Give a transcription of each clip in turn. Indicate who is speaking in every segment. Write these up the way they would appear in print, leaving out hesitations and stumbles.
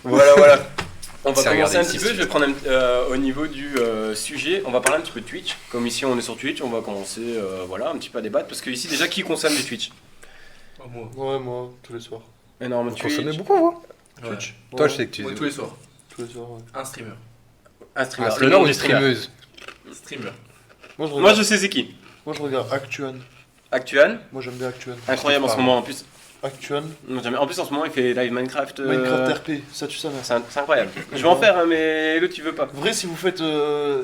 Speaker 1: Voilà. On va
Speaker 2: C'est
Speaker 1: commencer un
Speaker 2: regarder
Speaker 1: petit peu, je vais prendre au niveau du sujet, on va parler un petit peu de Twitch. Comme ici on est sur Twitch, on va commencer un petit peu à débattre. Parce que ici déjà, qui consomme du Twitch?
Speaker 3: Moi.
Speaker 4: Ouais, moi, tous les soirs.
Speaker 1: Énorme
Speaker 2: Vous
Speaker 1: Twitch.
Speaker 2: consommez beaucoup, vous
Speaker 3: Twitch.
Speaker 2: Toi,
Speaker 4: Ouais.
Speaker 2: je sais que tu
Speaker 3: Moi, tous les soirs.
Speaker 4: Tous les soirs, ouais.
Speaker 3: Un streamer.
Speaker 1: Un streamer.
Speaker 2: Un
Speaker 1: Le
Speaker 2: streamer
Speaker 1: nom
Speaker 2: ou
Speaker 1: du
Speaker 2: une
Speaker 1: streamer.
Speaker 2: streameuse
Speaker 3: Streamer.
Speaker 1: Moi je sais c'est qui.
Speaker 4: Moi, je regarde Actuan.
Speaker 1: Actuan.
Speaker 4: Moi, j'aime bien Actuan.
Speaker 1: Incroyable en ce moment en plus.
Speaker 4: Actuan.
Speaker 1: Non, jamais. En plus en ce moment il fait live Minecraft.
Speaker 4: Minecraft RP, ça tu savais.
Speaker 1: C'est incroyable. Je vais en faire mais l'autre tu veux pas.
Speaker 4: Vrai, si vous faites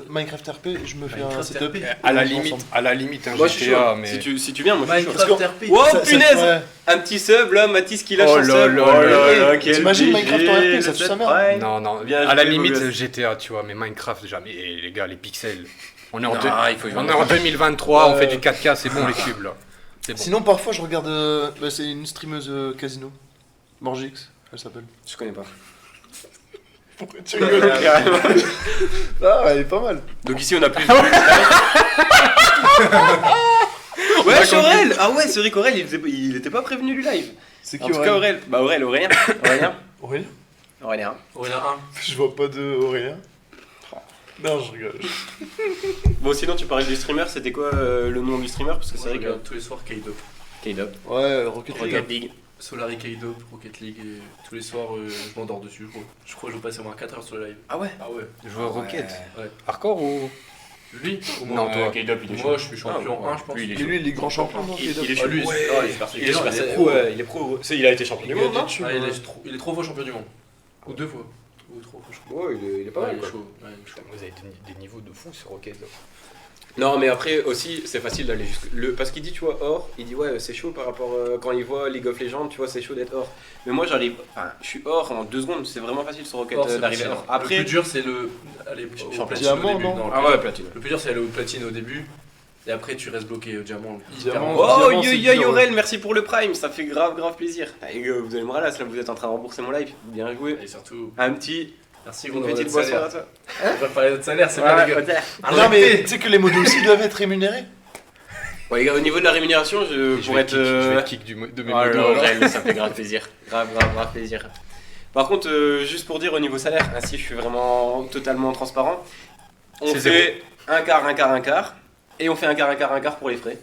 Speaker 4: Minecraft RP, je me fais un
Speaker 3: Minecraft
Speaker 4: setup.
Speaker 3: RP.
Speaker 2: À la
Speaker 4: ensemble.
Speaker 2: limite, un
Speaker 1: Moi je suis chaud.
Speaker 2: GTA, mais...
Speaker 1: Si tu viens, moi je suis chaud.
Speaker 3: Minecraft RP.
Speaker 1: Oh
Speaker 4: Ça-
Speaker 1: punaise
Speaker 4: ouais.
Speaker 1: Un petit sub là, Mathis qui lâche
Speaker 2: Oh
Speaker 1: un
Speaker 2: là
Speaker 1: sub.
Speaker 2: là
Speaker 1: quel
Speaker 4: t'imagines
Speaker 1: BG,
Speaker 4: Minecraft en RP, ça
Speaker 1: le
Speaker 4: tue sa
Speaker 1: set
Speaker 4: mère.
Speaker 1: prime.
Speaker 2: Non,
Speaker 1: Bien
Speaker 2: à la
Speaker 1: joué,
Speaker 2: limite
Speaker 1: beau gosse.
Speaker 2: GTA, tu vois, mais Minecraft, jamais. Et les gars, les pixels. On est en,
Speaker 1: Non, il faut y
Speaker 2: on
Speaker 1: voir.
Speaker 2: est en 2023, on
Speaker 4: Ouais.
Speaker 2: fait du 4K, c'est bon les cubes là. C'est bon.
Speaker 4: Sinon, parfois, je regarde. C'est une streameuse casino. Morgix, elle s'appelle.
Speaker 1: Je connais pas.
Speaker 4: Pourquoi tu rigoles? Ah, elle est pas mal.
Speaker 1: Donc ici on a plus de... Ouais, Aurel. Ah ouais, c'est vrai qu'Aurel il était pas prévenu du live.
Speaker 4: C'est qui
Speaker 1: En tout cas Aurel. Bah Aurélien.
Speaker 4: Aurélien
Speaker 1: Aurélien.
Speaker 3: Aurélien
Speaker 4: Je vois pas de Aurélien. Non, je rigole.
Speaker 1: Bon sinon tu parlais du streamer, c'était quoi le nom du streamer? Parce que c'est vrai que...
Speaker 3: tous les soirs K-Dop.
Speaker 1: K-Dop.
Speaker 4: Ouais, Rocket League.
Speaker 1: Rocket League.
Speaker 3: Solari K-Dop, Rocket League et tous les soirs je m'endors dessus je crois. Je crois que je vais passer au moins 4 heures sur le live.
Speaker 1: Ah ouais.
Speaker 3: Ah ouais.
Speaker 2: Je vois Rocket.
Speaker 3: Ouais.
Speaker 2: Hardcore ou...
Speaker 3: Lui ou
Speaker 2: Non, toi.
Speaker 1: K-Dop il est
Speaker 3: Moi
Speaker 1: chaud.
Speaker 3: je suis champion
Speaker 1: Ah,
Speaker 3: 1 je pense.
Speaker 1: lui, il est
Speaker 4: Et
Speaker 1: chaud.
Speaker 4: lui, il est grand champion, non
Speaker 1: Il est
Speaker 3: Ah,
Speaker 1: chaud.
Speaker 3: lui,
Speaker 1: Ouais,
Speaker 3: c'est-
Speaker 1: il est super-
Speaker 3: il
Speaker 1: il est
Speaker 3: est
Speaker 1: super-
Speaker 3: super-
Speaker 1: pro, il est pro. Il a été champion du monde, non?
Speaker 3: Ah, il est 3 fois champion du monde. Ou 2 fois. Ou 3 fois je crois.
Speaker 1: Ouais, il est pas
Speaker 3: Ouais,
Speaker 1: mal
Speaker 3: il
Speaker 1: quoi.
Speaker 3: est chaud. Ouais, il est chaud.
Speaker 2: Vous avez des niveaux de fou sur Rocket là.
Speaker 1: Non mais après aussi c'est facile d'aller jusque... Parce qu'il dit tu vois or, il dit ouais c'est chaud par rapport quand il voit League of Legends, tu vois c'est chaud d'être or. Mais moi j'arrive, enfin je suis or en 2 secondes, c'est vraiment facile sur Rocket
Speaker 3: Or, c'est
Speaker 1: d'arriver
Speaker 3: facile.
Speaker 1: or. Après
Speaker 3: Le plus dur c'est le. Allez, au
Speaker 1: Champion.
Speaker 3: platine au
Speaker 4: Diamant,
Speaker 3: début.
Speaker 4: non
Speaker 3: le
Speaker 1: ah
Speaker 3: plus
Speaker 1: ouais
Speaker 3: dur-
Speaker 1: platine.
Speaker 3: Le plus dur c'est aller au platine au début. Et après tu restes bloqué au diamant.
Speaker 4: Diamant.
Speaker 1: Oh
Speaker 4: Diamant,
Speaker 1: yo
Speaker 4: c'est
Speaker 1: yo
Speaker 4: dur,
Speaker 1: Yorel, merci pour le prime, ça fait grave plaisir. Ah, les gars, vous allez me ralasser là, vous êtes en train de rembourser mon live, bien joué.
Speaker 3: Et surtout,
Speaker 1: Un petit,
Speaker 3: merci
Speaker 1: une
Speaker 3: gros
Speaker 1: petite
Speaker 3: notre
Speaker 1: boisson
Speaker 3: salaire.
Speaker 1: à toi.
Speaker 3: On va parler de notre salaire, c'est bien les gars.
Speaker 4: Non, mais tu sais que les modos aussi doivent être rémunérés.
Speaker 1: Ouais les gars, au niveau de la rémunération, je
Speaker 2: Je
Speaker 1: pourrais
Speaker 2: vais
Speaker 1: être...
Speaker 2: kick de mes
Speaker 1: Oh là
Speaker 2: modos,
Speaker 1: là,
Speaker 2: alors.
Speaker 1: Aurel, ça fait grave plaisir. Grave plaisir. Par contre, juste pour dire au niveau salaire, ainsi je suis vraiment totalement transparent. On
Speaker 2: C'est
Speaker 1: fait un quart. Et on fait un quart pour les frais.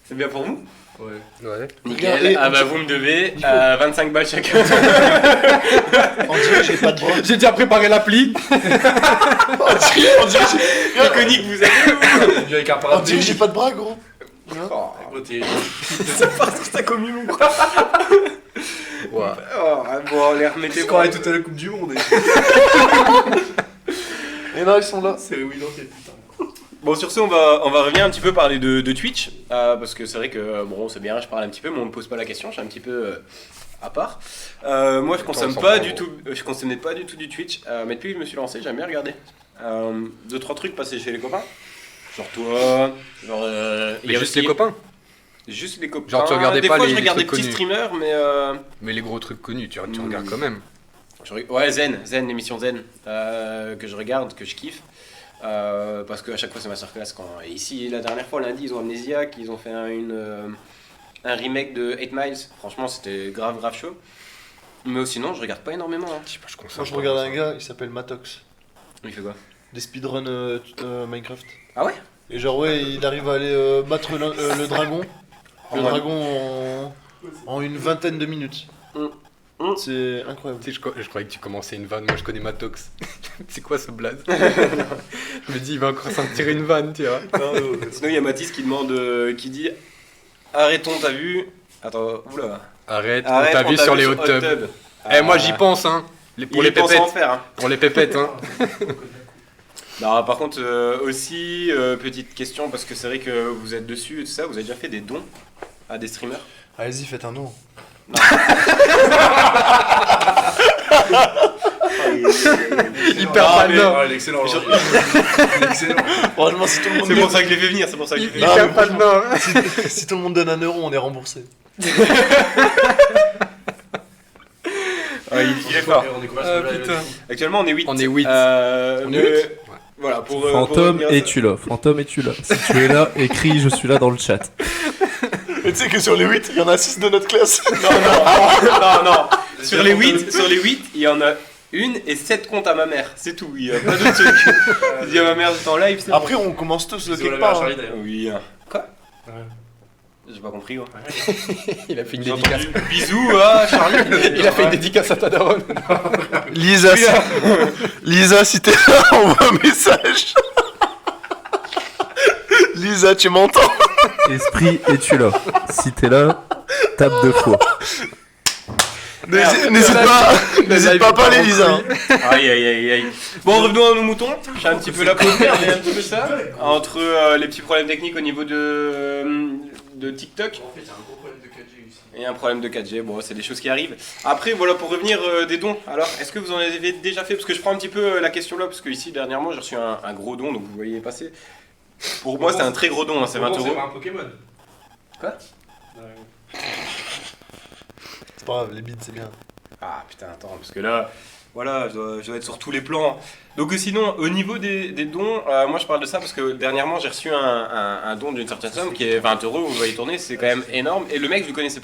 Speaker 1: C'est bien pour vous?
Speaker 3: Ouais.
Speaker 2: Ouais.
Speaker 1: Nickel.
Speaker 4: Regarde,
Speaker 1: Ah bah vous me devez 25 balles chacun.
Speaker 4: On dirait que j'ai pas de bras.
Speaker 2: J'ai déjà préparé l'appli.
Speaker 4: On dirait que
Speaker 1: Iconique, vous êtes
Speaker 3: Avec un
Speaker 4: on
Speaker 3: parapluie.
Speaker 4: dirait que j'ai pas de bras, gros.
Speaker 3: Gros, t'es-
Speaker 1: C'est parce que t'as commis mon bras.
Speaker 2: Ouais.
Speaker 1: Oh, bon, les remettez
Speaker 3: C'est quand on est tout à la Coupe du Monde.
Speaker 4: Et là, ils sont là.
Speaker 3: C'est oui, non, putain.
Speaker 1: Bon, sur ce, on va revenir un petit peu parler de Twitch. Parce que c'est vrai que, bon, c'est bien, je parle un petit peu, mais on me pose pas la question, je suis un petit peu à part. Moi, je consomme pas du tout, je consommais pas du tout du Twitch. Mais depuis que je me suis lancé, j'aime bien regarder. 2-3 trucs passés chez les copains. Genre toi, genre. il
Speaker 2: Mais
Speaker 1: y a
Speaker 2: juste
Speaker 1: aussi-
Speaker 2: les copains.
Speaker 1: Juste les copains.
Speaker 2: Genre, tu regardais
Speaker 1: des
Speaker 2: pas
Speaker 1: fois,
Speaker 2: les
Speaker 1: je regarde des
Speaker 2: trucs
Speaker 1: petits
Speaker 2: connus.
Speaker 1: streamers, mais.
Speaker 2: Mais les gros trucs connus, tu regardes quand même.
Speaker 1: Ouais, Zen, l'émission Zen, que je regarde, que je kiffe. Parce qu'à chaque fois c'est masterclass. Et ici, la dernière fois, lundi, ils ont Amnesiac, ils ont fait un remake de 8 Miles. Franchement, c'était grave chaud. Mais sinon, je regarde pas énormément. Hein.
Speaker 2: Je sais pas, je consomme.
Speaker 4: Moi, je regarde un gars, il s'appelle Matox.
Speaker 1: Il fait quoi?
Speaker 4: Des speedruns Minecraft.
Speaker 1: Ah ouais?
Speaker 4: Et genre, ouais, il arrive à aller battre le dragon. Le
Speaker 1: Ouais.
Speaker 4: dragon en une vingtaine de minutes.
Speaker 1: Mm.
Speaker 4: C'est incroyable.
Speaker 2: Tu sais, je croyais que tu commençais une vanne. Moi, je connais Matox. C'est quoi ce blaze? Je me dis, il va encore s'en tirer une vanne, tu vois.
Speaker 1: Sinon, il y a Mathis qui demande, qui dit arrêtons, t'as vu? Attends, oula.
Speaker 2: Arrête, on
Speaker 1: Arrête,
Speaker 2: t'a vu sur les hot
Speaker 1: hot
Speaker 2: tubs.
Speaker 1: tubs.
Speaker 2: Eh, moi, j'y pense, hein. Pour les
Speaker 1: pense en
Speaker 2: pépettes.
Speaker 1: faire. Hein.
Speaker 2: Pour les pépettes, hein.
Speaker 1: Non, par contre, aussi, petite question, parce que c'est vrai que vous êtes dessus et tout ça, vous avez déjà fait des dons à des streamers?
Speaker 4: Allez-y, faites un nom.
Speaker 2: Hyper
Speaker 1: Ah, mais-
Speaker 2: malin.
Speaker 3: Ah, il est excellent.
Speaker 1: Je-
Speaker 3: aujourd'hui. Il est excellent.
Speaker 4: Franchement, si tout le monde
Speaker 1: C'est pour ça que je l'ai fait venir, c'est pour ça que je l'ai fait venir.
Speaker 4: Non,
Speaker 2: Hyper
Speaker 4: mais franchement,
Speaker 2: malin.
Speaker 4: si tout le monde donne 1 euro, on est remboursé.
Speaker 1: Ouais, il est fort.
Speaker 3: On est combien sur le live?
Speaker 2: putain.
Speaker 1: Actuellement, on est 8.
Speaker 2: On est 8.
Speaker 1: On
Speaker 2: est 8?
Speaker 1: Voilà, pour.
Speaker 5: Fantôme,
Speaker 1: pour
Speaker 5: es-tu là? Fantôme, es-tu là? Si tu es là, écris je suis là dans le chat.
Speaker 4: Et tu sais que sur les 8, il y en a 6 de notre classe.
Speaker 1: Non, Sur les 8, il y en a une et 7 comptes à ma mère. C'est tout, il y a pas d'autre truc. Je dis à ma mère, j'étais en live, c'est
Speaker 4: Après, on commence tous de
Speaker 3: Ils ont la
Speaker 4: quelque
Speaker 3: meilleure
Speaker 4: part.
Speaker 3: Charlie
Speaker 4: Hein.
Speaker 3: d'ailleurs.
Speaker 1: Oui. Quoi
Speaker 3: Ouais.
Speaker 1: J'ai pas compris, ouais.
Speaker 2: Il a fait une
Speaker 1: J'ai
Speaker 2: dédicace.
Speaker 1: entendu bisous à Charlie.
Speaker 2: Il a fait une dédicace à ta daronne.
Speaker 4: Lisa, Lisa, si t'es là, envoie un message. Lisa, tu m'entends?
Speaker 5: Esprit, es-tu là? Si t'es là, tape 2 fois.
Speaker 4: N'hésite pas à parler, Lisa. Hein.
Speaker 1: Aïe. Bon, revenons à nos moutons. J'ai un petit peu la peau verte et un petit peu ça. Entre les petits problèmes techniques au niveau de TikTok.
Speaker 3: En fait, il y a un gros problème de 4G ici.
Speaker 1: Et un problème de 4G, bon, c'est des choses qui arrivent. Après, voilà, pour revenir des dons. Alors, est-ce que vous en avez déjà fait? Parce que je prends un petit peu la question là, parce que ici, dernièrement, j'ai reçu un gros don, donc vous voyez passer. Pour moi, c'est un très gros don, hein, c'est 20
Speaker 3: Bon,
Speaker 1: euros.
Speaker 3: C'est pas un Pokémon.
Speaker 1: Quoi?
Speaker 4: C'est pas grave, les bides, c'est bien.
Speaker 1: Ah putain, attends, parce que là, voilà, je dois être sur tous les plans. Donc sinon, au niveau des dons, moi je parle de ça parce que dernièrement j'ai reçu un don d'une certaine somme qui est 20 euros, vous voyez tourner, c'est quand même énorme. Et le mec, je le connaissais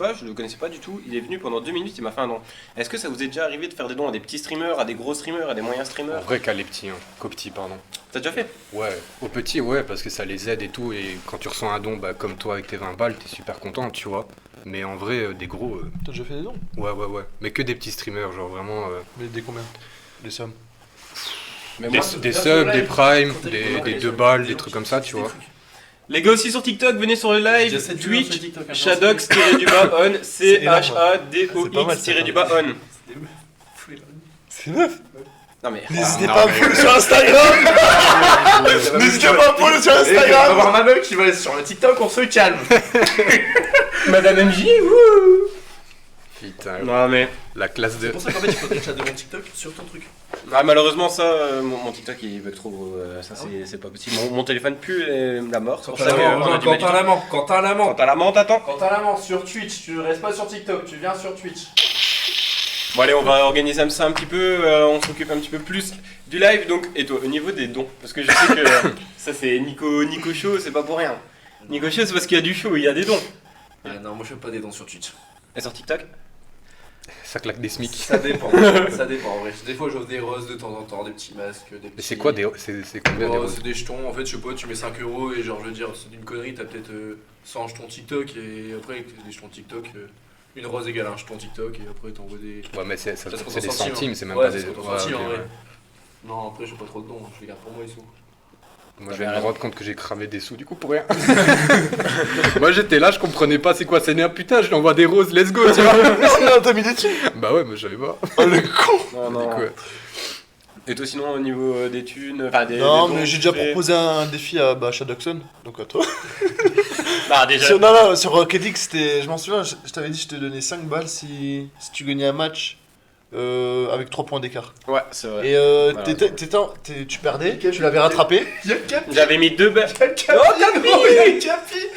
Speaker 1: pas du tout, il est venu pendant 2 minutes, il m'a fait un don. Est-ce que ça vous est déjà arrivé de faire des dons à des petits streamers, à des gros streamers, à des moyens
Speaker 2: En
Speaker 1: streamers?
Speaker 2: vrai qu'à les petits, hein. Qu'aux petits, pardon.
Speaker 1: T'as déjà fait?
Speaker 2: Ouais, aux petits, ouais, parce que ça les aide et tout. Et quand tu reçois un don, bah, comme toi avec tes 20 balles, t'es super content, tu vois. Mais en vrai, des gros,
Speaker 4: T'as déjà fait des dons?
Speaker 2: ouais. Mais que des petits streamers, genre vraiment.
Speaker 4: Mais des combien? Des sommes?
Speaker 1: Mais
Speaker 2: Des,
Speaker 1: moi,
Speaker 2: des
Speaker 3: sur
Speaker 2: subs,
Speaker 3: live,
Speaker 2: des primes,
Speaker 3: quand t'as
Speaker 2: des
Speaker 3: commencé
Speaker 2: 2
Speaker 3: sur
Speaker 2: balles,
Speaker 3: les
Speaker 2: des
Speaker 3: gens
Speaker 2: trucs
Speaker 3: qui
Speaker 2: comme ça,
Speaker 3: font
Speaker 2: tu
Speaker 3: des
Speaker 2: vois.
Speaker 3: trucs.
Speaker 1: les gars aussi sur TikTok, venez sur le live,
Speaker 3: J'ai 7 viewers
Speaker 1: Twitch,
Speaker 3: sur TikTok, hein,
Speaker 1: Shadox-on,
Speaker 4: C'est énorme.
Speaker 1: CHADOX-on.
Speaker 4: C'est neuf.
Speaker 1: Non mais,
Speaker 4: N'hésitez
Speaker 2: non,
Speaker 4: pas à me
Speaker 2: mais-
Speaker 4: follow sur Instagram. N'hésitez pas à me follow sur
Speaker 3: Et on va
Speaker 4: Instagram.
Speaker 3: voir ma meuf qui va sur le TikTok, on se calme.
Speaker 1: Madame MJ, wouh.
Speaker 2: Putain,
Speaker 1: Non mais,
Speaker 2: la classe
Speaker 3: C'est
Speaker 2: de.
Speaker 3: pour ça qu'en fait, il faut que tu de mon TikTok sur ton truc.
Speaker 1: ah, malheureusement ça, mon TikTok il bug trop gros, ça c'est pas possible. Mon téléphone pue la mort, c'est pour ça qu'on a du mal du tout.
Speaker 3: Quand t'as l'amant.
Speaker 1: Quand t'as la menthe, attends.
Speaker 3: Quand t'as l'amant sur Twitch, tu restes pas sur TikTok, tu viens sur Twitch.
Speaker 1: Bon allez, on va organiser ça un petit peu, on s'occupe un petit peu plus du live. Donc, et toi, au niveau des dons, parce que je sais que ça c'est Nico Show, c'est pas pour rien. Nico Show c'est parce qu'il y a du show, il y a des dons.
Speaker 3: Non, moi je fais pas des dons sur Twitch.
Speaker 1: Et sur TikTok?
Speaker 2: Ça claque des smics.
Speaker 3: Ça dépend, ça dépend en vrai. Des fois j'offre des roses de temps en temps, des petits masques, des petits...
Speaker 2: Mais c'est quoi des. C'est combien des
Speaker 3: Oh,
Speaker 2: roses?
Speaker 3: c'est des jetons, en fait je sais pas, tu mets 5 euros et genre je veux dire, c'est d'une connerie, t'as peut-être 100 jetons TikTok et après avec des jetons TikTok, une rose égale un jeton TikTok et après t'envoies des...
Speaker 2: Ouais, mais c'est
Speaker 3: Ça se compte
Speaker 2: c'est
Speaker 3: en
Speaker 2: des
Speaker 3: centimes,
Speaker 2: centimes,
Speaker 3: hein.
Speaker 2: c'est même
Speaker 3: Ouais,
Speaker 2: pas
Speaker 3: ça
Speaker 2: des.
Speaker 3: se compte en
Speaker 2: Ouais,
Speaker 3: centimes,
Speaker 2: ok,
Speaker 3: en vrai.
Speaker 2: ouais.
Speaker 3: Non, après j'ai pas trop de dons, je les garde pour moi ils sont...
Speaker 2: Moi je viens de me rendre compte que j'ai cramé des sous du coup pour rien. Moi j'étais là, je comprenais pas c'est quoi Seigneur, putain, je lui envoie des roses, let's go, tu vois.
Speaker 4: Non, t'as mis des thunes.
Speaker 2: Bah ouais, mais je savais pas.
Speaker 4: Oh le con.
Speaker 1: Non,
Speaker 2: Du coup, ouais.
Speaker 1: Et toi sinon au niveau des thunes, enfin des...
Speaker 4: Non,
Speaker 1: des dons,
Speaker 4: mais j'ai déjà
Speaker 1: tu fais-
Speaker 4: proposé un défi à Shadoxon, donc à toi.
Speaker 1: Bah déjà...
Speaker 4: Sur Rocket League, c'était. Je m'en souviens, je t'avais dit, je te donnais 5 balles si tu gagnais un match avec 3 points d'écart.
Speaker 1: Ouais, c'est vrai.
Speaker 4: Et
Speaker 1: Voilà.
Speaker 4: tu perdais, tu l'avais rattrapé.
Speaker 3: Y'a le cap.
Speaker 1: J'avais mis 2 balles.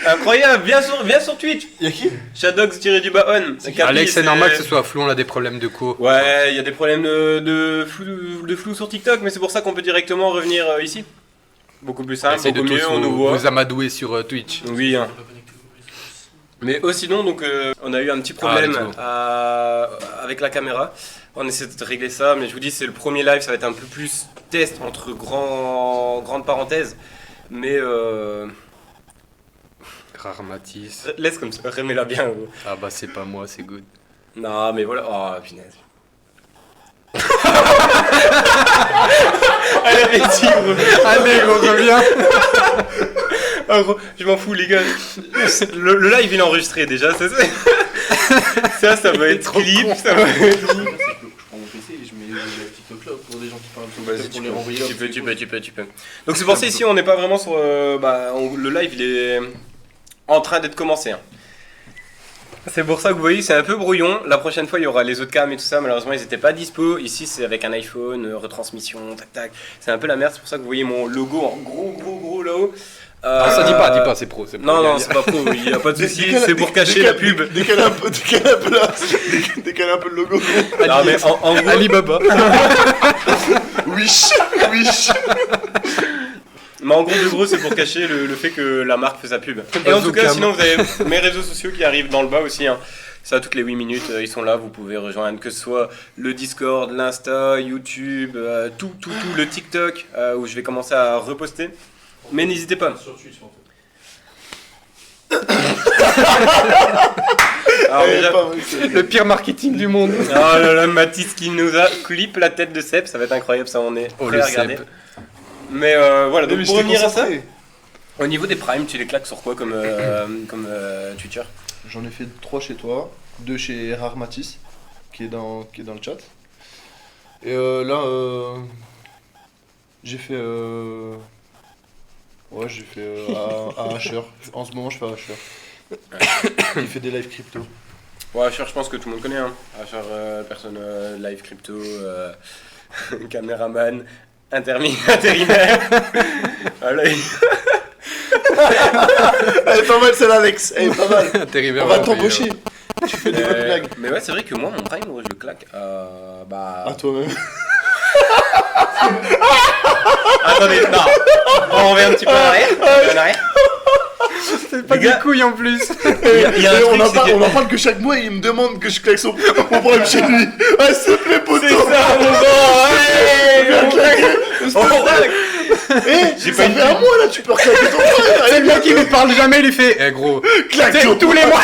Speaker 1: Incroyable, viens sur Twitch.
Speaker 4: Y'a qui?
Speaker 1: Shadox-on.
Speaker 2: Alex, c'est normal que ce soit flou, on a des problèmes de co.
Speaker 1: Ouais, il y a des problèmes de flou sur TikTok, mais c'est pour ça qu'on peut directement revenir ici. Beaucoup plus simple,
Speaker 2: Essayez de
Speaker 1: beaucoup
Speaker 2: tous
Speaker 1: mieux, on nous voit.
Speaker 2: vous amadouer sur Twitch.
Speaker 1: Oui, hein. Mais sinon, donc, on a eu un petit problème
Speaker 2: let's go.
Speaker 1: avec la caméra. On essaie de régler ça, mais je vous dis, c'est le premier live, ça va être un peu plus test entre grandes parenthèses. Mais
Speaker 2: Rare Matisse.
Speaker 1: laisse comme ça, remets-la bien.
Speaker 2: Ah bah c'est pas moi, c'est good.
Speaker 1: Non, mais voilà. Oh, punaise. Elle avait dit, gros.
Speaker 2: Allez, on revient.
Speaker 1: Ah, gros, je m'en fous, les gars. Le live, il est enregistré déjà. Ça va être
Speaker 2: trop
Speaker 1: clip.
Speaker 2: con.
Speaker 1: Ça va être...
Speaker 3: Je prends mon PC et je mets le TikTok là pour des gens qui parlent sur
Speaker 1: Vas-y,
Speaker 3: TikTok pour les renvoyer là,
Speaker 1: tu peux. Donc c'est pour ça ici on n'est pas vraiment sur... le live il est en train d'être commencé. Hein. C'est pour ça que vous voyez c'est un peu brouillon. La prochaine fois il y aura les autres cams et tout ça. Malheureusement ils n'étaient pas dispo. Ici c'est avec un iPhone, retransmission, tac tac. C'est un peu la merde. C'est pour ça que vous voyez mon logo en gros là-haut.
Speaker 2: Ah, ça dis pas, c'est pro.
Speaker 1: Non, c'est pas pro, il n'y a pas de souci, c'est pour cacher la pub.
Speaker 4: Décale un peu décale un peu le logo.
Speaker 1: Non, mais en gros,
Speaker 2: Alibaba.
Speaker 4: Wish.
Speaker 1: Mais en gros, c'est pour cacher le fait que la marque fait sa pub. Et en tout cas,
Speaker 2: Bazooka.
Speaker 1: sinon, vous avez mes réseaux sociaux qui arrivent dans le bas aussi. Hein. Ça, toutes les 8 minutes, ils sont là. Vous pouvez rejoindre que ce soit le Discord, l'Insta, YouTube, tout, le TikTok, où je vais commencer à reposter. Mais n'hésitez pas.
Speaker 3: Sur Twitch en fait.
Speaker 1: Alors, déjà,
Speaker 2: Le pire marketing du monde.
Speaker 1: oh là là, Mathis qui nous a clip la tête de Seb, ça va être incroyable, ça on est
Speaker 2: Oh,
Speaker 1: prêt
Speaker 2: le
Speaker 1: à regarder.
Speaker 2: Seb.
Speaker 1: Mais voilà, donc
Speaker 4: Mais
Speaker 1: pour
Speaker 4: j'étais
Speaker 1: revenir à ça,
Speaker 4: concentré.
Speaker 1: au niveau des primes, tu les claques sur quoi comme Twitcher?
Speaker 4: J'en ai fait 3 chez toi, 2 chez Rare Matisse, qui est dans le chat. Et là, j'ai fait... Ouais, j'ai fait à Asher. En ce moment, je fais à Asher. Il fait des live crypto.
Speaker 1: Ouais, Asher, je pense que tout le monde connaît. Hein. Asher, personne live crypto, caméraman, intérimaire. Voilà.
Speaker 4: Elle est pas mal celle-là, Alex. Elle est pas mal.
Speaker 2: Intérimaire
Speaker 4: On va
Speaker 2: va payer,
Speaker 4: t'embaucher. Tu fais des bonnes blagues.
Speaker 1: Mais ouais, c'est vrai que moi, mon prime, je le claque.
Speaker 4: À toi-même.
Speaker 1: Attendez, non. On revient un petit peu en arrière.
Speaker 2: C'est pas
Speaker 1: Les gars-
Speaker 2: des couilles en plus.
Speaker 1: Il y a un
Speaker 4: Et
Speaker 1: truc, c'est que-
Speaker 4: on en parle que chaque mois, il me demande que je claque mon problème chez lui. Ouais, s'il te plaît, poteau.
Speaker 1: C'est ça, mon gars, ouais.
Speaker 4: J'ai pas fait un mois là, tu peux reclaquer ton frère.
Speaker 2: C'est le mec qui ne parle jamais, il lui fait Eh gros,
Speaker 4: Claque
Speaker 2: t'sais,
Speaker 4: ton
Speaker 2: tous les mois,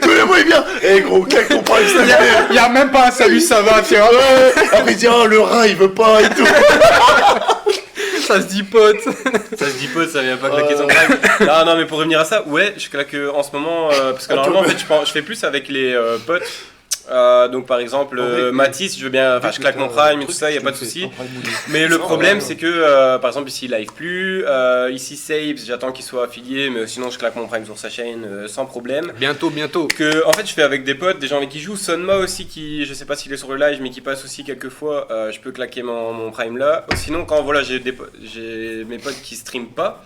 Speaker 4: Tous les mois, il vient. Eh gros, claque ton problème, s'il te plaît.
Speaker 2: il y a même pas un salut, ça va, tu vois.
Speaker 4: Ouais. Après, il dit, oh, le rat, il veut pas et tout.
Speaker 2: Ça se dit pote.
Speaker 1: Ça se dit pas, ça vient pas claquer son prime. Non, mais pour revenir à ça, ouais, je claque en ce moment, parce que normalement, en fait, je fais plus avec les potes. Donc par exemple,
Speaker 4: En vrai,
Speaker 1: Mathis, je veux bien, enfin je claque mon prime et tout ça, y a pas de souci. Mais le problème, c'est que par exemple ici il live plus, ici Saves, j'attends qu'il soit affilié, mais sinon je claque mon prime sur sa chaîne sans problème.
Speaker 2: Bientôt.
Speaker 1: Que en fait je fais avec des potes, des gens avec qui je joue. Sonma aussi, qui je sais pas s'il est sur le live, mais qui passe aussi quelques fois, je peux claquer mon prime là. Sinon quand voilà j'ai mes potes qui streament pas.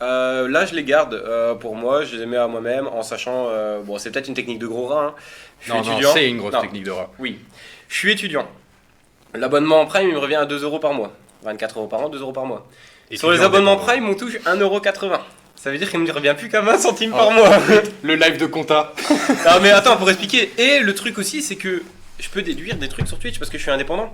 Speaker 1: Là je les garde pour moi, je les mets à moi-même en sachant, bon c'est peut-être une technique de gros rat, hein. Je suis
Speaker 2: Non,
Speaker 1: étudiant.
Speaker 2: c'est une grosse
Speaker 1: Non.
Speaker 2: technique de rat.
Speaker 1: Oui, je suis étudiant. L'abonnement en Prime, il me revient à 2 € par mois. 24 € par an, 2 € par mois. Sur les abonnements Prime, on touche 1,80 €. Ça veut dire qu'il me revient plus qu'à 20 centimes par mois.
Speaker 2: Le live de compta.
Speaker 1: Non mais attends, pour expliquer. Et le truc aussi, c'est que je peux déduire des trucs sur Twitch parce que je suis indépendant.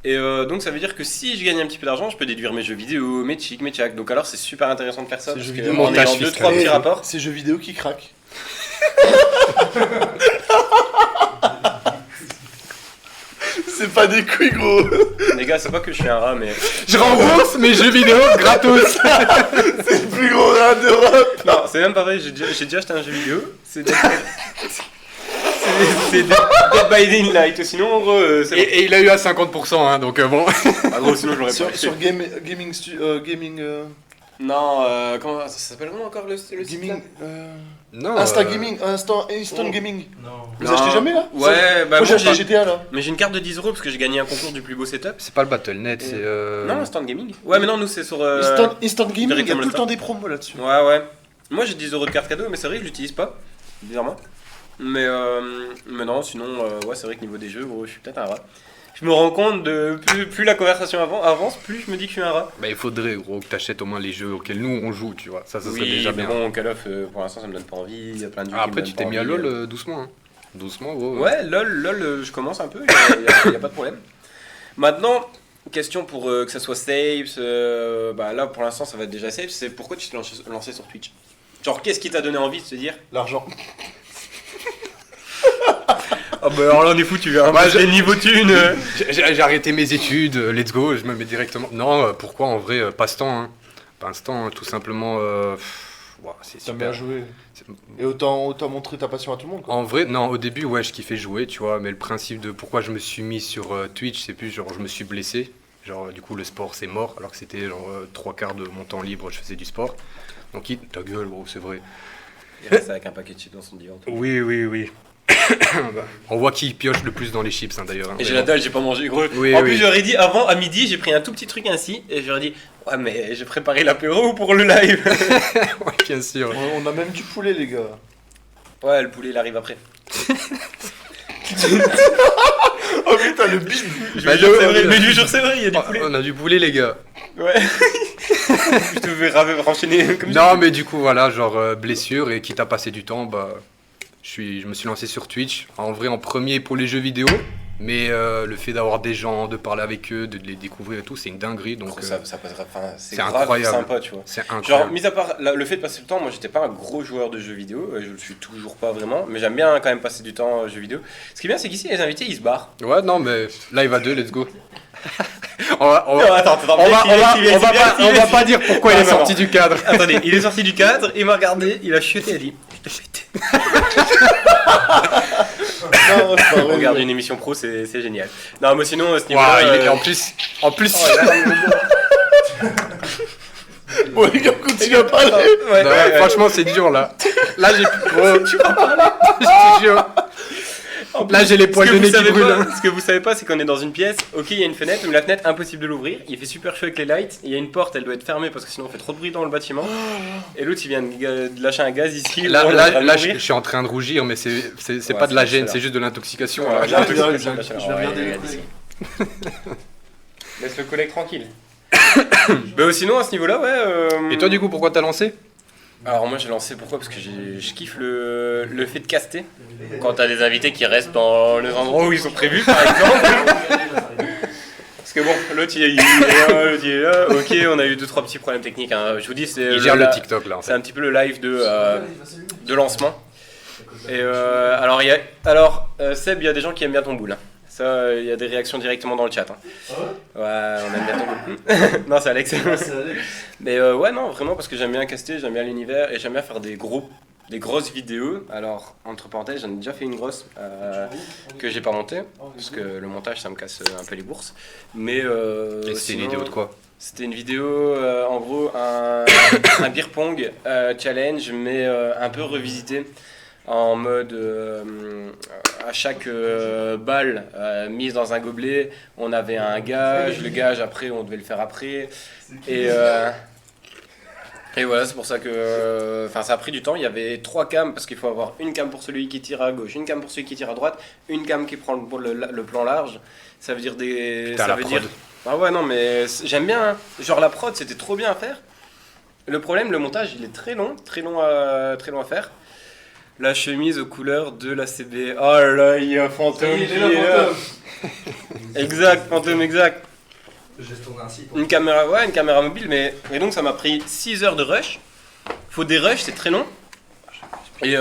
Speaker 1: Et donc ça veut dire que si je gagne un petit peu d'argent, je peux déduire mes jeux vidéo, mes chics, mes tchaks. Donc alors c'est super intéressant de faire ça.
Speaker 4: Ces
Speaker 1: Parce
Speaker 4: jeux
Speaker 1: que
Speaker 4: vidéo,
Speaker 1: en
Speaker 2: montage
Speaker 1: ayant 2-3
Speaker 2: fiscal.
Speaker 1: petits rapports.
Speaker 4: C'est jeux vidéo qui craquent. C'est pas des couilles, gros.
Speaker 1: Les gars, c'est pas que je suis un rat, mais.
Speaker 2: Je rembourse mes jeux vidéo gratos.
Speaker 4: C'est le plus gros rat d'Europe.
Speaker 1: Non, c'est même pas vrai, j'ai déjà acheté un jeu vidéo. C'est Dead Dead by Daylight. Sinon, en gros, c'est bon.
Speaker 2: Et il a eu à 50%, hein, donc bon.
Speaker 1: Ah, gros, sinon je l'aurais pas
Speaker 4: Sur,
Speaker 1: acheté.
Speaker 4: sur gaming.
Speaker 1: Non, comment ça s'appelle comment encore le site
Speaker 4: Gaming.
Speaker 2: Non.
Speaker 4: Insta Gaming. Instant Gaming.
Speaker 3: Non.
Speaker 4: Vous
Speaker 1: Non.
Speaker 4: achetez jamais là?
Speaker 1: Ouais, bah
Speaker 4: Moi j'ai
Speaker 1: moi
Speaker 4: acheté
Speaker 1: j'ai.
Speaker 4: GTA là.
Speaker 1: Mais j'ai une carte de 10 € parce que j'ai gagné un concours du plus beau setup.
Speaker 2: C'est pas le Battle.net, c'est.
Speaker 1: Non, Instant Gaming. Ouais, mais non, nous c'est sur.
Speaker 4: Instant Gaming, il y a
Speaker 1: réclame
Speaker 4: tout
Speaker 1: le
Speaker 4: le temps des promos là-dessus.
Speaker 1: Ouais. Moi j'ai 10 € de carte cadeau, mais c'est vrai que je l'utilise pas. Bizarrement. Mais non, sinon, ouais, c'est vrai que niveau des jeux, gros, je suis peut-être un rat. Je me rends compte de plus la conversation avance, plus je me dis que je suis un rat.
Speaker 2: Bah, il faudrait, gros, que t'achètes au moins les jeux auxquels nous on joue, tu vois. Ça serait
Speaker 1: Oui,
Speaker 2: déjà
Speaker 1: mais
Speaker 2: bien.
Speaker 1: bon, Call of, pour l'instant, ça me donne pas envie. Il y a plein de jeux
Speaker 2: Ah,
Speaker 1: qui me
Speaker 2: après,
Speaker 1: donnent
Speaker 2: tu t'es
Speaker 1: pas
Speaker 2: mis à
Speaker 1: envie.
Speaker 2: LoL doucement, hein. Doucement, gros.
Speaker 1: Ouais, LOL, je commence un peu, y a pas de problème. Maintenant, question pour que ça soit safe, bah là pour l'instant ça va être déjà safe, c'est pourquoi tu t'es lancé sur Twitch? Genre, qu'est-ce qui t'a donné envie de se dire
Speaker 4: L'argent.
Speaker 1: Ah bah alors là on est foutu, hein,
Speaker 2: Ouais,
Speaker 1: j'ai niveau thune.
Speaker 2: J'ai arrêté mes études, let's go, je me mets directement. Non, pourquoi en vrai, passe-temps, hein. Passe-temps, tout simplement. C'est
Speaker 4: T'aimes bien
Speaker 2: super.
Speaker 4: jouer.
Speaker 2: C'est-
Speaker 4: Et autant montrer ta passion à tout le monde quoi.
Speaker 2: En vrai, non, au début, ouais, je kiffais jouer, tu vois, mais le principe de pourquoi je me suis mis sur Twitch, c'est plus genre je me suis blessé. Genre, du coup, le sport c'est mort, alors que c'était genre 3/4 de mon temps libre, je faisais du sport. Donc, ta gueule, gros, c'est vrai.
Speaker 1: Il reste avec un paquet de chips dans son divan.
Speaker 2: Oui. Bah, on voit qui pioche le plus dans les chips, hein, d'ailleurs. Hein,
Speaker 1: Et j'ai la dalle, j'ai pas mangé gros.
Speaker 2: Oui,
Speaker 1: en
Speaker 2: oui.
Speaker 1: plus j'aurais dit avant, à midi, j'ai pris un tout petit truc ainsi, et j'aurais dit, ouais mais j'ai préparé l'apéro pour le live.
Speaker 2: Ouais, bien sûr.
Speaker 4: On a même du poulet les gars.
Speaker 1: Ouais, le poulet il arrive après.
Speaker 4: Oh putain le bide.
Speaker 1: Je
Speaker 2: Bah,
Speaker 1: vous jure,
Speaker 2: le-
Speaker 1: c'est vrai,
Speaker 2: le-
Speaker 1: mais je vous jure, c'est vrai, il y a du
Speaker 2: Oh,
Speaker 1: poulet.
Speaker 2: on a du poulet, les gars.
Speaker 1: Ouais. Je te vais enchaîner comme
Speaker 2: Non, mais du coup, voilà, genre blessure, et quitte à passer du temps, bah. Je me suis lancé sur Twitch, en vrai en premier pour les jeux vidéo, mais le fait d'avoir des gens, de parler avec eux, de les découvrir et tout, c'est une dinguerie. Donc
Speaker 1: ça passera, enfin, c'est
Speaker 2: c'est
Speaker 1: grave
Speaker 2: incroyable.
Speaker 1: sympa, tu vois.
Speaker 2: c'est
Speaker 1: Genre,
Speaker 2: incroyable.
Speaker 1: mis à part le fait de passer le temps, moi j'étais pas un gros joueur de jeux vidéo, je le suis toujours pas vraiment, mais j'aime bien quand même passer du temps aux jeux vidéo. Ce qui est bien, c'est qu'ici les invités ils se barrent.
Speaker 2: Ouais, non, mais live à 2, let's go. on va pas dire pourquoi il est sorti du cadre.
Speaker 1: Attendez, il est sorti du cadre, il m'a regardé, il a chuté, il a dit je te fête.
Speaker 4: Non, c'est pas vrai.
Speaker 1: Regarde une émission pro, c'est génial. Non, mais sinon, à ce
Speaker 2: Waouh,
Speaker 1: niveau-là.
Speaker 2: il est- en plus,
Speaker 4: Bon, les gars, continue à parler.
Speaker 1: Ouais,
Speaker 2: non,
Speaker 1: ouais,
Speaker 2: franchement, c'est dur là. Là, j'ai je te jure.
Speaker 1: En plus,
Speaker 2: Là, j'ai les poils
Speaker 1: ce que
Speaker 2: de
Speaker 1: vous
Speaker 2: nez qui
Speaker 1: savez
Speaker 2: brûlent.
Speaker 1: pas-
Speaker 2: hein.
Speaker 1: Ce que vous savez pas, c'est qu'on est dans une pièce. Ok, il y a une fenêtre, mais la fenêtre, impossible de l'ouvrir. Il fait super chaud avec les lights. Il y a une porte, elle doit être fermée parce que sinon on fait trop de bruit dans le bâtiment. Et l'autre, il vient de lâcher un gaz ici.
Speaker 2: Là,
Speaker 1: on est en
Speaker 2: là,
Speaker 1: train de
Speaker 2: là,
Speaker 1: mourir.
Speaker 2: je suis en train de rougir, mais c'est
Speaker 1: Ouais,
Speaker 2: pas de la
Speaker 1: c'est
Speaker 2: gêne,
Speaker 1: la
Speaker 2: c'est juste de l'intoxication.
Speaker 1: Ouais,
Speaker 2: là.
Speaker 1: j'ai un truc,
Speaker 4: je
Speaker 1: c'est
Speaker 4: vais
Speaker 1: la chaleur.
Speaker 4: regarder
Speaker 1: Ouais,
Speaker 4: les
Speaker 1: regarde
Speaker 4: couilles.
Speaker 1: ici. Laisse le collègue tranquille. Bah, sinon, à ce niveau-là, ouais.
Speaker 2: Et toi, du coup, pourquoi t'as lancé?
Speaker 1: Alors moi j'ai lancé pourquoi? Parce que je kiffe le fait de caster. Quand t'as des invités qui restent dans les endroits où ils sont prévus par exemple. Parce que bon, l'autre il est là, l'autre il est là. Ok, on a eu 2-3 petits problèmes techniques. Hein. Je vous dis, c'est
Speaker 2: Il gère le TikTok là en
Speaker 1: c'est
Speaker 2: fait.
Speaker 1: un petit peu le live de lancement. Et Seb, il y a des gens qui aiment bien ton boule. Hein. Ça, il y a des réactions directement dans le chat. Hein. Ouais, on aime bien ton boule. Non, c'est Alex. Mais ouais, non, vraiment parce que j'aime bien caster, j'aime bien l'univers et j'aime bien faire des grosses vidéos. Alors, entre parenthèses, j'en ai déjà fait une grosse que j'ai pas montée parce que le montage ça me casse un peu les bourses. Mais
Speaker 2: Et c'était une
Speaker 1: sinon,
Speaker 2: vidéo de quoi?
Speaker 1: C'était une vidéo, en gros, un beer pong challenge, mais un peu revisité. En mode, à chaque balle mise dans un gobelet, on avait un gage. Le gage, après, on devait le faire après. Et voilà, c'est pour ça que ça a pris du temps. Il y avait 3 cams, parce qu'il faut avoir une cam pour celui qui tire à gauche, une cam pour celui qui tire à droite, une cam qui prend le plan large. Ça veut dire des...
Speaker 2: T'as
Speaker 1: Ça
Speaker 2: la
Speaker 1: veut
Speaker 2: prod.
Speaker 1: dire... Ah ouais, non, mais j'aime bien. Hein. Genre la prod, c'était trop bien à faire. Le problème, le montage, il est très long à faire. La chemise aux couleurs de la CB. Oh là là, il y a un fantôme qui est là. Exact, fantôme exact.
Speaker 3: Je vais tourner un site.
Speaker 1: Une caméra mobile, mais et donc ça m'a pris 6 heures de rush. Faut des rushs, c'est très long. Et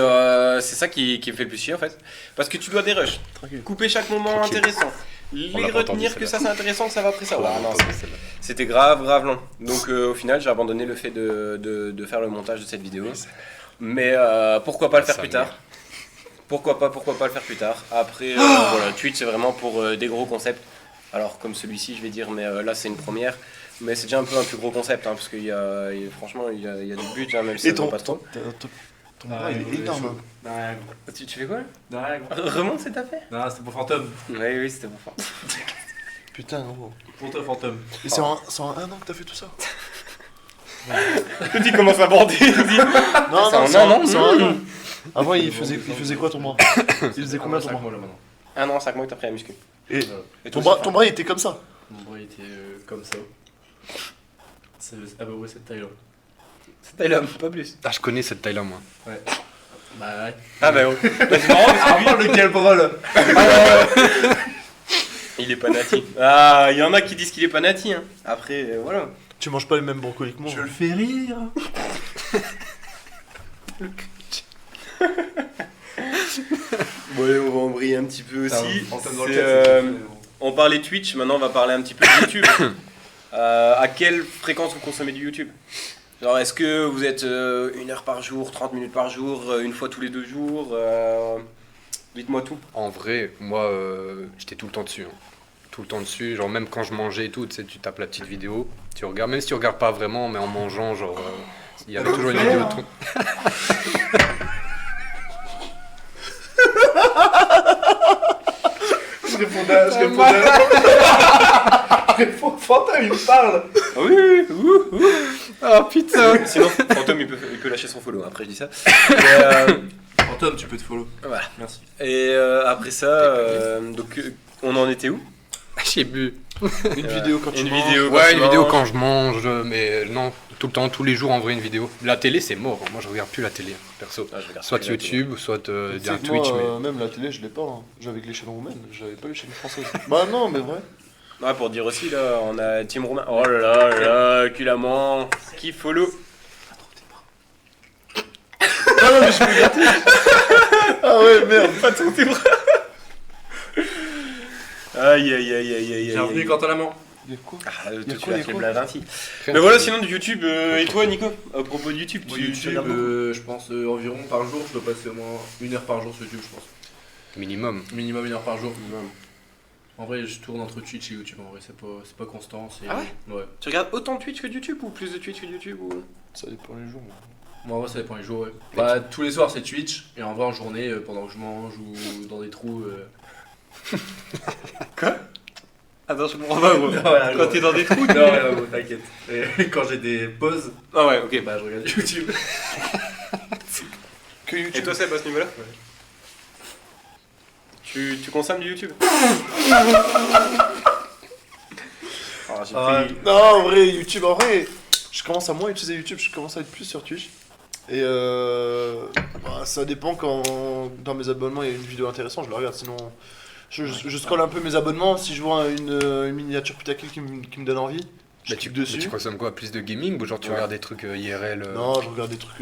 Speaker 1: c'est ça qui me fait le plus chier en fait. Parce que tu dois des rushs. Couper chaque moment
Speaker 2: Tranquille.
Speaker 1: intéressant.
Speaker 2: On
Speaker 1: Les
Speaker 2: l'a pas entendu,
Speaker 1: retenir que
Speaker 2: celle-là.
Speaker 1: ça c'est intéressant, que ça va après ça.
Speaker 2: On l'a
Speaker 1: Ouais,
Speaker 2: pas
Speaker 1: non,
Speaker 2: entendu,
Speaker 1: c'est-
Speaker 2: celle-là.
Speaker 1: C'était grave long. Donc au final j'ai abandonné le fait de faire le montage de cette vidéo. Mais pourquoi pas le faire
Speaker 2: Ça
Speaker 1: plus
Speaker 2: merde.
Speaker 1: tard. Pourquoi pas le faire plus tard. Après voilà, Twitch c'est vraiment pour des gros concepts. Alors comme celui-ci je vais dire, mais là c'est une première. Mais c'est déjà un peu un plus gros concept hein, parce qu'il y a, franchement il y a du but hein, même si
Speaker 4: Et
Speaker 1: ça se
Speaker 4: ton
Speaker 1: voit pas trop.
Speaker 4: bras, il est énorme.
Speaker 1: Tu fais quoi?
Speaker 3: Non,
Speaker 1: Remonte cette affaire?
Speaker 3: c'était pour Fantôme.
Speaker 1: Oui c'était pour fort.
Speaker 4: Putain, gros.
Speaker 3: Pour toi, Fantôme.
Speaker 4: Et c'est en 1 an que t'as fait tout ça?
Speaker 1: Il commence à bander. Il dit,
Speaker 4: Non,
Speaker 1: c'est en
Speaker 4: c'est
Speaker 1: un an.
Speaker 4: c'est en 1 an. Avant, il faisait quoi ton bras? Il faisait combien ton bras?
Speaker 3: mois là maintenant.
Speaker 1: 1 an, 5 mois que t'as pris la muscu.
Speaker 4: Et
Speaker 1: Et
Speaker 4: ton
Speaker 1: toi,
Speaker 4: bras, ton bras, il était comme ça?
Speaker 3: Mon bras était comme ça. C'est à peu près cette taille-là.
Speaker 1: c'est taille l'homme, pas plus.
Speaker 2: Ah, je connais cette taille là moi.
Speaker 3: Bah ouais.
Speaker 1: Ah bah, c'est marrant parce que lui,
Speaker 3: lequel bras là?
Speaker 1: il est pas nati. Ah, il y en a qui disent qu'il est pas nati. Hein. Après, voilà.
Speaker 4: Tu manges pas les mêmes brocolis que moi.
Speaker 3: le fais rire.
Speaker 1: Bon, allez, on va embrayer un petit peu aussi.
Speaker 3: Fantôme dans le
Speaker 1: C'est,
Speaker 3: chat,
Speaker 1: on parlait Twitch, maintenant on va parler un petit peu de YouTube. À quelle fréquence vous consommez du YouTube? Genre, est-ce que vous êtes 1 heure par jour, 30 minutes par jour, une fois tous les 2 jours Dites-moi tout.
Speaker 2: En vrai, moi, j'étais tout le temps dessus. Hein. Tout le temps dessus. Genre, même quand je mangeais et tout, tu sais, tu tapes la petite vidéo. Tu regardes, même si tu regardes pas vraiment, mais en mangeant, genre, il y avait toujours une vidéo de ton.
Speaker 3: Je répondais. Fantôme, il me parle.
Speaker 1: Ah oui,
Speaker 2: Ah putain!
Speaker 1: Sinon, Fantôme il peut lâcher son follow, après je dis ça. Et,
Speaker 3: Fantôme, tu peux te follow.
Speaker 1: voilà.
Speaker 3: Merci.
Speaker 1: Et après ça, donc on en était où?
Speaker 2: J'ai bu.
Speaker 4: Une vidéo quand tu
Speaker 1: Une
Speaker 4: manges.
Speaker 1: vidéo.
Speaker 2: Ouais,
Speaker 1: tu
Speaker 2: une vidéo
Speaker 1: manges.
Speaker 2: quand je mange, mais non, tout le temps, tous les jours en vrai une vidéo. La télé c'est mort, moi je regarde plus la télé, perso.
Speaker 1: Ah, je regarde
Speaker 2: Soit
Speaker 1: plus la télé.
Speaker 2: YouTube, soit
Speaker 4: Tu sais
Speaker 2: un
Speaker 4: que
Speaker 2: Twitch,
Speaker 4: moi, même la télé, je l'ai pas. Hein. J'avais que les chaînes roumaines, j'avais pas les chaînes françaises. Bah non, mais vrai.
Speaker 1: Ouais, pour dire aussi, là, on a Team Romain. Oh là là là, culamment. Qui follow.
Speaker 4: Non, non, mais je peux gâter. Ah ouais, merde.
Speaker 1: Pas ton tes bras. Aïe aïe aïe aïe aïe.
Speaker 3: Bienvenue Quentin Lamant.
Speaker 4: Il y a quoi
Speaker 1: Ah,
Speaker 4: Il y a
Speaker 1: tu
Speaker 4: quoi,
Speaker 1: l'as
Speaker 4: il y a
Speaker 1: fait
Speaker 4: quoi
Speaker 1: blague ainsi.
Speaker 2: Rien.
Speaker 1: Mais voilà, sinon du YouTube. Et toi, Nico, à propos de YouTube,
Speaker 3: Moi,
Speaker 1: tu
Speaker 3: YouTube,
Speaker 1: regardes beaucoup
Speaker 3: je pense environ par jour, je dois passer au moins 1 heure par jour sur YouTube, je pense.
Speaker 2: minimum.
Speaker 3: Minimum 1 heure par jour. En vrai, je tourne entre Twitch et YouTube, en vrai, c'est pas constant.
Speaker 1: Ah ouais
Speaker 3: Ouais.
Speaker 1: Tu regardes autant de Twitch que de YouTube ou plus de Twitch que de YouTube ou...
Speaker 4: Ça dépend les jours.
Speaker 3: Moi, en vrai, ça dépend les jours, ouais. Bah, tous les soirs, c'est Twitch, et en vrai, en journée, pendant que je mange ou dans des trous.
Speaker 1: Attends, je comprends pas, gros.
Speaker 3: Ouais,
Speaker 1: Quand
Speaker 3: gros.
Speaker 1: t'es dans des trous,
Speaker 3: Non, ouais, bon, t'inquiète. Et quand j'ai des pauses,
Speaker 1: Ah ouais, ok.
Speaker 3: bah, je regarde YouTube.
Speaker 4: Que YouTube.
Speaker 1: Et toi, Seb, à ce niveau-là tu consommes du YouTube Ah, j'ai
Speaker 3: Ah,
Speaker 1: pris-
Speaker 4: Non, en vrai, YouTube, en vrai, je commence à moins utiliser YouTube, je commence à être plus sur Twitch. Et bah, ça dépend quand dans mes abonnements il y a une vidéo intéressante, je la regarde. Sinon, je scrolle un peu mes abonnements. Si je vois une miniature putaclic qui me donne envie, je
Speaker 2: Bah,
Speaker 4: clique
Speaker 2: mais
Speaker 4: dessus.
Speaker 2: tu consommes quoi? Plus de gaming ou genre tu
Speaker 4: Ouais.
Speaker 2: regardes des trucs IRL
Speaker 4: Non, je regarde des trucs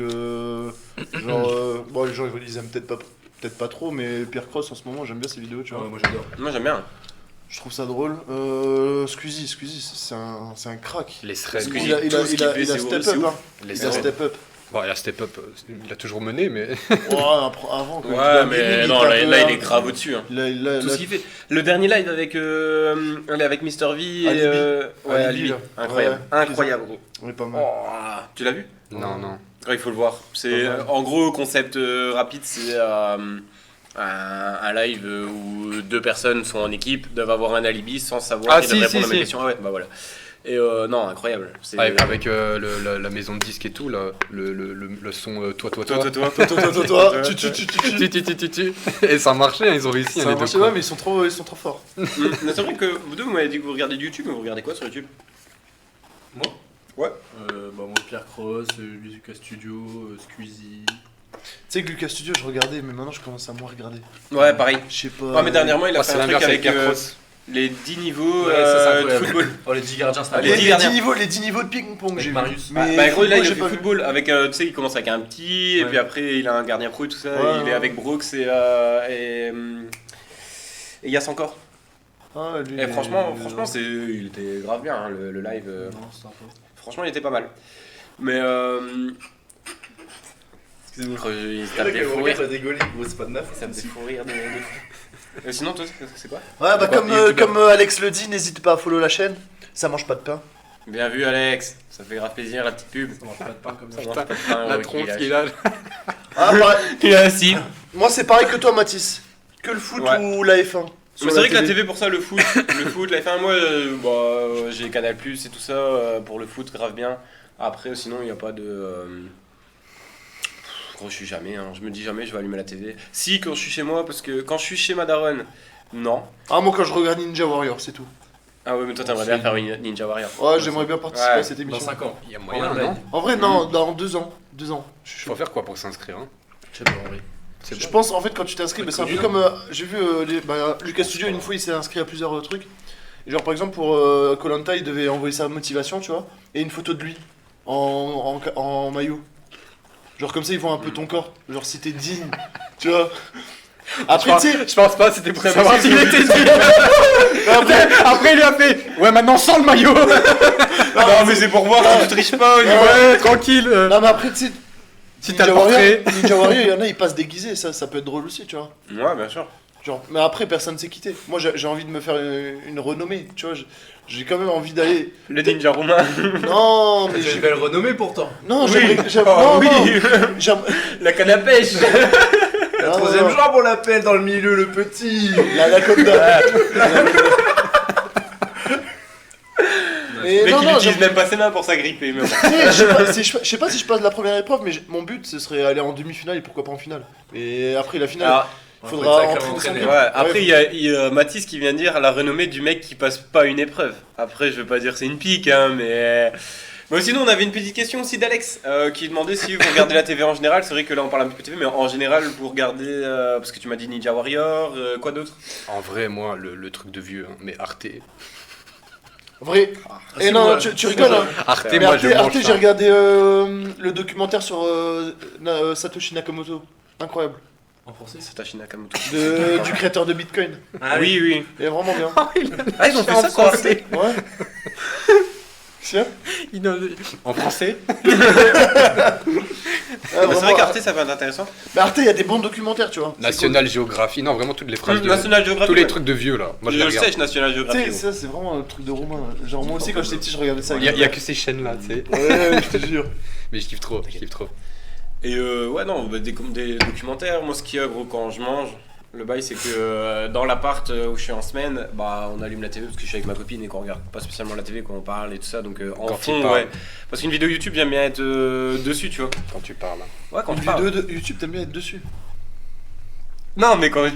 Speaker 4: genre. Bon, les gens ils aiment peut-être pas trop, mais Pierre Cross en ce moment, j'aime bien ses vidéos, tu vois.
Speaker 3: Ouais, moi, j'adore.
Speaker 1: Moi, j'aime bien.
Speaker 4: Je trouve ça drôle. Squeezie, c'est un crack.
Speaker 2: Les threads.
Speaker 1: Squeezie.
Speaker 4: Il a
Speaker 1: tout ce qu'il fait,
Speaker 4: step
Speaker 1: c'est
Speaker 4: up,
Speaker 1: ouf.
Speaker 4: hein.
Speaker 2: Les
Speaker 4: Il a
Speaker 2: threads.
Speaker 4: step up.
Speaker 2: Bon, il a step up, il a toujours mené, mais.
Speaker 4: Ouais, avant, quand il était
Speaker 1: Ouais,
Speaker 4: dans le
Speaker 1: mais
Speaker 4: gaming,
Speaker 1: non,
Speaker 4: était un
Speaker 1: là,
Speaker 4: peu-
Speaker 1: il est grave au-dessus. Hein.
Speaker 4: Là,
Speaker 1: Tout ce qu'il fait. Le dernier live avec Mr V et.
Speaker 4: Alibi.
Speaker 1: Ouais,
Speaker 4: Alibi,
Speaker 1: Alibi.
Speaker 4: là.
Speaker 1: Incroyable.
Speaker 4: Ouais,
Speaker 1: Incroyable, gros.
Speaker 4: on est pas mal.
Speaker 1: Oh, tu l'as vu
Speaker 2: Non, non.
Speaker 1: Il faut le voir. C'est
Speaker 4: Pas mal.
Speaker 1: en gros concept rapide, c'est un live où 2 personnes sont en équipe, doivent avoir un alibi sans savoir
Speaker 2: Ah,
Speaker 1: qu'ils
Speaker 2: si,
Speaker 1: doivent
Speaker 2: si,
Speaker 1: répondre à mes
Speaker 2: si.
Speaker 1: questions. Ah ouais, bah voilà. Et non, incroyable. C'est
Speaker 2: Avec la maison de disques et tout, là, le son toi.
Speaker 1: toi.
Speaker 4: Toi, tu.
Speaker 2: Tu. Et ça marchait, hein, ils ont réussi.
Speaker 4: Ça
Speaker 2: hein,
Speaker 4: a
Speaker 2: les deux,
Speaker 4: marché,
Speaker 2: quoi.
Speaker 4: ouais, mais ils sont trop forts.
Speaker 1: Mais c'est vrai que vous deux, vous m'avez dit que vous regardez du YouTube, mais vous regardez quoi sur YouTube
Speaker 3: Moi
Speaker 1: Ouais.
Speaker 3: Bah, moi, Pierre Cross, Lucas Studio, Squeezie.
Speaker 4: Tu sais que Lucas Studio, je regardais, mais maintenant je commence à moins regarder.
Speaker 1: Ouais, pareil.
Speaker 4: Je sais pas.
Speaker 1: Ah, mais dernièrement, il a
Speaker 2: Ah,
Speaker 1: fait
Speaker 2: c'est
Speaker 1: un truc
Speaker 2: l'inverse
Speaker 1: avec
Speaker 2: avec Pierre Cross.
Speaker 1: les 10 niveaux
Speaker 3: Ouais, ça, c'est
Speaker 1: de
Speaker 3: incroyable.
Speaker 1: football.
Speaker 3: Oh, les 10 gardiens, c'est
Speaker 1: Les
Speaker 4: Les,
Speaker 1: 10
Speaker 4: 10
Speaker 1: gardiens.
Speaker 4: niveaux, les 10 niveaux de ping-pong,
Speaker 3: Avec
Speaker 4: j'ai vu.
Speaker 3: Marius.
Speaker 4: Mais
Speaker 1: Bah, gros, là, il
Speaker 4: j'ai
Speaker 1: a fait
Speaker 4: pas vu.
Speaker 1: football avec, tu sais, il commence avec un petit, et
Speaker 3: Ouais.
Speaker 1: puis après, il a un gardien pro et tout ça.
Speaker 4: Ouais,
Speaker 1: il est
Speaker 4: ouais.
Speaker 1: avec Brooks et Yass encore.
Speaker 4: Ah, lui,
Speaker 1: Et franchement, il était grave bien, hein, le live.
Speaker 3: Non, c'est sympa.
Speaker 1: Franchement, il était pas mal. Mais excusez-moi, il se tape des fous rires.
Speaker 3: dégueuler, gros, c'est pas de neuf.
Speaker 1: Ça me fait fou rire de fou. Sinon, toi, c'est quoi
Speaker 4: Ouais, bah
Speaker 1: Quoi,
Speaker 4: comme,
Speaker 1: youtubeur
Speaker 4: comme Alex le dit, n'hésite pas à follow la chaîne. Ça mange pas de pain.
Speaker 1: Bien vu, Alex. Ça fait grave plaisir, la petite pub.
Speaker 3: Ça mange pas de pain comme ça.
Speaker 1: Ça mange pas de pain,
Speaker 2: La
Speaker 1: ouais,
Speaker 2: tronche
Speaker 1: qu'il
Speaker 2: qu'il
Speaker 1: lâche.
Speaker 2: a.
Speaker 4: Ah, pareil.
Speaker 1: Il est assis.
Speaker 4: Moi, c'est pareil que toi, Mathis. Que le foot
Speaker 1: Ouais.
Speaker 4: ou la F1. Sur
Speaker 1: Mais c'est vrai que la TV pour ça, le foot, la F1, moi j'ai Canal Plus et tout ça pour le foot, grave bien. Après, sinon, il n'y a pas de. Gros, je suis jamais, hein. Je me dis jamais, je vais allumer la TV. Si, quand je suis chez moi, parce que quand je suis chez ma daronne, non.
Speaker 4: Ah, moi, quand je regarde Ninja Warrior, c'est tout.
Speaker 1: Ah ouais, mais toi, t'aimerais bien faire une Ninja Warrior.
Speaker 4: Ouais, j'aimerais bien participer
Speaker 1: Ouais.
Speaker 4: à cette
Speaker 3: Dans
Speaker 4: émission.
Speaker 3: 5 ans.
Speaker 2: Il y a
Speaker 3: On
Speaker 2: moyen,
Speaker 3: a
Speaker 2: non?
Speaker 4: En vrai, non, dans 2 ans. 2 ans. Je suis chaud.
Speaker 2: Faut faire quoi pour s'inscrire, hein?
Speaker 3: Je sais pas, en vrai.
Speaker 4: Je pense en fait quand tu t'inscris, bah, c'est un peu
Speaker 3: connu,
Speaker 4: comme j'ai vu Lucas Studio une fois il s'est inscrit à plusieurs trucs. Et genre par exemple pour Koh-Lanta il devait envoyer sa motivation tu vois et une photo de lui en maillot. Genre comme ça ils voient un peu ton corps, genre si t'es digne, tu vois. Après tu sais,
Speaker 2: Je pense pas, c'était pour
Speaker 1: C'est
Speaker 2: savoir
Speaker 1: possible.
Speaker 2: s'il était dit. Après, il lui a fait. Ouais, maintenant sans le maillot.
Speaker 1: Non, mais c'est pour voir si tu triches pas.
Speaker 2: Ouais, tranquille.
Speaker 4: non mais après tu sais,
Speaker 2: Si t'as le portrait.
Speaker 4: Ninja Warrior, il y en a ils passent déguisés, ça peut être drôle aussi tu vois.
Speaker 1: Ouais, bien sûr.
Speaker 4: Genre, mais après personne s'est quitté. Moi j'ai envie de me faire une renommée, tu vois. J'ai quand même envie d'aller.
Speaker 1: Le ninja roumain.
Speaker 4: Non mais
Speaker 3: J'ai une belle renommée pourtant.
Speaker 4: non
Speaker 1: Oui.
Speaker 4: j'aimerais.
Speaker 1: Oh,
Speaker 4: Non,
Speaker 1: oui.
Speaker 4: j'aimerais-
Speaker 1: La canne à pêche.
Speaker 3: La
Speaker 4: Non,
Speaker 3: troisième
Speaker 4: non.
Speaker 3: jambe, on l'appelle dans le milieu, le petit.
Speaker 4: La Conda. Mais
Speaker 1: Le mec,
Speaker 4: non,
Speaker 1: il
Speaker 4: non,
Speaker 1: utilise même pas ses mains pour s'agripper. Mais bon.
Speaker 4: je sais pas, je sais pas si je passe la première épreuve, mais mon but ce serait aller en demi-finale et pourquoi pas en finale. Et après la finale,
Speaker 1: Alors,
Speaker 4: Faudra
Speaker 3: sacrément
Speaker 4: entraîner son
Speaker 3: entraîné.
Speaker 4: corps.
Speaker 1: Ouais, après,
Speaker 4: Ouais,
Speaker 1: il y a Mathis qui vient de dire la renommée du mec qui passe pas une épreuve. Après, je veux pas dire c'est une pique, hein, mais. Bon, sinon, on avait une petite question aussi d'Alex qui demandait si vous regardez la TV en général. C'est vrai que là, on parle un petit peu de TV, mais en général, vous regardez. Parce que tu m'as dit Ninja Warrior, quoi d'autre?
Speaker 2: En vrai, moi, le truc de vieux, hein, mais Arte.
Speaker 4: Vrai. Et
Speaker 3: si,
Speaker 4: non,
Speaker 3: moi,
Speaker 4: tu
Speaker 3: si,
Speaker 4: rigoles,
Speaker 3: moi,
Speaker 4: hein.
Speaker 2: Arte,
Speaker 4: Mais
Speaker 2: moi,
Speaker 4: Arte,
Speaker 2: je mange
Speaker 4: Arte,
Speaker 2: ça.
Speaker 4: j'ai regardé le documentaire sur Satoshi Nakamoto. Incroyable.
Speaker 3: En français
Speaker 1: Satoshi Nakamoto.
Speaker 4: Du créateur de Bitcoin.
Speaker 3: Ah
Speaker 1: Oui, oui.
Speaker 4: Il est vraiment bien.
Speaker 1: Ah, ils ont fait ça, quoi.
Speaker 4: Ouais. Tiens.
Speaker 2: En français
Speaker 4: Ah,
Speaker 1: C'est vrai qu'Arte, ça peut être intéressant.
Speaker 4: Mais Arte, il y a des bons documentaires, tu vois. C'est
Speaker 2: National Geographic, non, vraiment toutes les phrases de...
Speaker 1: National Geographic.
Speaker 2: Tous les
Speaker 1: ouais.
Speaker 2: trucs de vieux, là. Moi, je
Speaker 1: Je
Speaker 2: les
Speaker 1: le
Speaker 2: regarde.
Speaker 1: sais, National
Speaker 4: cool. Tu
Speaker 1: Geographic.
Speaker 4: sais, ça, c'est vraiment un truc de roumain. Genre, moi aussi, quand j'étais petit, je regardais ça.
Speaker 2: Il y a que ces chaînes-là, tu sais.
Speaker 4: Ouais, je te jure.
Speaker 2: Mais je kiffe trop, je kiffe trop.
Speaker 1: Et ouais, non, bah, des documentaires. Moi, ce qu'il y a, gros, quand je mange, le bail, c'est que dans l'appart où je suis en semaine, bah, on allume la TV parce que je suis avec ma copine et qu'on regarde pas spécialement la TV quand on parle et tout ça. Donc, en
Speaker 2: Quand
Speaker 1: fond,
Speaker 2: il parle.
Speaker 1: ouais. Parce qu'une vidéo YouTube, j'aime bien être dessus, tu vois.
Speaker 2: Quand tu parles.
Speaker 1: Ouais, quand
Speaker 4: Une
Speaker 1: tu parles.
Speaker 4: vidéo de YouTube, t'aimes bien être dessus.
Speaker 1: Non, mais quand.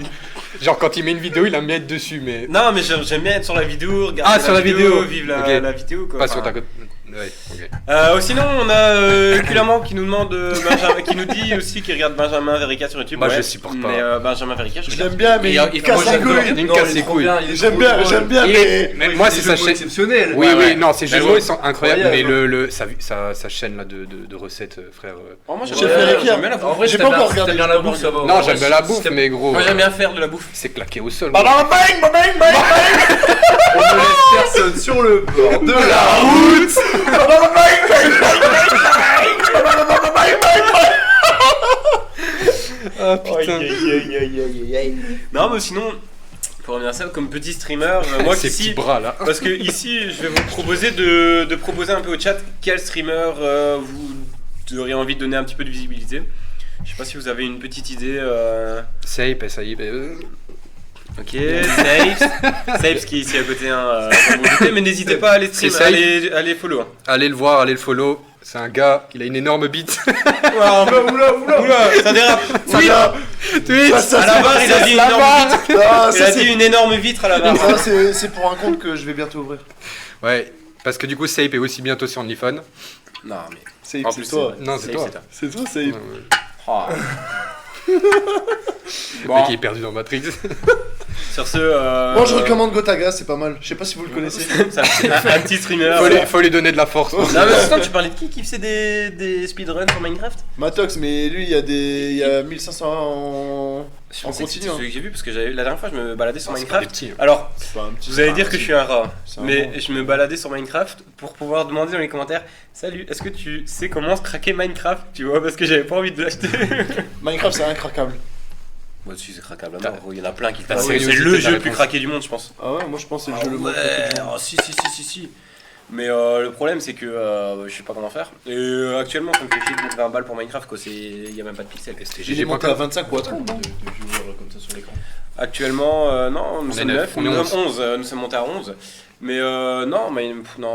Speaker 2: Genre, quand il met une vidéo, il aime bien être dessus, mais...
Speaker 1: Non, mais j'aime bien être sur la vidéo, regarder
Speaker 2: Ah, sur la vidéo.
Speaker 1: vivre la,
Speaker 2: Ok.
Speaker 1: la vidéo, quoi.
Speaker 2: Pas sur
Speaker 1: Enfin,
Speaker 2: ta côte. Ouais, ok.
Speaker 1: Sinon, on a Culaman qui nous demande Benjamin, qui nous dit aussi qu'il regarde Benjamin Verica sur YouTube.
Speaker 2: Moi,
Speaker 1: ouais.
Speaker 2: je supporte pas.
Speaker 1: Mais Benjamin Verica, je
Speaker 4: Je
Speaker 1: regarde.
Speaker 4: l'aime bien, mais il casse les couilles.
Speaker 2: Il me casse les couilles.
Speaker 4: J'aime bien, mais.
Speaker 2: Moi, c'est sa chaîne.
Speaker 3: exceptionnel.
Speaker 2: Oui,
Speaker 1: Ouais,
Speaker 2: oui,
Speaker 1: ouais.
Speaker 2: non, ces jeux de
Speaker 1: Mais
Speaker 2: mots,
Speaker 1: ouais.
Speaker 2: ils sont incroyables, mais
Speaker 3: Incroyable.
Speaker 2: sa chaîne là de recettes, frère.
Speaker 1: Oh, moi,
Speaker 4: J'ai
Speaker 1: j'aime
Speaker 4: fait
Speaker 1: bien,
Speaker 4: Rekia.
Speaker 1: j'aime bien la bouffe.
Speaker 3: En vrai,
Speaker 4: J'ai
Speaker 3: j'ai
Speaker 4: pas encore regardé.
Speaker 3: bien la bouffe, ça va.
Speaker 2: Non, j'aime bien la bouffe, mais gros.
Speaker 1: Moi, j'aime bien faire de la bouffe.
Speaker 2: C'est claqué au sol.
Speaker 4: Bang, bang, bang, bang, bang.
Speaker 3: On ne laisse personne sur le bord de la
Speaker 2: Ah putain.
Speaker 1: Non, mais sinon, pour revenir à ça, comme petit streamer, moi,
Speaker 2: Ces petits
Speaker 1: ici.
Speaker 2: bras là.
Speaker 1: Parce que ici, je vais vous proposer de proposer un peu au chat quel streamer vous auriez envie de donner un petit peu de visibilité. Je sais pas si vous avez une petite idée.
Speaker 2: Sape, ça y est.
Speaker 1: Ok, Sapes qui est ici à côté, hein, comme vous le doutez, mais n'hésitez pas à aller stream,
Speaker 2: C'est Sape.
Speaker 1: allez follow. Hein.
Speaker 2: Allez le voir, allez le follow. C'est un gars, il a une énorme bite.
Speaker 1: Oula, ça dérape.
Speaker 2: Oui. Twitch.
Speaker 1: À la barre, il a dit une énorme vitre.
Speaker 4: Ah,
Speaker 1: Il
Speaker 4: ça,
Speaker 1: a dit une énorme vitre à la barre.
Speaker 4: ça, c'est pour un compte que je vais bientôt ouvrir.
Speaker 2: Ouais, parce que du coup, Sape est aussi bientôt sur OnlyFans.
Speaker 1: Non, mais.
Speaker 4: C'est
Speaker 1: En plus,
Speaker 4: toi.
Speaker 2: Non, c'est
Speaker 1: Sape,
Speaker 2: toi.
Speaker 4: C'est toi, c'est.
Speaker 2: Ouais.
Speaker 1: Oh.
Speaker 2: Le
Speaker 1: Bon,
Speaker 2: mec il est perdu dans Matrix.
Speaker 1: sur ce.
Speaker 4: Moi, je recommande Gotaga, c'est pas mal. Je sais pas si vous le connaissez.
Speaker 1: C'est un petit streamer.
Speaker 2: Faut lui donner de la force.
Speaker 1: Non, mais sinon, tu parlais de qui faisait des speedruns sur Minecraft?
Speaker 4: Matox, mais lui, il y a 1500 en.
Speaker 1: Je
Speaker 4: On
Speaker 1: pensais que
Speaker 4: continue,
Speaker 1: c'était
Speaker 4: hein.
Speaker 1: celui que j'ai vu parce que la dernière fois je me baladais sur
Speaker 2: Ah, c'est pas des
Speaker 1: Minecraft.
Speaker 2: petits, hein.
Speaker 1: Alors,
Speaker 4: C'est pas un petit.
Speaker 1: vous allez dire que je suis un rat,
Speaker 4: C'est un
Speaker 1: mais
Speaker 4: bon.
Speaker 1: je me baladais sur Minecraft pour pouvoir demander dans les commentaires Salut, est-ce que tu sais comment se craquer Minecraft? Tu vois, parce que j'avais pas envie de l'acheter.
Speaker 4: Minecraft, c'est incraquable.
Speaker 1: Moi, si c'est craquable à mort, il y en a plein qui
Speaker 2: Ta
Speaker 1: le C'est
Speaker 2: curiosité,
Speaker 1: le
Speaker 2: ta
Speaker 1: jeu le plus
Speaker 2: réponse.
Speaker 1: craqué du monde, je pense.
Speaker 4: Ah ouais, moi je pense que c'est le jeu le moins
Speaker 1: ouais,
Speaker 4: craqué du monde.
Speaker 1: oh, si. Mais le problème, c'est que je sais pas comment faire. Et actuellement, ça me fait chier de mettre 20 balles pour Minecraft, quoi. Il y a même pas de pixels.
Speaker 4: Il est monté à 25 ou à 30, non
Speaker 3: de viewers comme ça sur l'écran.
Speaker 1: Actuellement, non, nous
Speaker 2: On est
Speaker 1: sommes 9,
Speaker 2: neuf, on est
Speaker 1: nous
Speaker 2: 11.
Speaker 1: sommes 11, nous sommes montés à 11. Mais non,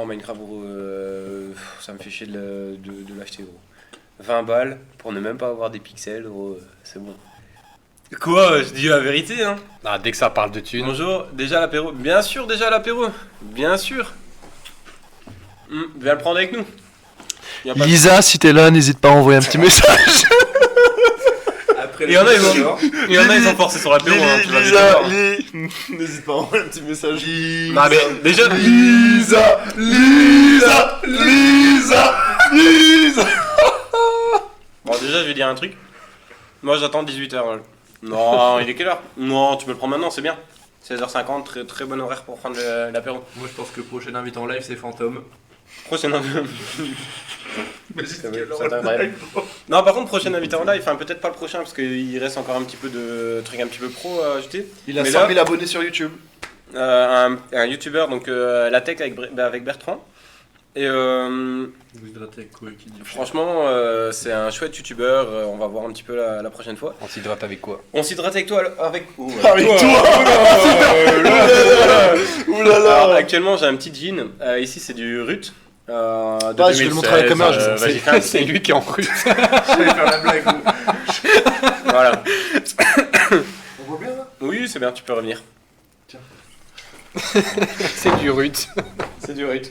Speaker 1: Minecraft, gros, ça me fait chier de l'acheter, gros. 20 balles pour ne même pas avoir des pixels, gros, c'est bon. Quoi? Je dis la vérité, hein.
Speaker 2: Ah, dès que ça parle de thunes.
Speaker 1: Bonjour, déjà l'apéro. Bien sûr, déjà l'apéro. Bien sûr. Viens le prendre avec nous. Y a pas de-
Speaker 4: Lisa, si t'es là, n'hésite pas à envoyer un petit message.
Speaker 3: Après
Speaker 1: Il y en a, ils sont forcés sur l'apéro, hein, tu vas les
Speaker 4: Lisa,
Speaker 1: voir.
Speaker 4: n'hésite pas à envoyer un petit message.
Speaker 1: Non, mais déjà.
Speaker 4: Lisa.
Speaker 1: Bon, déjà, je vais dire un truc. Moi, j'attends 18h. Non, il est quelle heure? Non, tu peux le prendre maintenant, c'est bien. 16h50, très, très bon horaire pour prendre l'apéro.
Speaker 3: Moi je pense que le prochain invité en live c'est Fantôme.
Speaker 1: Prochain invité.
Speaker 3: Mais
Speaker 1: Ça t'aimerait. Non, par contre, prochain invité en live, enfin, peut-être pas le prochain, parce qu'il reste encore un petit peu de trucs un petit peu pro à ajouter.
Speaker 4: Il a
Speaker 1: Mais
Speaker 4: 100
Speaker 1: là-
Speaker 4: 000 abonnés sur YouTube.
Speaker 1: Un youtubeur, donc la tech avec Bertrand. Et franchement, c'est un chouette youtubeur. On va voir un petit peu la prochaine fois.
Speaker 2: On s'hydrate avec quoi?
Speaker 1: On s'hydrate avec toi. Avec
Speaker 4: Avec toi. Oulala.
Speaker 1: Alors, actuellement, j'ai un petit jean. Ici, c'est du Rut. De
Speaker 4: je vais le montrer à la
Speaker 1: 2016,
Speaker 4: caméra, je
Speaker 1: vas-y,
Speaker 4: sais.
Speaker 1: fais un
Speaker 2: C'est
Speaker 1: petit-
Speaker 2: lui qui est en rue.
Speaker 3: Je vais faire la blague.
Speaker 1: Voilà. Oui, c'est bien, tu peux revenir.
Speaker 2: C'est du rut.
Speaker 1: C'est du rut.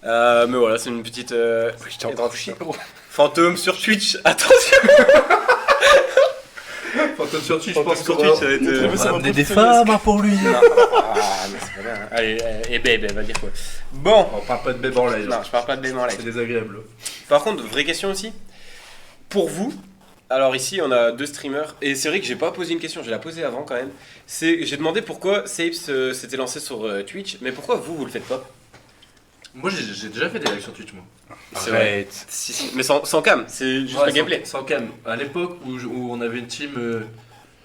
Speaker 1: Mais voilà, c'est une petite.
Speaker 2: J'étais en train de chier, gros.
Speaker 1: Fantôme sur Twitch, attention!
Speaker 3: Fantôme sur Twitch, je
Speaker 1: Fantôme
Speaker 3: pense
Speaker 1: sur
Speaker 3: qu'on
Speaker 1: Twitch, ça va être.
Speaker 4: Mais ça va
Speaker 5: Amener
Speaker 4: pas
Speaker 5: des
Speaker 4: te
Speaker 5: femmes pour lui.
Speaker 1: Ah, mais c'est pas bien. Allez, et babe, elle va dire quoi? Bon!
Speaker 3: On parle pas de bébé en live.
Speaker 1: Non, je parle pas de babe en live.
Speaker 3: C'est désagréable.
Speaker 1: Par contre, vraie question aussi. Pour vous, alors ici on a 2 streamers, et c'est vrai que j'ai pas posé une question, je l'ai posée avant quand même. J'ai demandé pourquoi Sapes s'était lancé sur Twitch, mais pourquoi vous le faites pas?
Speaker 3: Moi j'ai déjà fait des lives sur Twitch, moi.
Speaker 1: C'est vrai.
Speaker 2: Arrête.
Speaker 1: Si. Mais sans cam, c'est juste
Speaker 3: Ouais,
Speaker 1: un gameplay.
Speaker 3: Sans cam. À l'époque où on avait une team,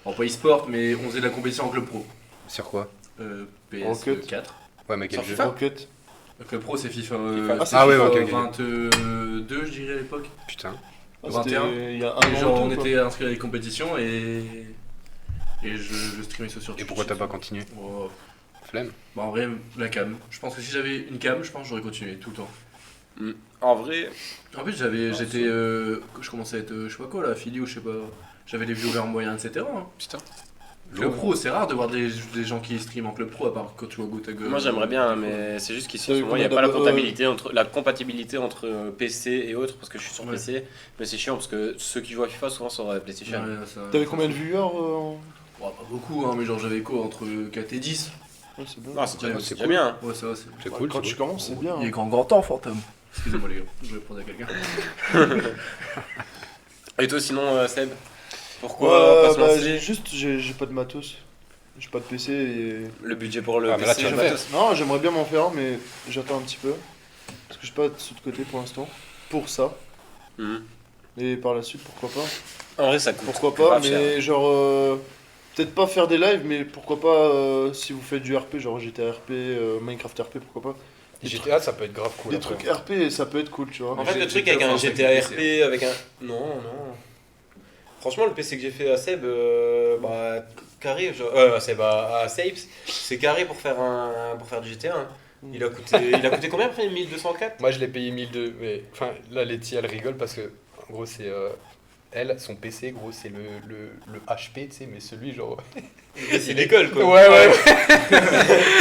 Speaker 3: pas e-sport, mais on faisait de la compétition en club pro.
Speaker 2: Sur quoi?
Speaker 4: Rocket.
Speaker 3: PS4.
Speaker 2: Ouais, mais quel
Speaker 1: Sur
Speaker 2: jeu?
Speaker 1: FIFA
Speaker 4: Rocket.
Speaker 3: Le club pro c'est FIFA.
Speaker 1: Ah,
Speaker 2: ouais,
Speaker 3: FIFA
Speaker 2: ok, ok.
Speaker 3: 22, je dirais à l'époque.
Speaker 2: Putain.
Speaker 4: Ah, c'était
Speaker 3: 21.
Speaker 4: il y a un
Speaker 3: Et
Speaker 4: an.
Speaker 3: genre
Speaker 4: tout,
Speaker 3: on
Speaker 4: quoi.
Speaker 3: était inscrits à des compétitions et je streamais ça sur Twitch.
Speaker 2: Et pourquoi t'as pas continué?
Speaker 3: Oh.
Speaker 2: Flemme.
Speaker 3: Bah en vrai, la cam. Je pense que si j'avais une cam, je pense que j'aurais continué tout le temps.
Speaker 1: En vrai,
Speaker 3: En plus, je commençais à être, je sais pas quoi là, affilié ou je sais pas. J'avais des viewers moyens, etc. hein.
Speaker 1: putain.
Speaker 3: Club pro, c'est rare de voir des gens qui streament en club pro à part quand tu vois GoTag.
Speaker 1: Moi j'aimerais bien, mais c'est juste qu'ici en ce moment il n'y a
Speaker 4: combien
Speaker 1: pas la
Speaker 4: d'ab-
Speaker 1: la compatibilité entre PC et autres, parce que je suis sur
Speaker 3: Ouais.
Speaker 1: PC. Mais c'est chiant parce que ceux qui jouent à FIFA souvent sur PlayStation.
Speaker 4: T'avais combien de viewers
Speaker 3: Pas beaucoup, hein, mais genre j'avais quoi entre 4 et 10.
Speaker 4: Ouais, c'est bien.
Speaker 1: Non, c'est déjà,
Speaker 3: Ouais,
Speaker 1: c'est
Speaker 2: c'est
Speaker 1: déjà
Speaker 2: cool.
Speaker 1: bien. hein.
Speaker 3: Ouais, ça va, c'est.
Speaker 2: C'est cool.
Speaker 4: Quand
Speaker 2: c'est
Speaker 4: tu
Speaker 2: cool.
Speaker 4: commences, c'est bien.
Speaker 3: Il est grand temps, fantôme. Excusez-moi les gars, je vais répondre à quelqu'un.
Speaker 1: Et toi sinon, Seb? Pourquoi pas se lancer?
Speaker 4: J'ai pas de matos. J'ai pas de PC et.
Speaker 1: Le budget pour le
Speaker 2: Ah, mais là,
Speaker 1: PC,
Speaker 2: tu vas
Speaker 1: le
Speaker 2: le
Speaker 1: matos.
Speaker 4: Non, j'aimerais bien m'en faire un, mais j'attends un petit peu. Parce que j'ai pas de sous de côté pour l'instant. Pour ça.
Speaker 1: Mhm.
Speaker 4: Et par la suite, pourquoi pas.
Speaker 1: En vrai, ça coûte.
Speaker 4: Pourquoi pas,
Speaker 1: grave
Speaker 4: mais
Speaker 1: cher.
Speaker 4: genre. Peut-être pas faire des lives, mais pourquoi pas si vous faites du RP, genre GTA RP, Minecraft RP, pourquoi pas.
Speaker 2: GTA, ça peut être grave cool.
Speaker 4: Des
Speaker 2: après.
Speaker 4: trucs RP, ça peut être cool, tu vois.
Speaker 1: En fait, le
Speaker 3: J'ai-
Speaker 1: truc
Speaker 3: j'ai
Speaker 1: avec un
Speaker 3: déjà
Speaker 1: GTA
Speaker 3: fait
Speaker 1: RP, avec un. Non. Franchement, le PC que j'ai fait à Seb, carré, à Seb, à Sapes, c'est carré pour faire du GTA. hein. Il a coûté combien après 1204?
Speaker 2: Moi, je l'ai payé 1002. Mais enfin, là, Letty, elle rigole parce que, en gros, c'est. Elle, son PC, gros, c'est le HP, tu sais, mais celui genre.
Speaker 1: C'est l'école quoi.
Speaker 2: Ouais.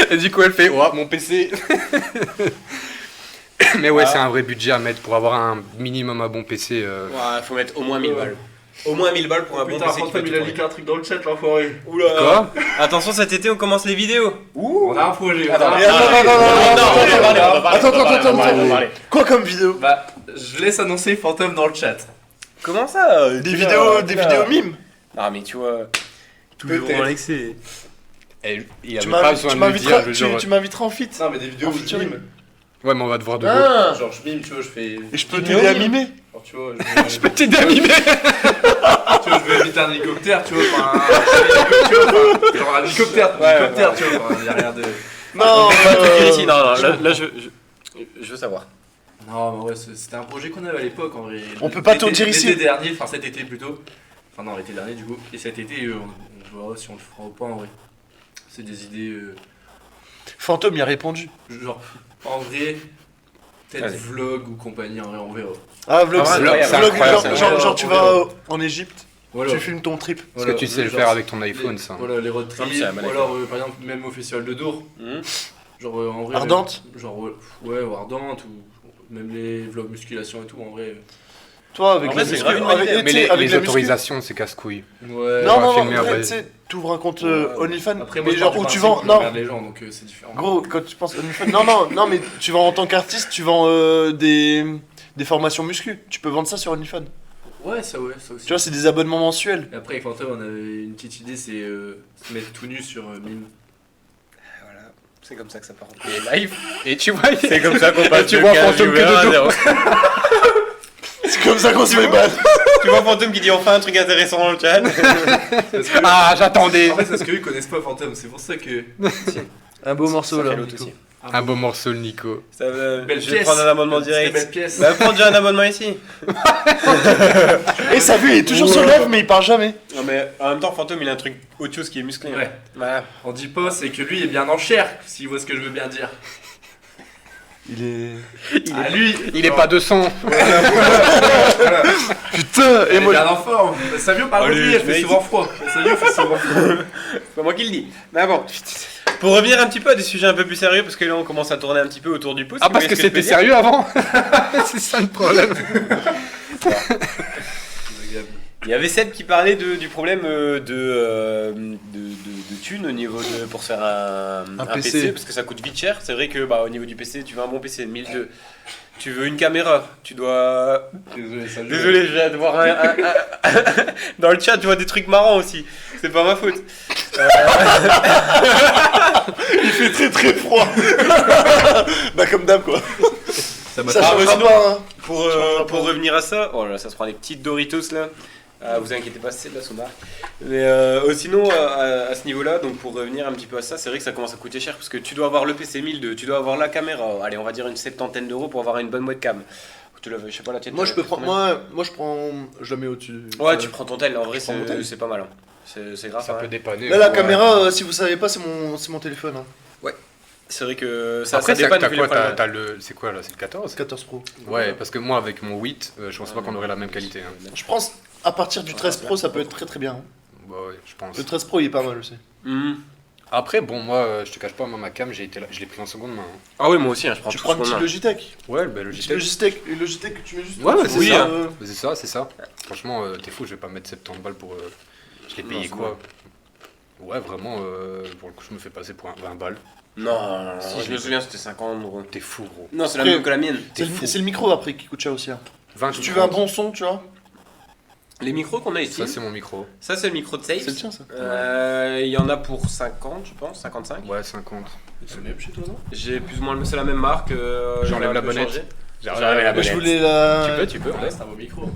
Speaker 2: Et du coup, elle fait, ouais, mon PC. Mais ouais,
Speaker 1: Ah.
Speaker 2: c'est un vrai budget à mettre pour avoir un minimum à bon PC.
Speaker 1: Ouais, faut mettre au moins 1000 balles. Au moins 1000 balles pour un bon
Speaker 3: Putain,
Speaker 1: PC qui
Speaker 3: fantôme,
Speaker 1: peut
Speaker 3: il a
Speaker 1: tourner.
Speaker 3: leaké un truc dans le chat, l'enfoiré.
Speaker 1: Oula.
Speaker 2: Quoi?
Speaker 1: Attention, cet été on commence les vidéos.
Speaker 3: On a un projet.
Speaker 1: Attends,
Speaker 3: on a un
Speaker 1: attends,
Speaker 3: projet.
Speaker 4: Attends. Quoi comme vidéo?
Speaker 3: Bah, je laisse annoncer fantôme dans le chat.
Speaker 1: Comment ça?
Speaker 4: Des vidéos mimes.
Speaker 1: Ah mais tu vois, toujours
Speaker 3: Peut-être.
Speaker 1: dans l'excès.
Speaker 2: Et il
Speaker 4: Tu
Speaker 2: avait pas besoin de le dire, je veux dire.
Speaker 4: tu m'inviteras en fit.
Speaker 3: Non, mais des vidéos
Speaker 4: En
Speaker 3: où je
Speaker 4: featuring.
Speaker 3: mime.
Speaker 2: Ouais, mais on va devoir de l'eau.
Speaker 1: Ah.
Speaker 3: Genre, je mime, tu vois, je fais.
Speaker 4: Et je peux
Speaker 1: Tu
Speaker 4: t'aider
Speaker 1: mets
Speaker 4: à
Speaker 1: au
Speaker 4: mimer.
Speaker 3: Genre, tu vois,
Speaker 2: Je peux t'aider à mimer.
Speaker 3: tu vois, je vais éviter un hélicoptère, tu vois, enfin, genre un hélicoptère, tu vois, enfin, y a rien de.
Speaker 4: Non,
Speaker 1: Non, là je veux savoir.
Speaker 3: Non, mais ouais, c'était un projet qu'on avait à l'époque en vrai.
Speaker 4: On peut pas tout
Speaker 3: L'été-
Speaker 4: dire ici.
Speaker 3: L'été dernier, enfin cet été plutôt. Enfin, non, l'été dernier du coup. Et cet été, on verra si on le fera ou pas en vrai. C'est des idées.
Speaker 4: Fantôme y a répondu.
Speaker 3: Genre, en vrai, peut-être
Speaker 1: Vas-y.
Speaker 3: vlog ou compagnie, en vrai, on verra.
Speaker 4: Ah, vlog,
Speaker 1: Ah,
Speaker 4: c'est
Speaker 1: ouais, c'est
Speaker 4: vlog,
Speaker 2: incroyable,
Speaker 4: genre,
Speaker 2: ça.
Speaker 4: genre tu vas en Égypte,
Speaker 3: Voilà.
Speaker 4: tu filmes ton trip.
Speaker 2: Parce que tu sais le
Speaker 3: genre,
Speaker 2: faire avec ton iPhone, ça.
Speaker 3: Voilà, les road
Speaker 1: Non, mais
Speaker 3: trips,
Speaker 1: c'est la bonne
Speaker 3: ou alors par exemple, même au festival de Dour. Genre, en vrai.
Speaker 4: Ardente.
Speaker 3: Genre, ouais, ou Ardente, ou même les vlogs musculation et tout, en vrai.
Speaker 4: Toi, avec
Speaker 1: En
Speaker 4: la
Speaker 1: vrai, c'est
Speaker 4: muscu,
Speaker 1: grave une bonne
Speaker 4: avec,
Speaker 1: idée.
Speaker 4: tu
Speaker 2: Mais
Speaker 4: sais, avec
Speaker 2: les
Speaker 4: la muscu.
Speaker 2: autorisations, c'est casse-couille.
Speaker 3: Ouais.
Speaker 4: Non,
Speaker 2: va
Speaker 4: non,
Speaker 2: filmer
Speaker 4: en vrai,
Speaker 2: après.
Speaker 4: tu sais, t'ouvres un compte OnlyFans,
Speaker 3: Après, moi,
Speaker 4: mais
Speaker 3: je pars
Speaker 4: genre
Speaker 3: du
Speaker 4: où tu
Speaker 3: principe
Speaker 4: vends.
Speaker 3: que je
Speaker 4: Non,
Speaker 3: regarde les gens, donc c'est différent.
Speaker 4: gros, quand tu penses OnlyFans. Non, mais tu vends en tant qu'artiste, tu vends des formations muscu. Tu peux vendre ça sur OnlyFans.
Speaker 3: Ouais, ça aussi.
Speaker 4: Tu vois, c'est des abonnements mensuels.
Speaker 3: Et après, avec Fantôme, on avait une petite idée, c'est se mettre tout nu sur Mime.
Speaker 1: Voilà, c'est comme ça que ça part en les live.
Speaker 2: Et tu vois,
Speaker 1: C'est comme ça qu'on passe
Speaker 2: tu
Speaker 1: de
Speaker 2: vois
Speaker 1: 15
Speaker 2: Fantôme que
Speaker 1: viewers à
Speaker 2: de dos.
Speaker 1: zéro.
Speaker 4: C'est comme ça qu'on se fait battre.
Speaker 1: Tu vois Fantôme qui dit enfin un truc intéressant dans le chat.
Speaker 3: Parce que,
Speaker 2: Ah, j'attendais.
Speaker 3: en fait, parce qu'eux, ils connaissent pas Fantôme, c'est pour ça que.
Speaker 4: Un beau morceau
Speaker 1: Ça
Speaker 4: là.
Speaker 1: fait l'autre aussi.
Speaker 2: Un beau morceau, le Nico.
Speaker 1: Ça va,
Speaker 3: Belle
Speaker 1: je vais
Speaker 3: pièce.
Speaker 1: prendre un abonnement
Speaker 3: C'était
Speaker 1: direct.
Speaker 3: belle pièce.
Speaker 1: Bah prends déjà un abonnement ici.
Speaker 4: Et sa vue, il est toujours sur live, mais il parle jamais.
Speaker 1: Non mais en même temps Fantôme il a un truc autre chose qui est musclé.
Speaker 3: Ouais.
Speaker 1: Voilà.
Speaker 3: On dit pas, c'est que lui est bien en chair, s'il voit ce que je veux bien dire.
Speaker 4: Il est.
Speaker 2: Il est pas 200.
Speaker 4: Putain, et moi.
Speaker 3: bien en forme. Savio parle de
Speaker 1: Allez,
Speaker 3: lui, elle fait
Speaker 1: mec.
Speaker 3: souvent froid. Savio fait souvent froid.
Speaker 1: C'est pas moi qui le dis. Mais bon. Pour revenir un petit peu à des sujets un peu plus sérieux, parce que là on commence à tourner un petit peu autour du pouce.
Speaker 2: Ah, parce que c'était sérieux avant. C'est ça le problème.
Speaker 1: Il y avait Seb qui parlait du problème de thunes au niveau de pour se faire un PC, parce que ça coûte vite cher. C'est vrai que au niveau du PC, tu veux un bon PC, 1002. Tu veux une caméra, tu dois. Désolé, je viens de voir dans le chat, tu vois des trucs marrants aussi. C'est pas ma faute.
Speaker 4: Il fait très très froid. Bah, comme d'hab, quoi.
Speaker 2: Ça m'a
Speaker 4: Ça
Speaker 1: Ah,
Speaker 4: changera
Speaker 1: sinon,
Speaker 4: pas, hein.
Speaker 1: Pour revenir à ça, oh là là, ça se prend des petites Doritos là. Vous inquiétez pas, c'est de la sous-marque. Mais sinon, à ce niveau-là, donc pour revenir un petit peu à ça, c'est vrai que ça commence à coûter cher parce que tu dois avoir le PC 1002, tu dois avoir la caméra, allez, on va dire une 70 d'euros pour avoir une bonne webcam. Tu je sais pas la tienne.
Speaker 4: Moi, je peux prendre. Moi, je prends. Je la mets au-dessus.
Speaker 1: Ouais, tu prends ton tel, en vrai,
Speaker 4: prends mon tel.
Speaker 1: c'est pas mal. Hein. C'est grave.
Speaker 2: Ça
Speaker 1: hein.
Speaker 2: peut dépanner.
Speaker 4: Là, la
Speaker 2: Ouais.
Speaker 4: caméra, si vous savez pas, c'est mon téléphone. Hein.
Speaker 1: C'est vrai que ça,
Speaker 2: Après,
Speaker 1: ça dépanne.
Speaker 2: t'as
Speaker 1: vu
Speaker 2: quoi
Speaker 1: les problèmes.
Speaker 2: t'as le. C'est quoi là? C'est le 14?
Speaker 4: 14 Pro.
Speaker 2: Ouais, parce que moi, avec mon 8, je pense pas qu'on aurait la même qualité. Hein.
Speaker 4: Je pense à partir du 13 Pro, ça peut être très très bien. Hein.
Speaker 2: Bah ouais, je pense.
Speaker 4: Le 13 Pro, il est pas mal aussi.
Speaker 1: Mhm.
Speaker 2: Après, bon, moi, je te cache pas, moi, ma cam, je l'ai pris en seconde main. hein.
Speaker 1: Ah oui, moi aussi, hein, je prends
Speaker 4: Tu
Speaker 1: tout
Speaker 4: prends
Speaker 1: ce
Speaker 4: une
Speaker 1: qu'on a.
Speaker 4: petite Logitech.
Speaker 2: Ouais, le Logitech.
Speaker 4: Une Logitech que tu mets juste.
Speaker 2: Ouais, ouais,
Speaker 4: dessus,
Speaker 2: c'est
Speaker 1: Oui,
Speaker 2: ça.
Speaker 1: hein.
Speaker 2: C'est ça. Franchement, t'es fou, je vais pas mettre 70 balles pour. Je l'ai payé
Speaker 1: c'est
Speaker 2: quoi? Ouais, vraiment, pour le coup, je me fais passer pour 20 balles.
Speaker 1: Non,
Speaker 2: Si,
Speaker 1: je me souviens, c'était 50 gros.
Speaker 2: T'es fou, gros.
Speaker 1: Non, c'est la
Speaker 4: Après,
Speaker 1: même que la mienne.
Speaker 4: C'est le micro après qui coûte cher aussi. Hein.
Speaker 2: 20,
Speaker 4: Si tu veux un bon son, tu vois.
Speaker 1: Les micros qu'on a ici,
Speaker 2: Ça, c'est mon micro.
Speaker 1: ça c'est le micro de Safe.
Speaker 4: C'est le tien, ça.
Speaker 1: Il y en a pour 50, je pense, 55.
Speaker 2: Ouais, 50.
Speaker 3: C'est le même chez toi, non?
Speaker 1: J'ai plus ou moins c'est la même marque.
Speaker 2: J'enlève
Speaker 1: j'ai
Speaker 2: la
Speaker 1: un peu
Speaker 2: bonnette.
Speaker 1: changé.
Speaker 2: J'enlève
Speaker 1: la
Speaker 4: Mais je
Speaker 1: bonnette.
Speaker 4: voulais la.
Speaker 2: Tu peux,
Speaker 3: Ouais,
Speaker 2: ouais.
Speaker 3: c'est un beau micro.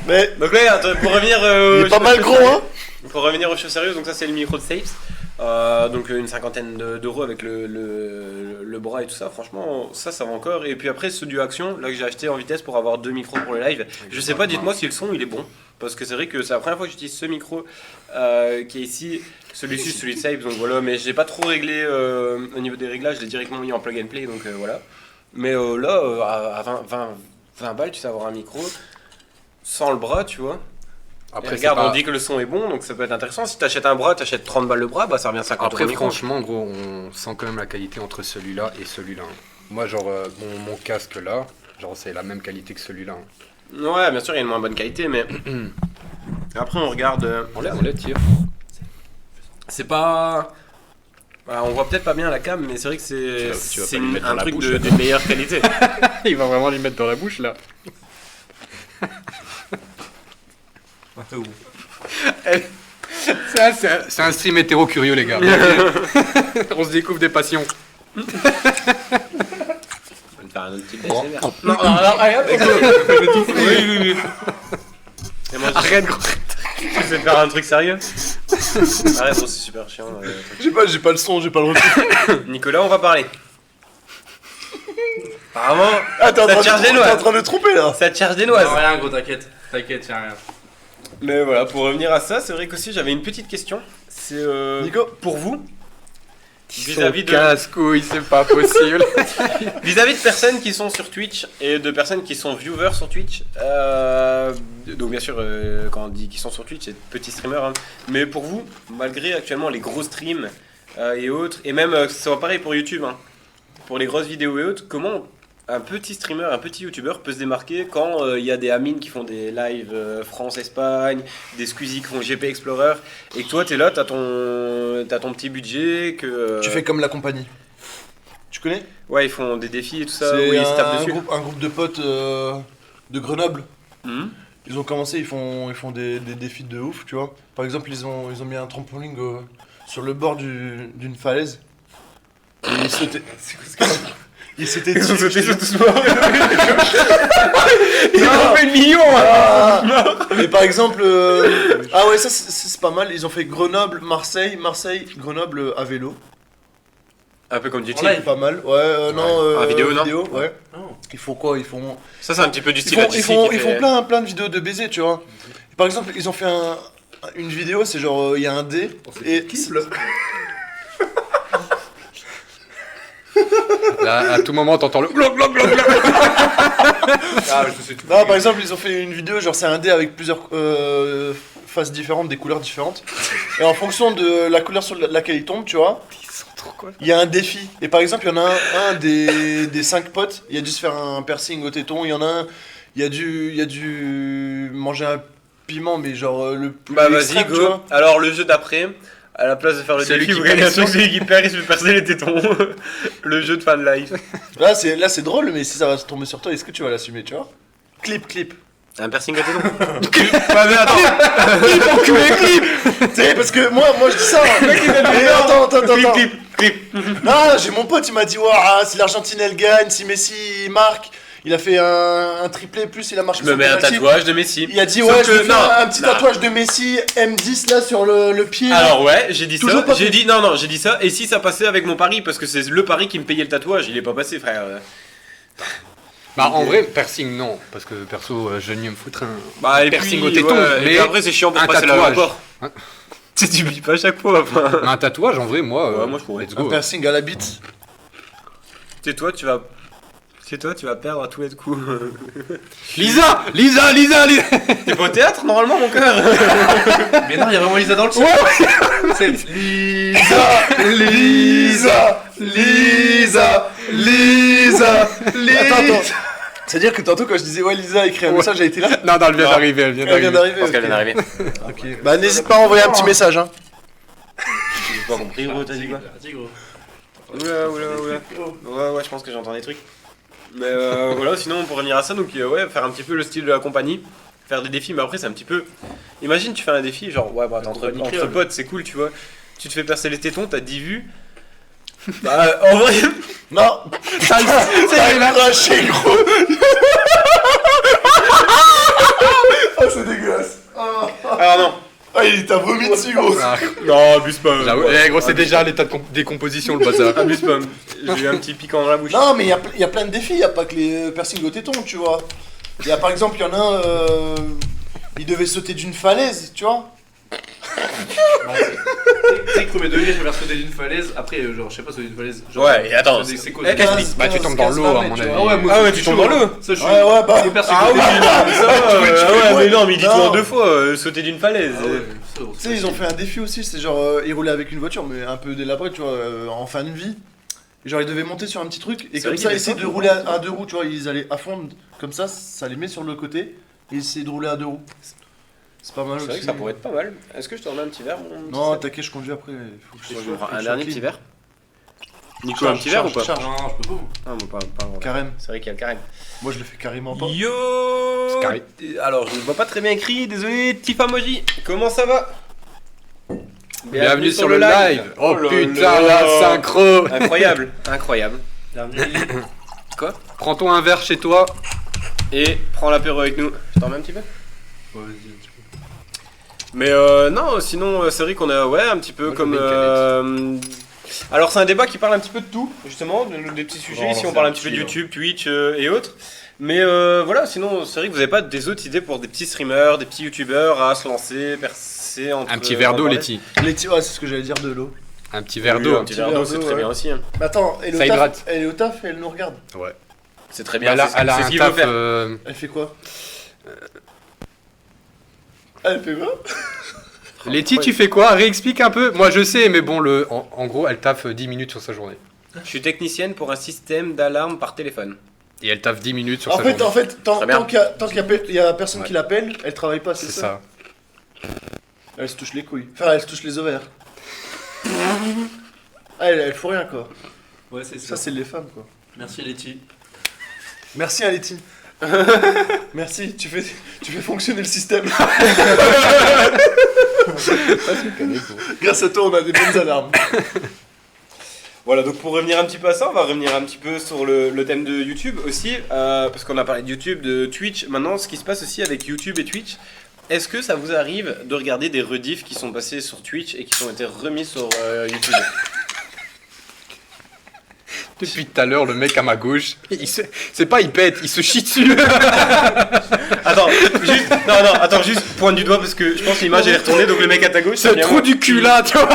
Speaker 4: Mais.
Speaker 1: Donc là, attends, pour revenir.
Speaker 4: Il est pas mal gros, hein.
Speaker 1: Pour revenir aux choses sérieuses, donc ça c'est le micro de Safe. Donc une cinquantaine d'euros avec le bras et tout ça. Franchement, ça va encore. Et puis après, ceux du Action, là que j'ai acheté en vitesse pour avoir 2 micros pour le live. Je sais pas, dites-moi si le son il est bon. Parce que c'est vrai que c'est la première fois que j'utilise ce micro qui est ici. Celui-ci, celui de Safe. Donc voilà, mais j'ai pas trop réglé au niveau des réglages. Je l'ai directement mis en plug and play. Donc voilà. Mais là, à 20 balles, tu sais avoir un micro sans le bras, tu vois.
Speaker 2: Après,
Speaker 1: Et regarde,
Speaker 2: c'est pas-
Speaker 1: on dit que le son est bon, donc ça peut être intéressant. Si t'achètes un bras, t'achètes 30 balles le bras, bah ça revient 50
Speaker 2: Après,
Speaker 1: euros le micro.
Speaker 2: franchement, gros, on sent quand même la qualité entre celui-là et celui-là. hein. Moi, genre, mon casque là, genre, c'est la même qualité que celui-là. hein.
Speaker 1: Ouais, bien sûr, il y a une moins bonne qualité, mais après on regarde.
Speaker 2: On les tire.
Speaker 1: C'est pas. Voilà, on voit peut-être pas bien la cam, mais c'est vrai que
Speaker 2: Tu vas
Speaker 1: c'est
Speaker 2: pas lui mettre
Speaker 1: un
Speaker 2: dans la
Speaker 1: truc
Speaker 2: bouche,
Speaker 1: d'une meilleure qualité.
Speaker 2: Il va vraiment lui mettre dans la bouche là. C'est un stream hétéro curieux, les gars. On se découvre des passions.
Speaker 1: On va faire un autre type d'ASMR. Non, arrête. Oui. Et moi,
Speaker 2: Arrête, gros.
Speaker 1: je sais faire un truc sérieux. Arrête, bon, c'est super chiant.
Speaker 4: J'ai pas le son, j'ai pas le retour.
Speaker 1: Nicolas, on va parler. Apparemment,
Speaker 4: Ah, t'es en
Speaker 1: Ça
Speaker 4: train
Speaker 1: te charge des
Speaker 4: de
Speaker 1: noix.
Speaker 4: t'es en train de tromper là.
Speaker 1: ça te charge des
Speaker 3: Non,
Speaker 1: noises.
Speaker 3: rien, gros, t'inquiète. T'inquiète, y'a rien.
Speaker 1: Mais voilà, pour revenir à ça, c'est vrai qu'aussi j'avais une petite question. C'est
Speaker 4: Nico.
Speaker 1: pour vous, vis-à-vis
Speaker 2: Vis-à-vis
Speaker 1: de-
Speaker 2: casse-couille, c'est pas possible.
Speaker 1: vis-à-vis de personnes qui sont sur Twitch et de personnes qui sont viewers sur Twitch. Donc bien sûr, quand on dit qu'ils sont sur Twitch, c'est petits streamers. Hein. Mais pour vous, malgré actuellement les gros streams et autres, et même que ce soit pareil pour YouTube, hein, pour les grosses vidéos et autres, comment un petit streamer, un petit youtubeur peut se démarquer quand il y a des Amine qui font des lives France-Espagne, des Squeezie qui font GP Explorer, et que toi t'es là, t'as ton petit budget, que...
Speaker 4: Tu fais comme la compagnie. Tu connais?
Speaker 1: Ouais, ils font des défis et tout ça,
Speaker 4: C'est
Speaker 1: où ils se tapent
Speaker 4: un
Speaker 1: dessus.
Speaker 4: groupe de potes de Grenoble.
Speaker 1: Mhm.
Speaker 4: Ils ont commencé, ils font des défis de ouf, tu vois. Par exemple, ils ont mis un trampoline sur le bord d'une falaise. Et ils sautaient. Ils sautaient
Speaker 1: Ils ont
Speaker 4: dessus.
Speaker 1: sauté sur tout ce moment. Ils ont fait le million. Hein.
Speaker 4: Mais par exemple, ah ouais, ça c'est pas mal. Ils ont fait Grenoble, Marseille, Grenoble à vélo.
Speaker 1: Un peu comme du
Speaker 3: En
Speaker 1: team.
Speaker 3: live.
Speaker 4: C'est pas mal. Ouais, non.
Speaker 1: En vidéo, non
Speaker 4: ouais.
Speaker 3: Non.
Speaker 4: Ils font quoi? Ils font
Speaker 1: Ça, c'est un petit peu du style artistique.
Speaker 4: ils font plein de vidéos de baisers, tu vois. Par exemple, ils ont fait une vidéo, c'est genre, il y a un dé. Et
Speaker 2: Là, à tout moment, t'entends le gloc, gloc, gloc, gloc.
Speaker 3: Ah, je sais tout.
Speaker 4: Non, par exemple, ils ont fait une vidéo, genre c'est un dé avec plusieurs faces différentes, des couleurs différentes. Et en fonction de la couleur sur laquelle il tombe, tu vois, il y a un défi. Et par exemple, il y en a un des 5 potes, il a dû se faire un piercing au téton. Il y en a un, il a dû manger un piment, mais genre le plus
Speaker 1: Bah vas-y,
Speaker 4: extrême, tu
Speaker 1: go.
Speaker 4: vois.
Speaker 1: Alors le jeu d'après, à la place de faire le
Speaker 2: Celui
Speaker 1: défi,
Speaker 2: qui
Speaker 1: vous gagnez un
Speaker 2: perd,
Speaker 1: truc, celui qui perd, il se fait percer les tétons. Le jeu de fin de life.
Speaker 4: Là, c'est drôle, mais si ça va tomber sur toi, est-ce que tu vas l'assumer, tu vois? Clip.
Speaker 1: Un piercing à téton. Bah mais attends.
Speaker 4: Tu sais, parce que moi je dis ça. Et attends.
Speaker 1: Clip.
Speaker 4: Non, j'ai mon pote, il m'a dit, ouah, si l'Argentine elle gagne, si Messi il marque, il a fait un triplé, plus il a marqué
Speaker 1: Je me mets un tatouage de Messi.
Speaker 4: Il a dit,
Speaker 1: Sauf
Speaker 4: ouais, je
Speaker 1: que-
Speaker 4: vais faire
Speaker 1: non,
Speaker 4: un petit
Speaker 1: non.
Speaker 4: tatouage de Messi M10 là sur le pied. là.
Speaker 1: Alors ouais, j'ai dit
Speaker 4: Toujours
Speaker 1: ça.
Speaker 4: pas
Speaker 1: J'ai
Speaker 4: fait.
Speaker 1: dit non, j'ai dit ça. Et si ça passait avec mon pari, parce que c'est le pari qui me payait le tatouage, il est pas passé, frère.
Speaker 2: Bah, en vrai, piercing, non. Parce que perso, je vais me foutre un
Speaker 1: Bah et
Speaker 2: piercing
Speaker 1: puis,
Speaker 2: au téton.
Speaker 1: ouais, et
Speaker 2: mais
Speaker 1: puis après c'est chiant pour
Speaker 2: un
Speaker 1: passer
Speaker 2: tatouage.
Speaker 1: l'aéroport.
Speaker 2: Hein
Speaker 1: Tu sais, tu bipes pas à chaque fois. Enfin.
Speaker 2: un tatouage, en vrai, moi,
Speaker 1: Ouais, moi, je pourrais.
Speaker 2: let's
Speaker 4: Un
Speaker 2: go.
Speaker 4: piercing à la bite.
Speaker 1: C'est toi, tu vas perdre à tous les coups.
Speaker 2: Lisa.
Speaker 1: T'es pas au théâtre normalement, mon cœur.
Speaker 3: Mais non, il y a vraiment Lisa dans le chat. C'est
Speaker 4: Lisa. Attends. C'est-à-dire que tantôt quand je disais ouais Lisa écrit un message, elle était là.
Speaker 2: Non, elle vient
Speaker 1: Non.
Speaker 2: d'arriver,
Speaker 4: Elle vient d'arriver.
Speaker 1: Je pense qu'elle
Speaker 4: ok.
Speaker 1: vient d'arriver.
Speaker 4: Ok. Bah n'hésite pas à envoyer un petit message hein.
Speaker 1: J'ai pas compris, gros, t'as dit quoi? Oula. Ouais, je pense que j'entends des trucs. Mais voilà, sinon pour revenir à ça, donc ouais, faire un petit peu le style de la compagnie, faire des défis, mais après c'est un petit peu. Imagine, tu fais un défi, genre, ouais, bah, entre potes, c'est cool, tu vois. Tu te fais percer les tétons, t'as 10 vues. Bah, en vrai,
Speaker 4: Non. T'as craché gros. Oh c'est dégueulasse.
Speaker 1: alors non.
Speaker 4: Ah il t'a vomi dessus gros.
Speaker 2: Ah,
Speaker 1: Non, abuse pas.
Speaker 2: j'avoue. Eh, gros, c'est déjà l'état de décomposition, le bazar.
Speaker 1: Abuse pas. J'ai eu un petit piquant dans la bouche.
Speaker 4: Non mais il y a plein de défis, il y a pas que les piercings au téton tu vois. Il y a par exemple il y en a un, il devait sauter d'une falaise tu vois.
Speaker 3: Tu sais que premier degré, je vais faire sauter d'une falaise. Après, genre, je sais pas, sauter d'une falaise. Genre,
Speaker 1: Ouais, et attends,
Speaker 3: c'est quoi
Speaker 1: eh, qu'est-ce que-
Speaker 2: Bah, tu tombes dans l'eau, à mon avis.
Speaker 3: Ah ouais, moi,
Speaker 1: Ah
Speaker 3: ça,
Speaker 1: ouais,
Speaker 3: je
Speaker 1: tu
Speaker 3: suis
Speaker 1: tombes
Speaker 3: chaud.
Speaker 1: dans l'eau.
Speaker 3: Ça, je suis.
Speaker 4: Ouais bah.
Speaker 3: Le perso
Speaker 1: Ah oui,
Speaker 4: tu
Speaker 1: mais non, mais dis-toi
Speaker 4: Non.
Speaker 1: en 2 fois, sauter d'une falaise.
Speaker 4: Tu sais, ils ont fait un défi aussi, c'est genre, ils roulaient avec une voiture, mais un peu délabrée, tu vois, en fin de vie. Et genre, ils devaient monter sur un petit truc, et
Speaker 1: C'est
Speaker 4: comme
Speaker 1: vrai
Speaker 4: ça,
Speaker 1: qu'il y
Speaker 4: essayer
Speaker 1: avait
Speaker 4: de
Speaker 1: ça.
Speaker 4: rouler à 2 roues, tu vois, ils allaient à fond, comme ça les met sur le côté, et essayer de rouler à 2 roues. C'est pas mal
Speaker 1: C'est
Speaker 4: aussi.
Speaker 1: vrai que ça pourrait être pas mal. Est-ce que je te remets un petit verre mon
Speaker 4: Non,
Speaker 1: petit
Speaker 4: t'inquiète, je conduis après. Faut que
Speaker 1: sac?
Speaker 4: je
Speaker 1: Je prends
Speaker 4: faut que
Speaker 1: un
Speaker 4: je
Speaker 1: dernier
Speaker 4: sois
Speaker 1: petit
Speaker 4: clean.
Speaker 1: verre. Nico, un petit verre ou pas?
Speaker 4: Charge.
Speaker 3: Non, je peux pas.
Speaker 1: Ah, bon, pas vraiment.
Speaker 4: Carême.
Speaker 1: C'est vrai qu'il y a le carême.
Speaker 4: Moi, je le fais carrément pas.
Speaker 1: Yo
Speaker 2: C'est carré.
Speaker 1: Alors, je ne vois pas très bien écrit, désolé, Tifamoji. Comment ça va?
Speaker 2: Bienvenue sur le live. Oh
Speaker 1: là
Speaker 2: putain,
Speaker 1: là.
Speaker 2: la synchro.
Speaker 1: Incroyable, incroyable.
Speaker 2: Prends-toi un verre chez toi.
Speaker 1: Et prends l'apéro avec nous. Je t'en remets un petit peu?
Speaker 3: Ouais, vas-y, un petit peu.
Speaker 1: Mais non, sinon c'est vrai qu'on a un petit peu
Speaker 2: Moi, je
Speaker 1: comme.
Speaker 2: mets une
Speaker 1: Alors c'est un débat qui parle un petit peu de tout, justement, des petits sujets.
Speaker 3: va
Speaker 1: Ici on
Speaker 3: lancer
Speaker 1: parle
Speaker 3: un
Speaker 1: un petit peu de
Speaker 3: petit,
Speaker 1: YouTube, Twitch et autres. Mais voilà, sinon c'est vrai que vous avez pas des autres idées pour des petits streamers, des petits youtubeurs à se lancer, percer entre.
Speaker 2: Un petit verre d'eau,
Speaker 1: parler.
Speaker 2: Letty.
Speaker 4: Les ouais, c'est ce que j'allais dire de l'eau.
Speaker 2: Un petit verre
Speaker 1: Oui,
Speaker 2: d'eau.
Speaker 1: un petit verre d'eau, c'est très
Speaker 4: ouais.
Speaker 1: bien aussi. Hein.
Speaker 4: Mais attends, elle
Speaker 2: Ça
Speaker 4: est au
Speaker 2: hydrate.
Speaker 4: taf, elle est au taf et elle nous regarde.
Speaker 2: Ouais.
Speaker 1: C'est très bien.
Speaker 2: Elle a,
Speaker 1: c'est
Speaker 2: elle a
Speaker 1: c'est ce
Speaker 2: un
Speaker 1: qu'il veut
Speaker 2: taf.
Speaker 1: faire.
Speaker 4: Elle fait quoi Elle fait quoi
Speaker 2: Letty, tu fais quoi? Réexplique un peu. Moi, je sais, mais bon, en gros, elle taffe 10 minutes sur sa journée.
Speaker 1: Je suis technicienne pour un système d'alarme par téléphone.
Speaker 2: Et elle taffe 10 minutes sur
Speaker 4: En
Speaker 2: sa
Speaker 4: fait,
Speaker 2: journée.
Speaker 4: tant
Speaker 1: Très bien.
Speaker 4: qu'il y a personne
Speaker 2: Ouais.
Speaker 4: qui l'appelle, elle travaille pas, c'est
Speaker 2: C'est
Speaker 4: ça.
Speaker 2: ça.
Speaker 4: Elle se touche les couilles. Enfin, elle se touche les ovaires. Ah, elle fout rien quoi.
Speaker 3: Ouais, c'est
Speaker 4: Ça,
Speaker 3: ça.
Speaker 4: c'est les femmes quoi.
Speaker 3: Merci, Letty.
Speaker 4: Merci Aléti. Merci, tu fais fonctionner le système. Grâce à toi, on a des bonnes alarmes.
Speaker 1: Voilà, donc pour revenir un petit peu à ça, on va revenir un petit peu sur le thème de YouTube aussi, parce qu'on a parlé de YouTube, de Twitch. Maintenant, ce qui se passe aussi avec YouTube et Twitch, est-ce que ça vous arrive de regarder des rediffs qui sont passés sur Twitch et qui ont été remis sur YouTube?
Speaker 2: Depuis tout à l'heure, le mec à ma gauche, c'est pas il pète, il se chie dessus.
Speaker 1: Attends, juste pointe du doigt parce que je pense que l'image elle est retournée, donc le mec à ta gauche,
Speaker 2: Ce trou du cul là, tu vois.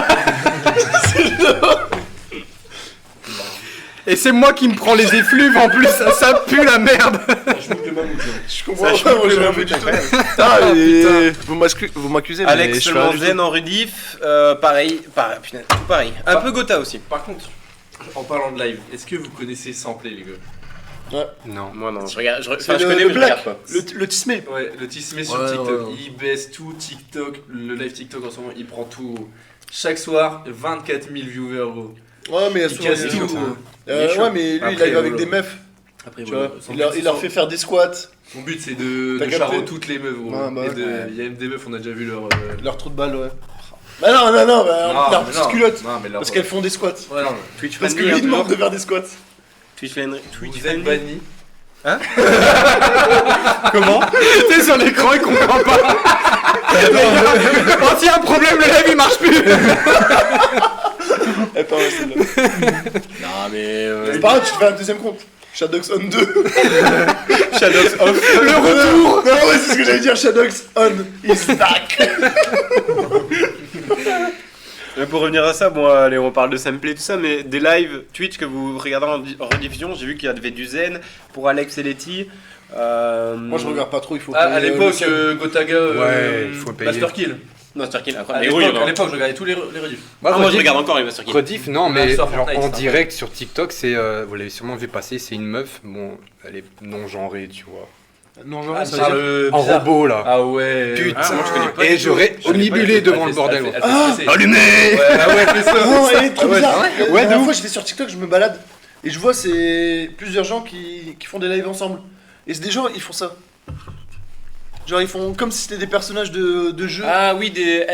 Speaker 2: Et c'est moi qui me prends les effluves en plus, ça pue la merde.
Speaker 3: Je boucle le mammouth.
Speaker 4: Je comprends pas, moi j'ai rien fait du tout. Vous m'accusez, mais
Speaker 1: Alex
Speaker 4: je fais
Speaker 1: seulement
Speaker 4: rien du
Speaker 1: zen en rediff, pareil, putain, tout pareil. Un peu Gotha aussi.
Speaker 3: Par contre, en parlant de live, est-ce que vous connaissez Sampler, les gars?
Speaker 2: Non.
Speaker 1: Moi non, je regarde,
Speaker 4: C'est
Speaker 1: je
Speaker 4: le
Speaker 1: connais mais je
Speaker 4: black.
Speaker 1: regarde pas.
Speaker 4: Le tismé.
Speaker 3: Ouais, le Tismé sur
Speaker 4: Ouais,
Speaker 3: TikTok,
Speaker 4: ouais.
Speaker 3: il baisse tout TikTok, le live TikTok en ce moment, il prend tout. Chaque soir, 24 000 viewers, gros.
Speaker 4: Ouais, mais il y a
Speaker 3: Il
Speaker 4: souvent
Speaker 3: casse
Speaker 4: des
Speaker 3: tout.
Speaker 4: gens.
Speaker 3: gros. Il est chaud.
Speaker 4: Ouais, mais lui il
Speaker 3: Après,
Speaker 4: live avec
Speaker 3: voilà.
Speaker 4: des meufs.
Speaker 3: Après,
Speaker 4: Tu
Speaker 3: voilà,
Speaker 4: vois,
Speaker 3: son
Speaker 4: il leur fait faire des squats,
Speaker 3: Son but, c'est de
Speaker 4: T'as
Speaker 3: charo
Speaker 4: capté
Speaker 3: toutes les meufs, gros.
Speaker 4: Ouais, bah
Speaker 3: Et
Speaker 4: ouais.
Speaker 3: il y a même des meufs, on a déjà vu leur.
Speaker 4: leur trou de balle, ouais. Bah non, leur
Speaker 3: mais
Speaker 4: petite culotte.
Speaker 3: Non, mais leur.
Speaker 4: Parce qu'elles font des squats.
Speaker 3: Ouais, non,
Speaker 1: Twitch
Speaker 4: Parce que
Speaker 1: friendly,
Speaker 4: lui il demande
Speaker 1: toujours.
Speaker 4: de faire des squats.
Speaker 1: Twitch friendly.
Speaker 3: vous êtes banni.
Speaker 2: Comment? T'es sur l'écran, il comprend pas. Quand il y a un problème, le live il marche plus.
Speaker 4: Eh, pas mal celle-là.
Speaker 1: Non mais
Speaker 4: C'est pas grave, tu te fais un deuxième compte. Shadowx on 2.
Speaker 1: Shadows off.
Speaker 4: Le retour. Non, ouais, c'est ce que j'allais dire. Shadowx on is back.
Speaker 1: Mais pour revenir à ça, bon allez on parle de Sampler tout ça, mais des lives Twitch que vous regardez en rediffusion, j'ai vu qu'il y avait du zen pour Alex et Letty.
Speaker 4: Moi je regarde pas trop, il faut
Speaker 3: Ah,
Speaker 4: payer
Speaker 3: à l'époque,
Speaker 4: le sub.
Speaker 3: Gotaga,
Speaker 2: Ouais, il faut payer.
Speaker 3: Master Kill.
Speaker 1: Master Kill,
Speaker 3: À
Speaker 1: incroyable.
Speaker 3: l'époque,
Speaker 1: Les rouilles,
Speaker 3: à l'époque, je regardais tous les rediffs.
Speaker 1: moi je regarde encore les Master Kill.
Speaker 2: Rediff, non,
Speaker 3: Ouais,
Speaker 2: mais
Speaker 3: sur
Speaker 2: genre,
Speaker 3: Fortnite,
Speaker 2: en
Speaker 3: ça.
Speaker 2: direct sur TikTok, c'est, vous l'avez sûrement vu passer, c'est une meuf, bon, elle est non genrée, tu vois.
Speaker 4: Non, genre,
Speaker 3: Ah,
Speaker 4: ça
Speaker 3: par
Speaker 4: veut dire.
Speaker 3: le
Speaker 2: En
Speaker 3: bizarre.
Speaker 2: robot là.
Speaker 3: Ah ouais.
Speaker 2: Putain,
Speaker 1: Ah, moi, je connais pas
Speaker 2: et
Speaker 1: du tout.
Speaker 2: j'aurais
Speaker 3: Je connais pas
Speaker 2: omnibulé
Speaker 3: du tout.
Speaker 2: devant
Speaker 3: Elle
Speaker 2: le
Speaker 3: fait-
Speaker 2: bordel.
Speaker 3: elle fait-
Speaker 2: gros.
Speaker 3: elle fait stresser.
Speaker 2: Allumé.
Speaker 3: Ouais, ah ouais, fais ça.
Speaker 4: Non, elle est trop
Speaker 3: Ah ouais,
Speaker 4: bizarre.
Speaker 3: c'est
Speaker 2: Ouais,
Speaker 4: La
Speaker 2: de
Speaker 4: dernière
Speaker 2: ouf.
Speaker 4: fois j'étais sur TikTok, je me balade et je vois c'est plusieurs gens qui font des lives ensemble. Et c'est des gens, ils font ça. Genre ils font comme si c'était des personnages de jeux.
Speaker 1: Ah oui, des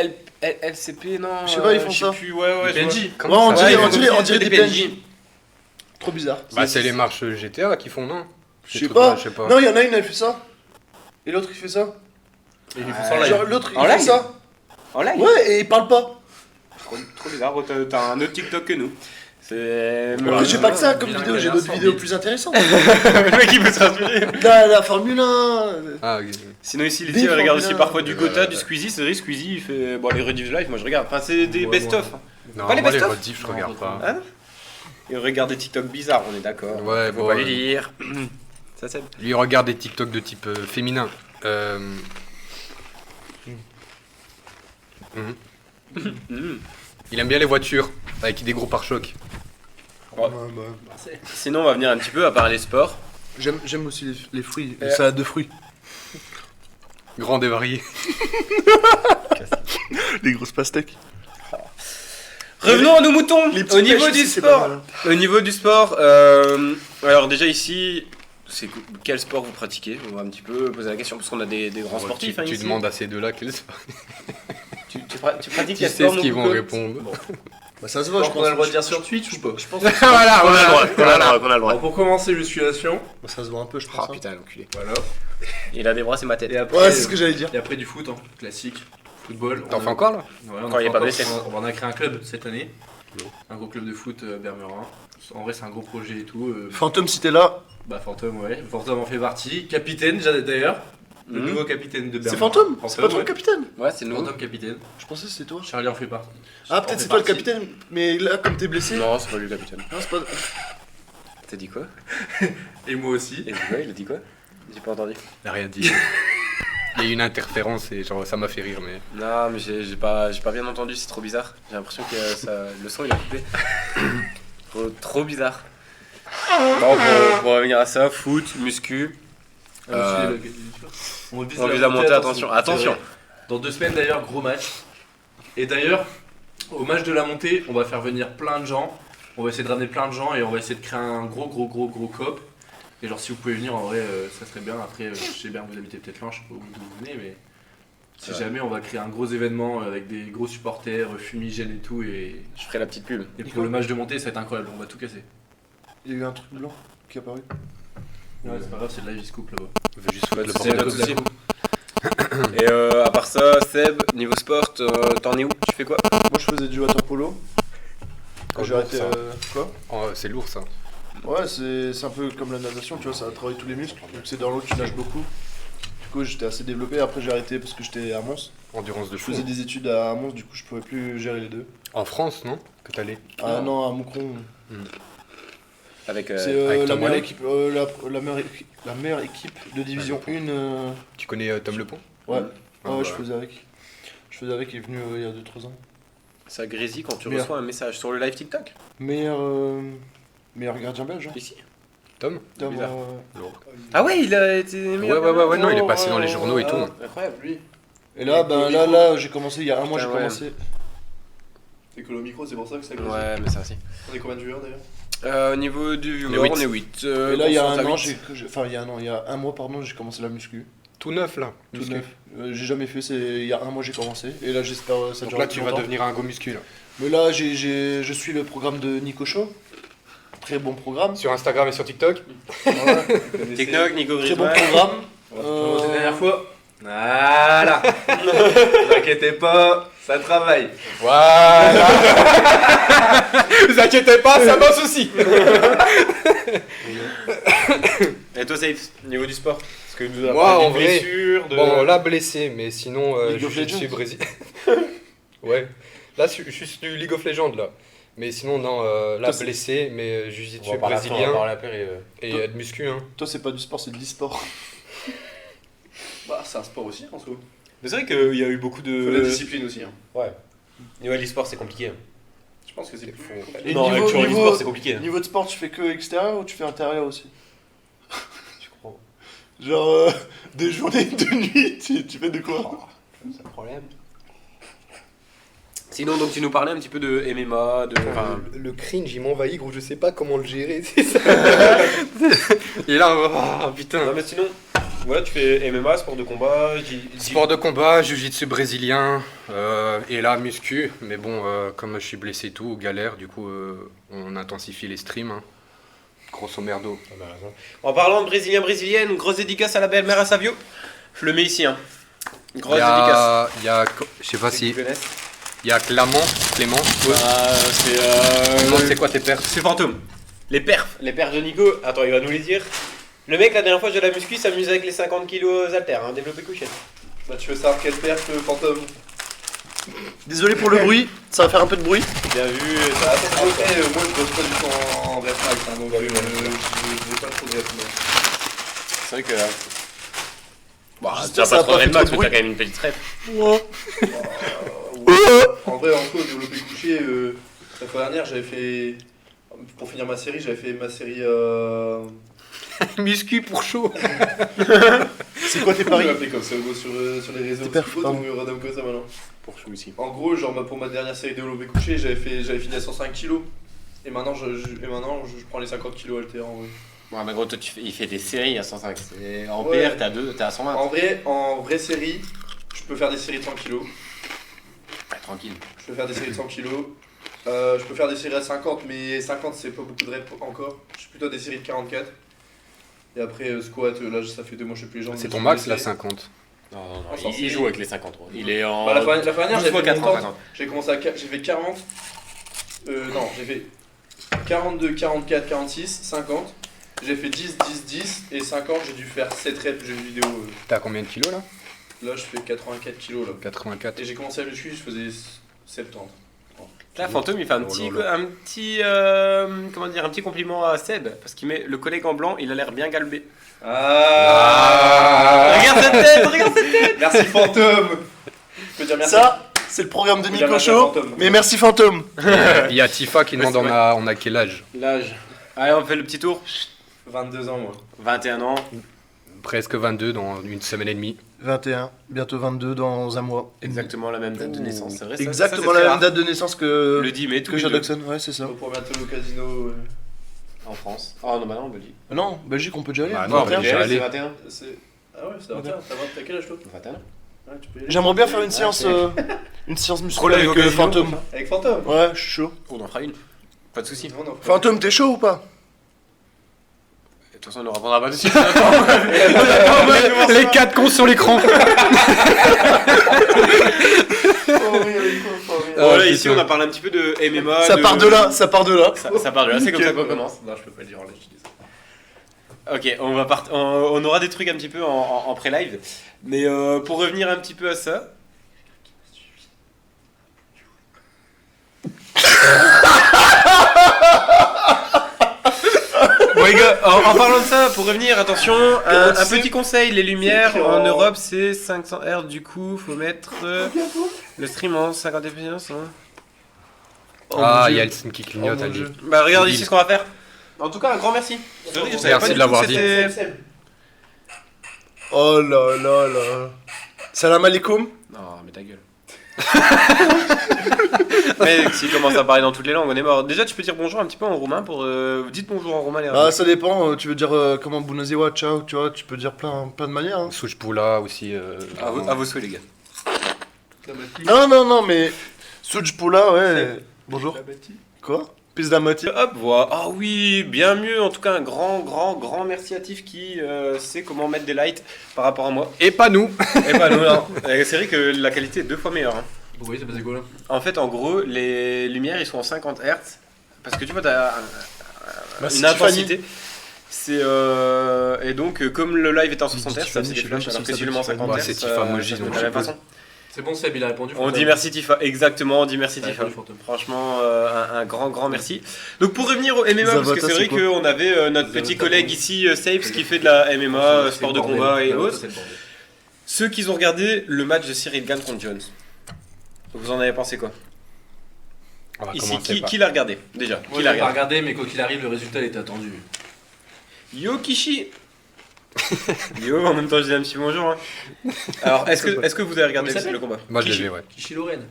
Speaker 1: LCP, non.
Speaker 4: Je sais pas, ils font
Speaker 1: je sais
Speaker 4: ça.
Speaker 1: plus, ouais,
Speaker 3: Le
Speaker 1: je vois.
Speaker 3: PNJ.
Speaker 4: Ouais,
Speaker 2: Comment
Speaker 4: on
Speaker 2: ça
Speaker 4: dirait,
Speaker 1: Ouais,
Speaker 4: on dirait,
Speaker 1: ils font
Speaker 4: on dirait
Speaker 1: des
Speaker 4: des
Speaker 1: PNJ.
Speaker 4: PNJ. Trop bizarre.
Speaker 2: Bah, c'est les marches GTA qui font, non?
Speaker 4: Je
Speaker 2: Ces
Speaker 4: sais
Speaker 2: trucs-là,
Speaker 4: pas.
Speaker 2: je sais pas.
Speaker 4: Non, il y en a une, elle fait ça. Et l'autre il fait ça.
Speaker 3: Et ils font ça en live.
Speaker 4: Genre l'autre
Speaker 1: En
Speaker 4: il fait
Speaker 1: live
Speaker 4: ça.
Speaker 1: En live.
Speaker 4: Ouais, et il parle pas.
Speaker 1: Trop bizarre, t'as un autre TikTok que nous. C'est.
Speaker 4: Après, j'ai pas que ça comme
Speaker 3: Bien
Speaker 4: vidéo, j'ai
Speaker 3: galère,
Speaker 4: d'autres
Speaker 3: sans
Speaker 4: vidéos
Speaker 3: bide.
Speaker 4: plus intéressantes.
Speaker 1: Le mec il peut s'inspirer.
Speaker 4: La Formule 1.
Speaker 2: Ah, ok.
Speaker 1: Sinon ici les
Speaker 4: Des
Speaker 1: filles regardent
Speaker 4: Formule
Speaker 1: aussi
Speaker 4: 1.
Speaker 1: parfois du Gotha, du Squeezie, c'est vrai Squeezie il fait bon les rediff live, moi je regarde. Enfin c'est des
Speaker 3: Ouais,
Speaker 1: best-of.
Speaker 2: Non,
Speaker 1: Pas les
Speaker 2: moi, les
Speaker 1: best-of
Speaker 2: rediffs, je regarde pas.
Speaker 1: Ah non. Et regarde des TikTok bizarres, on est d'accord.
Speaker 2: Ouais,
Speaker 1: Faut
Speaker 2: bon,
Speaker 1: pas les lire. Ça c'est.
Speaker 2: Lui, il regarde des TikTok de type féminin. Il aime bien les voitures, avec des gros pare-chocs.
Speaker 1: Ouais. Sinon on va venir un petit peu à parler sport.
Speaker 4: J'aime aussi les fruits, les
Speaker 1: Euh.
Speaker 4: salades de fruits.
Speaker 2: Grand et varié.
Speaker 4: Les grosses pastèques.
Speaker 1: Revenons à nos moutons.
Speaker 4: Les petits
Speaker 1: Au niveau
Speaker 4: pêches
Speaker 1: du
Speaker 4: aussi, c'est
Speaker 1: sport.
Speaker 4: pas mal.
Speaker 1: Au niveau du sport, alors déjà ici, c'est quel sport vous pratiquez? On va un petit peu poser la question parce qu'on a des grands sportifs.
Speaker 2: Tu,
Speaker 1: hein,
Speaker 2: tu
Speaker 1: ici.
Speaker 2: demandes à ces deux-là quels sport.
Speaker 1: Tu pratiques
Speaker 2: Tu
Speaker 1: quel
Speaker 2: sais
Speaker 1: sport
Speaker 2: ce qu'ils vont
Speaker 1: Nobuko
Speaker 2: répondre.
Speaker 4: Bah ça se voit, je
Speaker 3: qu'on a le droit de
Speaker 4: pense.
Speaker 3: dire sur Twitch ou pas?
Speaker 4: Je pense
Speaker 2: voilà,
Speaker 1: On a le
Speaker 2: voilà.
Speaker 1: droit, on a le droit, on a le droit.
Speaker 3: Alors, pour commencer, musculation.
Speaker 4: Bah, ça se voit un peu, je
Speaker 1: Ah
Speaker 4: pense. hein.
Speaker 1: putain l'enculé.
Speaker 3: Voilà.
Speaker 1: Il a des bras, c'est ma tête.
Speaker 3: Et après,
Speaker 4: Ouais, c'est ce que j'allais dire.
Speaker 3: et après du foot, hein, classique. Football.
Speaker 2: T'en
Speaker 3: On
Speaker 2: fais
Speaker 3: a-
Speaker 2: encore là?
Speaker 3: Ouais, on
Speaker 1: Quand
Speaker 3: en
Speaker 1: il est
Speaker 3: fait
Speaker 1: pas
Speaker 3: encore,
Speaker 1: blessé.
Speaker 3: on en a créé un club cette année. Un gros club de foot Bermurin. En vrai, c'est un gros projet et tout.
Speaker 4: Fantôme, si t'es là,
Speaker 3: Bah, Fantôme, ouais. Fantôme en fait partie. Capitaine, d'ailleurs. Le
Speaker 1: Mhm.
Speaker 3: nouveau capitaine de Bermurin.
Speaker 4: c'est Fantôme. C'est pas toi
Speaker 3: ouais.
Speaker 4: le capitaine.
Speaker 1: Ouais, c'est nous.
Speaker 3: Fantôme capitaine.
Speaker 4: Je pensais que c'était toi.
Speaker 3: Charlie en fait partie.
Speaker 4: Ah,
Speaker 3: En
Speaker 4: peut-être
Speaker 3: fait
Speaker 4: c'est toi le
Speaker 3: partie.
Speaker 4: capitaine, mais là, comme t'es blessé.
Speaker 1: Non, c'est pas lui le capitaine.
Speaker 4: Non, c'est pas.
Speaker 1: T'as dit quoi?
Speaker 3: Et moi aussi.
Speaker 1: Et quoi? Il a dit quoi? J'ai pas entendu.
Speaker 2: Il a rien dit. Il y a eu une interférence et genre ça m'a fait rire, mais.
Speaker 1: Non, mais j'ai pas bien entendu, c'est trop bizarre. J'ai l'impression que le son il a coupé. trop bizarre. Bon, pour revenir à ça, foot, muscu.
Speaker 3: On vise
Speaker 1: On
Speaker 3: la
Speaker 1: vise à
Speaker 3: montée,
Speaker 1: monter, attention.
Speaker 3: C'est
Speaker 1: Attention.
Speaker 3: vrai. Dans 2 semaines d'ailleurs, gros match. Et d'ailleurs, au match de la montée, on va faire venir plein de gens. On va essayer de ramener plein de gens et on va essayer de créer un gros coop. Et genre si vous pouvez venir en vrai ça serait bien. Après je sais bien que vous habitez peut-être loin, je sais pas où vous venez mais si
Speaker 1: Ouais.
Speaker 3: jamais on va créer un gros événement avec des gros supporters, fumigènes et tout et
Speaker 1: Je ferai la petite pub.
Speaker 3: pour le match de montée ça va être incroyable, on va tout casser.
Speaker 4: Il y a eu un truc blanc qui est apparu.
Speaker 3: Ouais c'est pas grave, c'est de la vie scoop là-bas.
Speaker 2: On veut juste foutre le
Speaker 1: C'est
Speaker 2: bordel.
Speaker 1: pas de soucis. Et à part ça, Seb, niveau sport, t'en es où? Tu fais quoi?
Speaker 4: Moi, je faisais du water polo. Quand
Speaker 2: Oh,
Speaker 4: j'ai arrêté.
Speaker 2: ça.
Speaker 4: Quoi?
Speaker 2: Oh, c'est lourd ça.
Speaker 4: Ouais, c'est un peu comme la natation, tu vois, ça travaille tous les muscles. Vu que c'est dans l'eau, tu nages beaucoup. Du coup, j'étais assez développé. Après, j'ai arrêté parce que j'étais à Mons.
Speaker 2: Endurance de
Speaker 4: Je
Speaker 2: fou.
Speaker 4: faisais des études à Mons, du coup, je pouvais plus gérer les deux.
Speaker 2: En France, non? Que t'allais.
Speaker 4: Ah non, à Moucron.
Speaker 1: Avec,
Speaker 4: C'est
Speaker 2: avec
Speaker 4: la,
Speaker 2: Tom
Speaker 4: meilleure
Speaker 2: Wallet.
Speaker 4: équipe, la meilleure équipe de division 1.
Speaker 2: Tu connais Tom Lepont?
Speaker 4: Ouais,
Speaker 2: Ah,
Speaker 4: ouais,
Speaker 2: bah.
Speaker 4: je faisais avec. Il est venu il y a 2-3 ans.
Speaker 1: ça grésille quand tu
Speaker 4: Meilleur.
Speaker 1: reçois un message sur le live TikTok.
Speaker 4: Meilleur gardien belge. Hein.
Speaker 1: Ici.
Speaker 2: Tom?
Speaker 4: Tom,
Speaker 1: bizarre.
Speaker 2: Non.
Speaker 1: Ah ouais, il a été
Speaker 2: Ouais,
Speaker 1: meilleur.
Speaker 2: non, il est passé dans les journaux et tout.
Speaker 3: Incroyable, lui.
Speaker 4: Et là, là, j'ai commencé il y a un mois, j'ai
Speaker 1: Putain, ouais.
Speaker 4: commencé.
Speaker 3: C'est que le micro, c'est pour ça que ça grossit.
Speaker 1: Ouais, mais ça aussi.
Speaker 3: On est combien de viewers d'ailleurs?
Speaker 1: Au niveau du viewer,
Speaker 2: On est
Speaker 1: on est 8.
Speaker 4: Et là, il y a un an, il y a un mois, pardon, j'ai commencé la muscu.
Speaker 2: Tout neuf là.
Speaker 4: Tout
Speaker 2: muscu.
Speaker 4: neuf. J'ai jamais fait, il y a un mois, j'ai commencé. Et là, j'espère ça
Speaker 2: Donc
Speaker 4: dure
Speaker 2: là, tu vas
Speaker 4: longtemps.
Speaker 2: devenir un gros muscu là.
Speaker 4: Mais là, je suis le programme de Nico Show. Très bon programme.
Speaker 2: Sur Instagram et sur TikTok.
Speaker 4: Voilà.
Speaker 1: TikTok, Nico
Speaker 4: Très bon
Speaker 1: Griezmann.
Speaker 4: programme.
Speaker 3: C'est la dernière fois. Voilà. Ne vous inquiétez pas, ça travaille.
Speaker 2: Voilà. Vous inquiétez pas, ça bosse aussi.
Speaker 1: Et toi, Safe, niveau du sport? Parce que nous
Speaker 2: Moi, en
Speaker 1: des
Speaker 2: vrai,
Speaker 1: blessures, de...
Speaker 2: Bon, là blessé, mais sinon,
Speaker 4: League of
Speaker 2: je suis
Speaker 4: Legends.
Speaker 2: Brésil. Ouais. Là, je suis sur du League of Legends là. Mais sinon, non, là
Speaker 4: Toi, c'est-
Speaker 2: blessé, mais jiu-jitsu
Speaker 1: On va parler après, on va
Speaker 2: brésilien
Speaker 1: parler après,
Speaker 2: et de muscu. Hein.
Speaker 4: Toi, c'est pas du sport, c'est de l'e-sport.
Speaker 3: Bah, c'est un sport aussi en soi.
Speaker 1: Mais c'est vrai qu'il y a eu beaucoup
Speaker 3: Faut la
Speaker 1: de...
Speaker 3: discipline aussi. Hein.
Speaker 1: Ouais. Niveau l'e-sport, c'est compliqué.
Speaker 3: Je pense que c'est plus.
Speaker 4: Et
Speaker 1: Non,
Speaker 4: niveau-
Speaker 1: avec
Speaker 4: niveau-
Speaker 1: l'e-sport, c'est compliqué.
Speaker 4: Niveau de sport, tu fais que extérieur ou tu fais intérieur aussi?
Speaker 1: Je comprends.
Speaker 4: Genre, des journées, de nuit, tu fais de quoi?
Speaker 1: C'est un problème. Sinon, donc, tu nous parlais un petit peu de MMA, de... Enfin,
Speaker 2: Le cringe, il m'envahit, gros, je sais pas comment le gérer. C'est ça. Et là, oh, putain.
Speaker 1: non, mais sinon, voilà, tu fais MMA, sport de combat,
Speaker 2: Sport de combat, jiu-jitsu brésilien, et là muscu, mais bon, comme je suis blessé et tout, galère, du coup on intensifie les streams, hein. Grosso merdo.
Speaker 1: En parlant de brésilienne, grosse dédicace à la belle-mère à Savio. Je le mets ici, hein. Grosse dédicace.
Speaker 2: Il y a, je sais pas
Speaker 1: Ceux
Speaker 2: si,
Speaker 1: qui connaissent.
Speaker 2: il y a Clément,
Speaker 1: C'est
Speaker 2: c'est quoi tes perfs?
Speaker 1: C'est Fantôme. Les perfs de Nico. Attends, il va nous les dire. Le mec, la dernière fois, je la muscu, s'amuse avec les 50 kilos haltères, hein, développé couché.
Speaker 3: Bah, tu veux savoir quelle perte, fantôme?
Speaker 4: Désolé pour le bruit, ça va faire un peu de bruit.
Speaker 1: Bien vu.
Speaker 3: Attends, après, moi je bosse pas du tout en ref max, hein, donc je n'ai pas trop de ref max.
Speaker 1: C'est vrai que. Bon,
Speaker 4: J'espère
Speaker 1: tu vas
Speaker 4: que ça va
Speaker 1: pas trop
Speaker 4: pas
Speaker 1: Red
Speaker 4: faire
Speaker 1: Max,
Speaker 4: trop
Speaker 1: mais
Speaker 4: de
Speaker 1: t'as quand même une petite rep.
Speaker 3: En vrai, en soi, développé couché, la fois dernière, j'avais fait. Pour finir ma série, j'avais fait ma série.
Speaker 2: Muscu pour chaud.
Speaker 4: C'est quoi tes
Speaker 3: Je
Speaker 4: paris?
Speaker 3: vais l'appeler comme ça, go, sur les réseaux.
Speaker 4: Tes perfs,
Speaker 3: C'est quoi ton radom comme ça maintenant?
Speaker 1: Pour chou aussi.
Speaker 3: En gros, genre pour ma dernière série développé couché, j'avais fini à 105 kilos. Et maintenant, je prends les 50 kilos haltères en vrai.
Speaker 1: Ouais, mais gros, toi, il fait des séries à 105. En
Speaker 3: Ouais.
Speaker 1: PR, t'es à 120.
Speaker 3: En vraie série, je peux faire des séries de 100 kilos.
Speaker 1: Ouais, tranquille.
Speaker 3: Je peux faire des séries de 100 kilos. Je peux faire des séries à 50, mais 50 c'est pas beaucoup de reps encore. Je suis plutôt à des séries de 44. Et après, squat, là ça fait 2 mois, je sais plus les jambes.
Speaker 2: C'est ton max là, 50.
Speaker 1: Non,
Speaker 3: Ah, ça,
Speaker 1: il joue avec les 50. Gros. Il est en.
Speaker 3: Bah, la fois dernière,
Speaker 1: 12
Speaker 3: j'ai
Speaker 1: fois
Speaker 3: fait
Speaker 1: 80,
Speaker 3: longtemps. J'ai commencé à. J'ai fait 40. Non, j'ai fait 42, 44, 46, 50. J'ai fait 10, 10, 10 et 50. J'ai dû faire 7 reps jeux vidéo.
Speaker 2: T'as combien de kilos là?
Speaker 3: Là, je fais 84 kilos là.
Speaker 2: 84.
Speaker 3: Et j'ai commencé à muscu, je faisais 70.
Speaker 1: Là, Fantôme, il fait un
Speaker 2: Oh
Speaker 1: petit,
Speaker 2: là là.
Speaker 1: comment dire, un petit compliment à Seb parce qu'il met le collègue en blanc, il a l'air bien galbé.
Speaker 3: Ah,
Speaker 1: Regarde cette tête.
Speaker 3: Merci Fantôme. Je peux dire merci.
Speaker 4: Ça, c'est le programme de
Speaker 3: Faut dire
Speaker 4: Nico
Speaker 3: merci à
Speaker 4: Show.
Speaker 3: Fantôme.
Speaker 4: Mais merci Fantôme.
Speaker 2: Il y a Tifa qui demande
Speaker 1: Ouais, c'est
Speaker 2: on a quel âge?
Speaker 1: L'âge. Allez, on fait le petit tour.
Speaker 3: 22 ans moi.
Speaker 1: 21 ans.
Speaker 2: Presque 22 dans une semaine et demie.
Speaker 4: 21, bientôt 22 dans un mois.
Speaker 1: Exactement la même date de naissance. C'est vrai. ça,
Speaker 4: Exactement
Speaker 1: ça, c'est
Speaker 4: la
Speaker 1: très
Speaker 4: même
Speaker 1: rare.
Speaker 4: date de naissance que,
Speaker 1: Le 10 mai, tous
Speaker 4: que
Speaker 1: les deux.
Speaker 4: Jackson. Ouais, c'est ça.
Speaker 3: Pour bientôt au casino.
Speaker 1: En France. Oh non, bah non, en Belgique.
Speaker 4: Non, Belgique, on peut déjà aller.
Speaker 2: Bah,
Speaker 4: hein.
Speaker 2: non,
Speaker 4: 21.
Speaker 2: Belgique. Allez.
Speaker 1: c'est 21.
Speaker 3: Ah ouais, c'est 21. T'as quel âge toi?
Speaker 1: 21.
Speaker 3: Ouais, tu peux y aller.
Speaker 4: J'aimerais bien faire une séance, musculaire avec
Speaker 1: Relais au
Speaker 4: Fantôme.
Speaker 3: Avec Fantôme.
Speaker 4: Ouais, je suis chaud.
Speaker 1: On en fera une. Pas de soucis.
Speaker 3: Non, non,
Speaker 4: Fantôme, t'es chaud ou pas?
Speaker 1: De toute façon, on ne répondra pas dessus.
Speaker 2: Les 4 cons sur l'écran.
Speaker 1: Voilà, ici,
Speaker 2: putain.
Speaker 1: on a parlé un petit peu de MMA.
Speaker 4: Ça part de là, ça part de là.
Speaker 1: Ça part de là, c'est comme ça qu'on
Speaker 3: Nickel.
Speaker 1: commence. Non, je peux pas le dire en live, je dis ça. Ok, on aura des trucs un petit peu en pré-live. Mais pour revenir un petit peu à ça. en parlant de ça, pour revenir, attention, un petit conseil, les lumières en Europe c'est 500 Hz, du coup faut mettre le stream en 50 fps.
Speaker 2: Ah, il y a Helsinki qui clignote,
Speaker 3: Oh, mon
Speaker 2: allez.
Speaker 3: Dieu.
Speaker 1: Bah regarde ici ce qu'on va faire. En tout cas, un grand merci. Je savais pas
Speaker 2: de
Speaker 1: du
Speaker 2: l'avoir
Speaker 1: tout que
Speaker 2: dit.
Speaker 1: c'était-
Speaker 4: Oh là là là. Salam alaikum.
Speaker 1: Non, mais ta gueule. Mais s'il commence à parler dans toutes les langues, on est mort. Déjà, tu peux dire bonjour un petit peu en roumain pour. Dites bonjour en roumain, les
Speaker 4: Ah, ça dépend, tu veux dire comment bună ziua, ciao, tu vois, tu peux dire plein de manières. Hein.
Speaker 2: Souche Poula aussi.
Speaker 1: À vos souhaits, les gars.
Speaker 4: Non, mais Suj Pula, ouais. Bonjour. Quoi Pizdamati.
Speaker 1: Hop, voilà. Ah oui, bien mieux. En tout cas, un grand merci à Tiff qui sait comment mettre des lights par rapport à moi.
Speaker 2: Et pas nous.
Speaker 1: Et pas nous, non. C'est vrai que la qualité est 2 fois meilleure. Hein.
Speaker 3: Oui, c'est passé quoi là?
Speaker 1: En fait, en gros, les lumières ils sont en 50 Hz parce que tu vois, t'as une intensité. C'est et donc comme le live est en 60 Hz, ça fait des flashs alors que si le met en 50
Speaker 2: Ouais,
Speaker 1: Hz,
Speaker 2: c'est Tifa Moji,
Speaker 1: ça se met
Speaker 2: donc
Speaker 1: de la même
Speaker 2: je sais
Speaker 1: façon.
Speaker 3: C'est bon, Seb, il a répondu.
Speaker 1: On dit merci Tifa, exactement, on dit merci
Speaker 3: Ouais,
Speaker 1: Tifa.
Speaker 3: fantôme.
Speaker 1: Franchement, un grand merci. Donc pour revenir au MMA, parce que
Speaker 4: Zavata,
Speaker 1: c'est vrai
Speaker 4: c'est quoi
Speaker 1: qu'on avait notre petit collègue ici, Saves, qui fait de la MMA, sport de combat et autres. Ceux qui ont regardé le match de Cyril Gane contre Jones, vous en avez pensé quoi?
Speaker 2: On va
Speaker 1: Ici,
Speaker 2: commencer par-
Speaker 1: qui l'a regardé déjà?
Speaker 3: Moi,
Speaker 1: Qui
Speaker 3: je
Speaker 1: l'a
Speaker 3: l'ai pas
Speaker 1: regardé?
Speaker 3: regardé, mais quoi qu'il arrive, le résultat il était attendu.
Speaker 1: Yo Kishi. Yo, en même temps je dis un petit bonjour. Hein. Alors, est-ce que vous avez regardé
Speaker 3: Comment il s'appelle
Speaker 1: le combat?
Speaker 2: Moi, je l'ai
Speaker 1: Kishi.
Speaker 2: vu, ouais.
Speaker 3: Kishi Lorraine.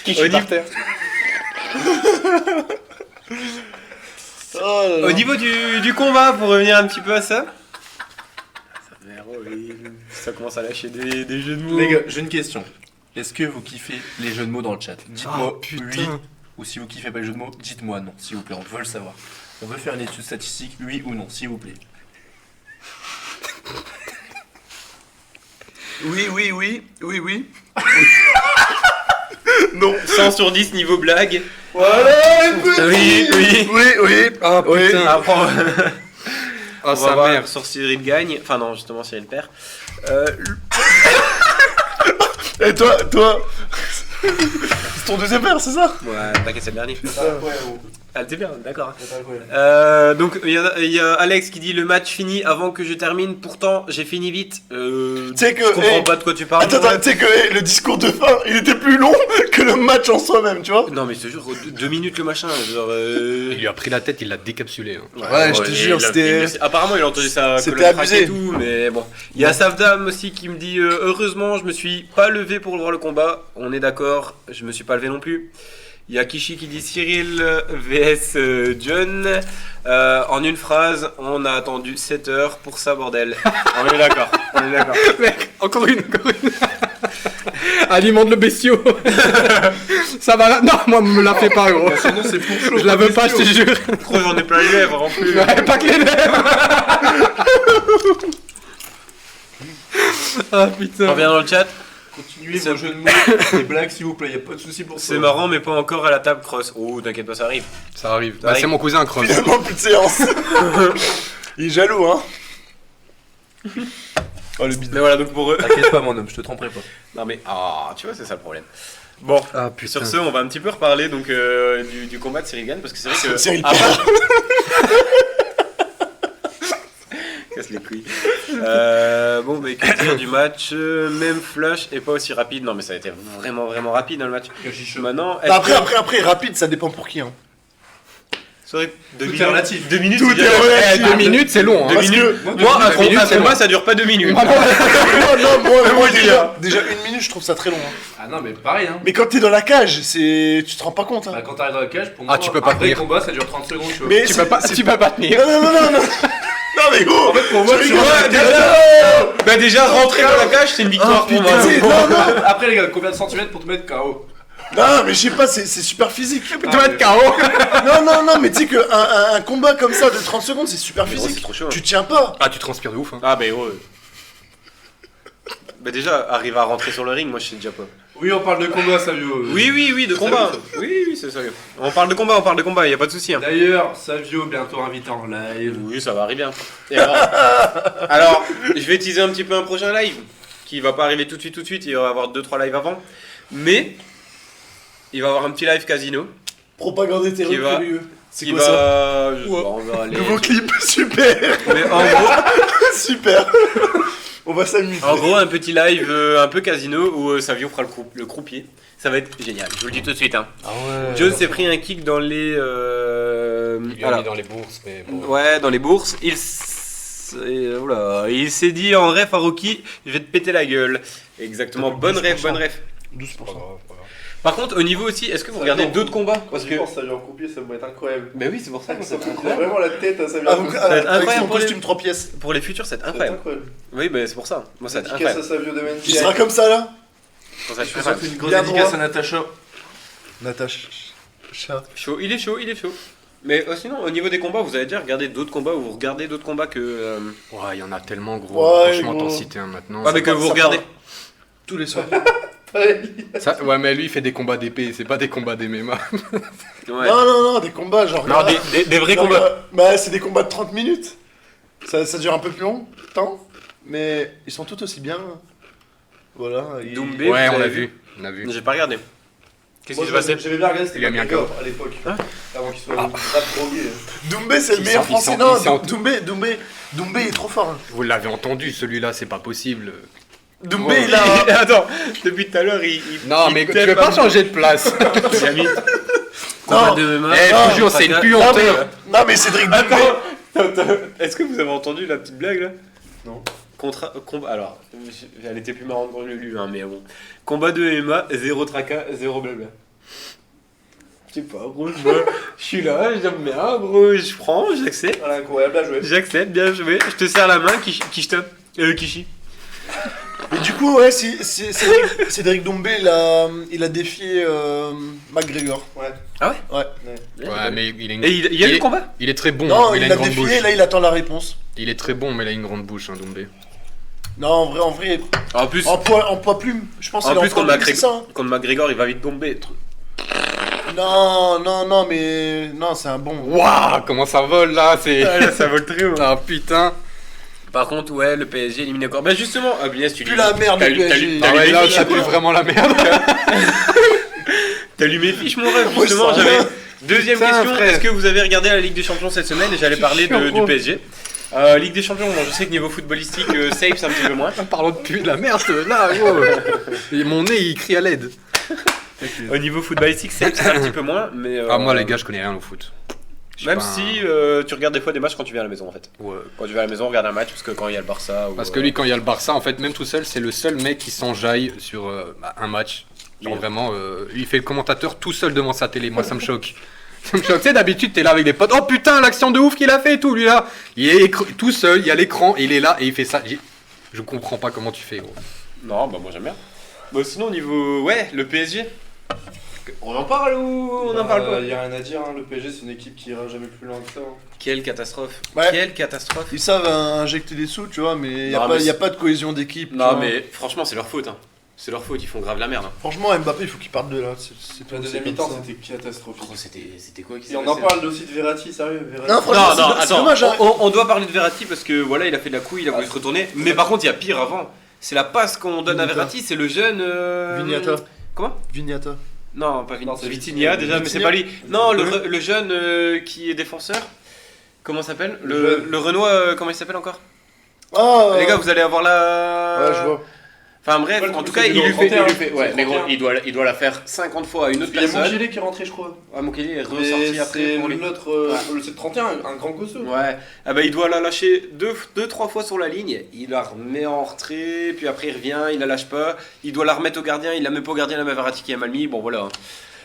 Speaker 1: Au niveau-
Speaker 4: Oh là là.
Speaker 1: Au niveau du combat, pour revenir un petit peu à ça. Ça commence à lâcher des jeux de mots.
Speaker 3: Les gars, j'ai une question. Est-ce que vous kiffez les jeux de mots dans le chat? Dites-moi
Speaker 2: Oh, putain.
Speaker 3: oui, ou si vous kiffez pas les jeux de mots, dites-moi non, s'il vous plaît, on veut le savoir. On veut faire une étude statistique, oui ou non, s'il vous plaît.
Speaker 4: Oui.
Speaker 1: Non. 100 sur 10 niveau blague.
Speaker 4: Voilà, Oui.
Speaker 2: Ah
Speaker 4: Oui.
Speaker 2: putain.
Speaker 1: Après,
Speaker 2: Oh
Speaker 1: on va
Speaker 2: sa
Speaker 1: voir
Speaker 2: mère.
Speaker 1: sur Cyril gagne. Enfin non, justement Cyril perd.
Speaker 4: Et toi c'est ton deuxième père, c'est ça?
Speaker 1: Ouais, t'inquiète, c'est le dernier. Ah, t'es bien, d'accord.
Speaker 3: Ouais.
Speaker 1: Donc il y a Alex qui dit le match fini avant que je termine. Pourtant j'ai fini vite.
Speaker 4: sais que-
Speaker 1: je comprends
Speaker 4: hey,
Speaker 1: pas de quoi tu parles.
Speaker 4: Attends, tu sais que le discours de fin, il était plus long que le match en soi-même, tu vois?
Speaker 1: Non mais je te jure, 2 minutes le machin. Genre,
Speaker 2: Il lui a pris la tête, il l'a décapsulé. Hein.
Speaker 4: Ouais, je te jure, c'était-
Speaker 1: Apparemment il a entendu ça.
Speaker 4: C'était abusé.
Speaker 1: Et tout, mais bon. Il y a Savdam aussi qui me dit heureusement je me suis pas levé pour voir le combat. On est d'accord, je me suis pas levé non plus. Il y a Kishi qui dit Cyril vs John. En une phrase, on a attendu 7 heures pour ça, bordel. On est d'accord.
Speaker 2: Mec, encore une. Alimente le bestiau. Ça va là. Non, moi, me la fais pas, gros.
Speaker 3: Sinon, c'est pour chaud.
Speaker 2: Je la veux pas, je te jure.
Speaker 1: Trop, j'en ai plein les lèvres en plus.
Speaker 2: Ouais, pas que les lèvres. Ah
Speaker 1: On
Speaker 2: putain.
Speaker 1: revient dans le chat.
Speaker 3: Continuez vos jeux de mots, les blagues, s'il vous plaît, y a pas de soucis pour ça.
Speaker 1: C'est marrant, mais pas encore à la table cross. Oh, t'inquiète pas, ça arrive.
Speaker 2: Ça arrive.
Speaker 1: Ça arrive.
Speaker 2: C'est mon cousin Cross.
Speaker 4: Finalement, plus de séance. Il est jaloux, hein. Oh, le bide.
Speaker 1: Mais voilà, donc pour eux.
Speaker 3: T'inquiète pas, mon homme, je te tromperai pas.
Speaker 1: Non, mais tu vois, c'est ça le problème. Bon,
Speaker 2: Ah putain.
Speaker 1: sur ce, on va un petit peu reparler donc du combat de Cyril Gane parce que c'est vrai que.
Speaker 4: Cyril
Speaker 1: à part- Casse les couilles. Bon, mais que dire du match même flash et pas aussi rapide. Non, mais ça a été vraiment rapide dans le match. Maintenant, est-ce
Speaker 4: Après, rapide, ça dépend pour qui, hein.
Speaker 1: C'est vrai que 2
Speaker 3: Tout est
Speaker 1: minutes.
Speaker 3: relatif.
Speaker 1: 2 minutes,
Speaker 4: Tout
Speaker 1: c'est
Speaker 4: est
Speaker 1: bien.
Speaker 4: relatif.
Speaker 2: 2 minutes, c'est long. Hein.
Speaker 1: Deux minutes. Moi, un combat, ça dure pas 2 minutes.
Speaker 4: Non, moi déjà 1 minute, je trouve ça très long. Hein.
Speaker 3: Ah non, mais pareil, hein.
Speaker 4: Mais quand t'es dans la cage, tu te rends pas compte. Hein.
Speaker 3: Bah, quand t'arrives dans la cage, pour
Speaker 2: Ah,
Speaker 3: moi,
Speaker 2: tu peux pas
Speaker 3: un vrai
Speaker 2: tenir.
Speaker 3: combat, ça dure 30 secondes, tu vois.
Speaker 4: Mais
Speaker 2: Tu peux pas tenir.
Speaker 4: Non. Non, mais gros.
Speaker 3: En fait, pour moi,
Speaker 4: tu
Speaker 3: tu
Speaker 4: rigoles,
Speaker 1: Bah, déjà, rentrer dans la cage, c'est une victoire pour moi.
Speaker 4: putain, non.
Speaker 3: Après, les gars, combien de centimètres pour te mettre KO?
Speaker 4: Non, mais je sais pas, c'est super physique.
Speaker 2: Tu dois être KO.
Speaker 4: Non, mais tu sais qu'un combat comme ça de 30 secondes, c'est super
Speaker 1: Mais gros,
Speaker 4: physique.
Speaker 1: c'est trop chaud, hein.
Speaker 4: Tu tiens pas.
Speaker 2: Ah, tu transpires de ouf. Hein.
Speaker 1: Ah, bah, gros. Bah, déjà, arriver à rentrer sur le ring, moi, je sais déjà pas.
Speaker 3: Oui, on parle de combat, Savio.
Speaker 1: Oui, de combat. Oui, c'est sérieux. On parle de combat, y a pas de souci. Hein.
Speaker 3: D'ailleurs, Savio, bientôt invité en live.
Speaker 1: Oui, ça va arriver. Hein. Et alors, je vais teaser un petit peu un prochain live qui va pas arriver tout de suite. Il va y avoir 2-3 lives avant. Mais il va y avoir un petit live casino.
Speaker 4: Propagande
Speaker 1: Qui va-
Speaker 4: hétérocurieux. C'est
Speaker 1: qui
Speaker 4: quoi ça
Speaker 1: va.
Speaker 4: Ouais.
Speaker 1: On va aller.
Speaker 4: Nouveau clip, super.
Speaker 1: Mais en gros,
Speaker 4: Super. On va s'amuser.
Speaker 1: en gros, un petit live un peu casino où Savio fera le croupier. Ça va être génial, je vous le dis tout de suite. Hein.
Speaker 2: Ah ouais.
Speaker 1: Jones s'est pris un kick dans les.
Speaker 2: Il lui a
Speaker 1: voilà.
Speaker 2: mis dans les bourses, mais bon.
Speaker 1: Ouais, dans les bourses. Il s'est dit en ref à Rocky, je vais te péter la gueule. Exactement, bonne ref, bonne ref.
Speaker 4: 12%.
Speaker 2: Pas grave, pas grave.
Speaker 1: Par contre, au niveau aussi, est-ce que vous regardez d'autres combats? Parce que.
Speaker 6: ça lui en coupier, ça va être incroyable.
Speaker 1: Ben oui, c'est pour ça que
Speaker 6: Ça
Speaker 1: c'est
Speaker 6: me coûte
Speaker 1: incroyable.
Speaker 6: vraiment la tête, ça
Speaker 4: Ah,
Speaker 6: vient.
Speaker 4: donc,
Speaker 1: Ça va être
Speaker 4: avec
Speaker 1: incroyable
Speaker 4: son
Speaker 1: pour les-
Speaker 4: costume 3 pièces.
Speaker 1: Pour les futurs, c'est
Speaker 6: Ça va être
Speaker 1: incroyable.
Speaker 6: incroyable.
Speaker 1: Oui, ben c'est pour ça. Moi, ça va être
Speaker 6: Dédicace
Speaker 1: incroyable.
Speaker 6: à Savio de Mendy.
Speaker 4: Tu seras comme ça là
Speaker 1: Pour ça, je fais
Speaker 3: Ça
Speaker 1: ça.
Speaker 3: fait une grosse
Speaker 4: Bien
Speaker 3: dédicace
Speaker 4: droit.
Speaker 3: à Natacha.
Speaker 4: Natacha.
Speaker 1: Chaud, il est chaud, il est chaud. Mais sinon, au niveau des combats, vous avez déjà regardé d'autres combats ou vous regardez d'autres combats que.
Speaker 2: Ouais, il y en a tellement gros.
Speaker 4: Ouais,
Speaker 2: Franchement,
Speaker 4: gros.
Speaker 2: t'en citer un maintenant.
Speaker 1: Ah, mais que
Speaker 4: part-
Speaker 1: vous
Speaker 4: ça
Speaker 1: regardez.
Speaker 4: part. Tous les soirs.
Speaker 2: Ouais, mais lui, il fait des combats d'épée, c'est pas des combats d'MMA.
Speaker 1: Ouais.
Speaker 4: Non, des combats genre.
Speaker 1: Non, des vrais
Speaker 4: genre,
Speaker 1: combats.
Speaker 4: Bah, c'est des combats de 30 minutes. Ça dure un peu plus longtemps, mais ils sont tout aussi bien. Voilà.
Speaker 1: Doumbé,
Speaker 2: Ouais,
Speaker 1: vous
Speaker 2: on l'a
Speaker 1: avez
Speaker 2: vu. On a vu.
Speaker 1: J'ai pas regardé. Qu'est-ce
Speaker 6: Moi,
Speaker 1: qui s'est passé?
Speaker 6: j'avais bien regardé, c'était
Speaker 2: Il a mis un
Speaker 6: McGregor à l'époque. Avant qu'il soit grave drogué.
Speaker 4: Doumbé, c'est le
Speaker 2: Il
Speaker 4: meilleur
Speaker 2: s'en- il
Speaker 4: français.
Speaker 2: s'en-
Speaker 4: Non,
Speaker 2: il s'en-
Speaker 4: Doumbé est trop fort. Hein.
Speaker 2: Vous l'avez entendu, celui-là, c'est pas possible.
Speaker 4: Doumbé,
Speaker 2: Ouais.
Speaker 4: il a.
Speaker 1: Attends, depuis tout à l'heure, il.
Speaker 2: Non,
Speaker 1: il
Speaker 2: mais tu
Speaker 1: tape
Speaker 2: veux pas
Speaker 1: un-
Speaker 2: changer de place.
Speaker 1: Il a mis.
Speaker 4: Non.
Speaker 1: Combat de MMA.
Speaker 2: Eh,
Speaker 4: non,
Speaker 2: toujours, c'est une
Speaker 1: Attends,
Speaker 2: puanteur.
Speaker 4: Non, mais Cédric Doumbé.
Speaker 1: Attends, est-ce que vous avez entendu la petite blague là?
Speaker 6: Non.
Speaker 1: Alors, elle était plus marrante que Lulu, hein, mais bon. Combat de MMA, 0 tracas, 0 blabla. Je sais pas, gros, je suis là, j'aime bien, gros, je prends, j'accepte.
Speaker 6: Voilà, incroyable à jouer.
Speaker 1: J'accepte, bien joué. Je te serre la main, Kishi.
Speaker 4: Mais du coup, ouais, Cédric Doumbé, il a défié McGregor.
Speaker 6: Ouais.
Speaker 1: Ah ouais?
Speaker 4: Ouais.
Speaker 2: Ouais, mais il est une-
Speaker 1: Et il y a eu le combat?
Speaker 2: Il est très bon,
Speaker 4: Non,
Speaker 2: il a
Speaker 4: il
Speaker 2: une
Speaker 4: l'a
Speaker 2: grande
Speaker 4: défié,
Speaker 2: bouche.
Speaker 4: là, il attend la réponse.
Speaker 2: Il est très bon, mais il a une grande bouche, hein, Doumbé.
Speaker 4: Non, en vrai,
Speaker 1: En plus,
Speaker 4: en poids plume, je pense
Speaker 1: en
Speaker 4: qu'il est
Speaker 1: plus
Speaker 4: poids plume, c'est ça. Hein.
Speaker 1: contre McGregor, il va vite tomber.
Speaker 4: Non, mais non, c'est un bon.
Speaker 2: Waouh, comment ça vole là, c'est.
Speaker 1: Là, ça vole très haut.
Speaker 2: Ah putain.
Speaker 1: Par contre, ouais, le PSG éliminé encore. Bah justement, Agnès, tu
Speaker 4: Plus la merde,
Speaker 1: t'as
Speaker 4: le
Speaker 1: lu- t'as
Speaker 4: PSG.
Speaker 1: lu-
Speaker 2: Ah
Speaker 1: t'as lu
Speaker 2: ouais,
Speaker 1: mes
Speaker 2: là,
Speaker 1: fiches,
Speaker 2: ça pue vraiment la merde.
Speaker 1: T'as lu mes fiches, mon rêve,
Speaker 4: Ouais,
Speaker 1: justement.
Speaker 4: ça
Speaker 1: J'avais
Speaker 4: va.
Speaker 1: deuxième
Speaker 2: Putain,
Speaker 1: question.
Speaker 2: frère.
Speaker 1: Est-ce que vous avez regardé la Ligue des Champions cette semaine? Et j'allais parler
Speaker 2: chiant,
Speaker 1: du
Speaker 2: gros.
Speaker 1: PSG. Ligue des Champions, bon, je sais que niveau footballistique, safe, c'est un petit peu moins.
Speaker 2: Parlons de puer de la merde là, gros. Et mon nez, il crie à l'aide.
Speaker 1: Au niveau footballistique, safe, c'est un petit peu moins. Mais,
Speaker 2: Ah, moi, les gars, je connais rien au foot. Je suis
Speaker 1: même
Speaker 2: pas
Speaker 1: si
Speaker 2: un-
Speaker 1: tu regardes des fois des matchs quand tu viens à la maison, en fait.
Speaker 2: Ouais.
Speaker 1: Quand tu viens à la maison, regarde un match, parce que quand il y a le Barça. Ou,
Speaker 2: Parce que lui, quand il y a le Barça, en fait, même tout seul, c'est le seul mec qui s'enjaille sur un match. Genre
Speaker 1: Oui.
Speaker 2: vraiment, il fait le commentateur tout seul devant sa télé. Moi, ça me choque. Ça me choque. Tu sais, d'habitude, t'es là avec des potes. Oh putain, l'action de ouf qu'il a fait et tout, lui là. Il est tout seul, il y a l'écran, et il est là et il fait ça. Je comprends pas comment tu fais, gros.
Speaker 1: Non, bah moi j'aime bien. Bon, sinon, au niveau. Ouais, le PSG. On en parle ou on en parle pas?
Speaker 6: Il y a rien à dire, hein. Le PSG c'est une équipe qui ira jamais plus loin que ça. Hein.
Speaker 1: Quelle catastrophe.
Speaker 4: Ouais.
Speaker 1: Quelle catastrophe.
Speaker 4: Ils savent injecter des sous, tu vois, mais il n'y
Speaker 1: Non,
Speaker 4: a,
Speaker 1: mais
Speaker 4: a pas de cohésion d'équipe. tu
Speaker 1: Non,
Speaker 4: vois.
Speaker 1: mais franchement, c'est leur faute. Hein. C'est leur faute, ils font grave la merde. Hein.
Speaker 4: Franchement, Mbappé, il faut qu'il parte de là. C'est
Speaker 6: La deuxième
Speaker 4: c'est
Speaker 6: mi-temps
Speaker 4: comme ça.
Speaker 6: c'était catastrophique.
Speaker 1: C'était quoi qui
Speaker 6: Et on en parle aussi de Verratti, sérieux. Verratti.
Speaker 4: Non, franchement,
Speaker 1: Non,
Speaker 4: c'est-
Speaker 1: non,
Speaker 4: c'est
Speaker 1: attends,
Speaker 4: dommage. Hein.
Speaker 1: on doit parler de Verratti parce que voilà, il a fait de la couille, il a voulu se retourner. Mais par contre, il y a pire avant. C'est la passe qu'on donne à
Speaker 4: Vignata.
Speaker 1: Verratti, c'est le jeune.
Speaker 4: Vignata.
Speaker 1: Comment?
Speaker 4: Vignata.
Speaker 1: Non, pas
Speaker 6: Non,
Speaker 1: Vignata.
Speaker 6: c'est
Speaker 1: C'est Vitinha déjà, mais c'est
Speaker 4: Vitinha.
Speaker 1: pas lui. Non,
Speaker 4: Ouais.
Speaker 1: le jeune qui est défenseur. Comment ça s'appelle?
Speaker 6: Le
Speaker 1: Le Renoir, comment il s'appelle encore?
Speaker 4: Ah,
Speaker 1: Les gars, vous allez avoir la.
Speaker 4: Ouais, je vois.
Speaker 1: Enfin bref,
Speaker 6: Ouais, le
Speaker 1: en
Speaker 6: truc,
Speaker 1: tout cas,
Speaker 6: c'est
Speaker 1: il lui
Speaker 6: le
Speaker 1: fait.
Speaker 6: 31,
Speaker 1: Ouais,
Speaker 6: c'est
Speaker 1: mais
Speaker 6: le
Speaker 1: gros,
Speaker 6: 31.
Speaker 1: il doit la faire 50 fois à une autre
Speaker 6: Il y a
Speaker 1: personne.
Speaker 6: Moukielé qui est rentré, je crois.
Speaker 1: Ah, Moukielé est
Speaker 6: Mais
Speaker 1: ressorti après
Speaker 6: c'est
Speaker 1: pour lui.
Speaker 6: l'autre, c'est le 31, un grand gosseux.
Speaker 1: Ouais, ah bah il doit la lâcher 2-3 fois sur la ligne, il la remet en retrait, puis après il revient, il la lâche pas, il doit la remettre au gardien, il la met pas au gardien, la met à Verratti qui a mal mis, bon voilà.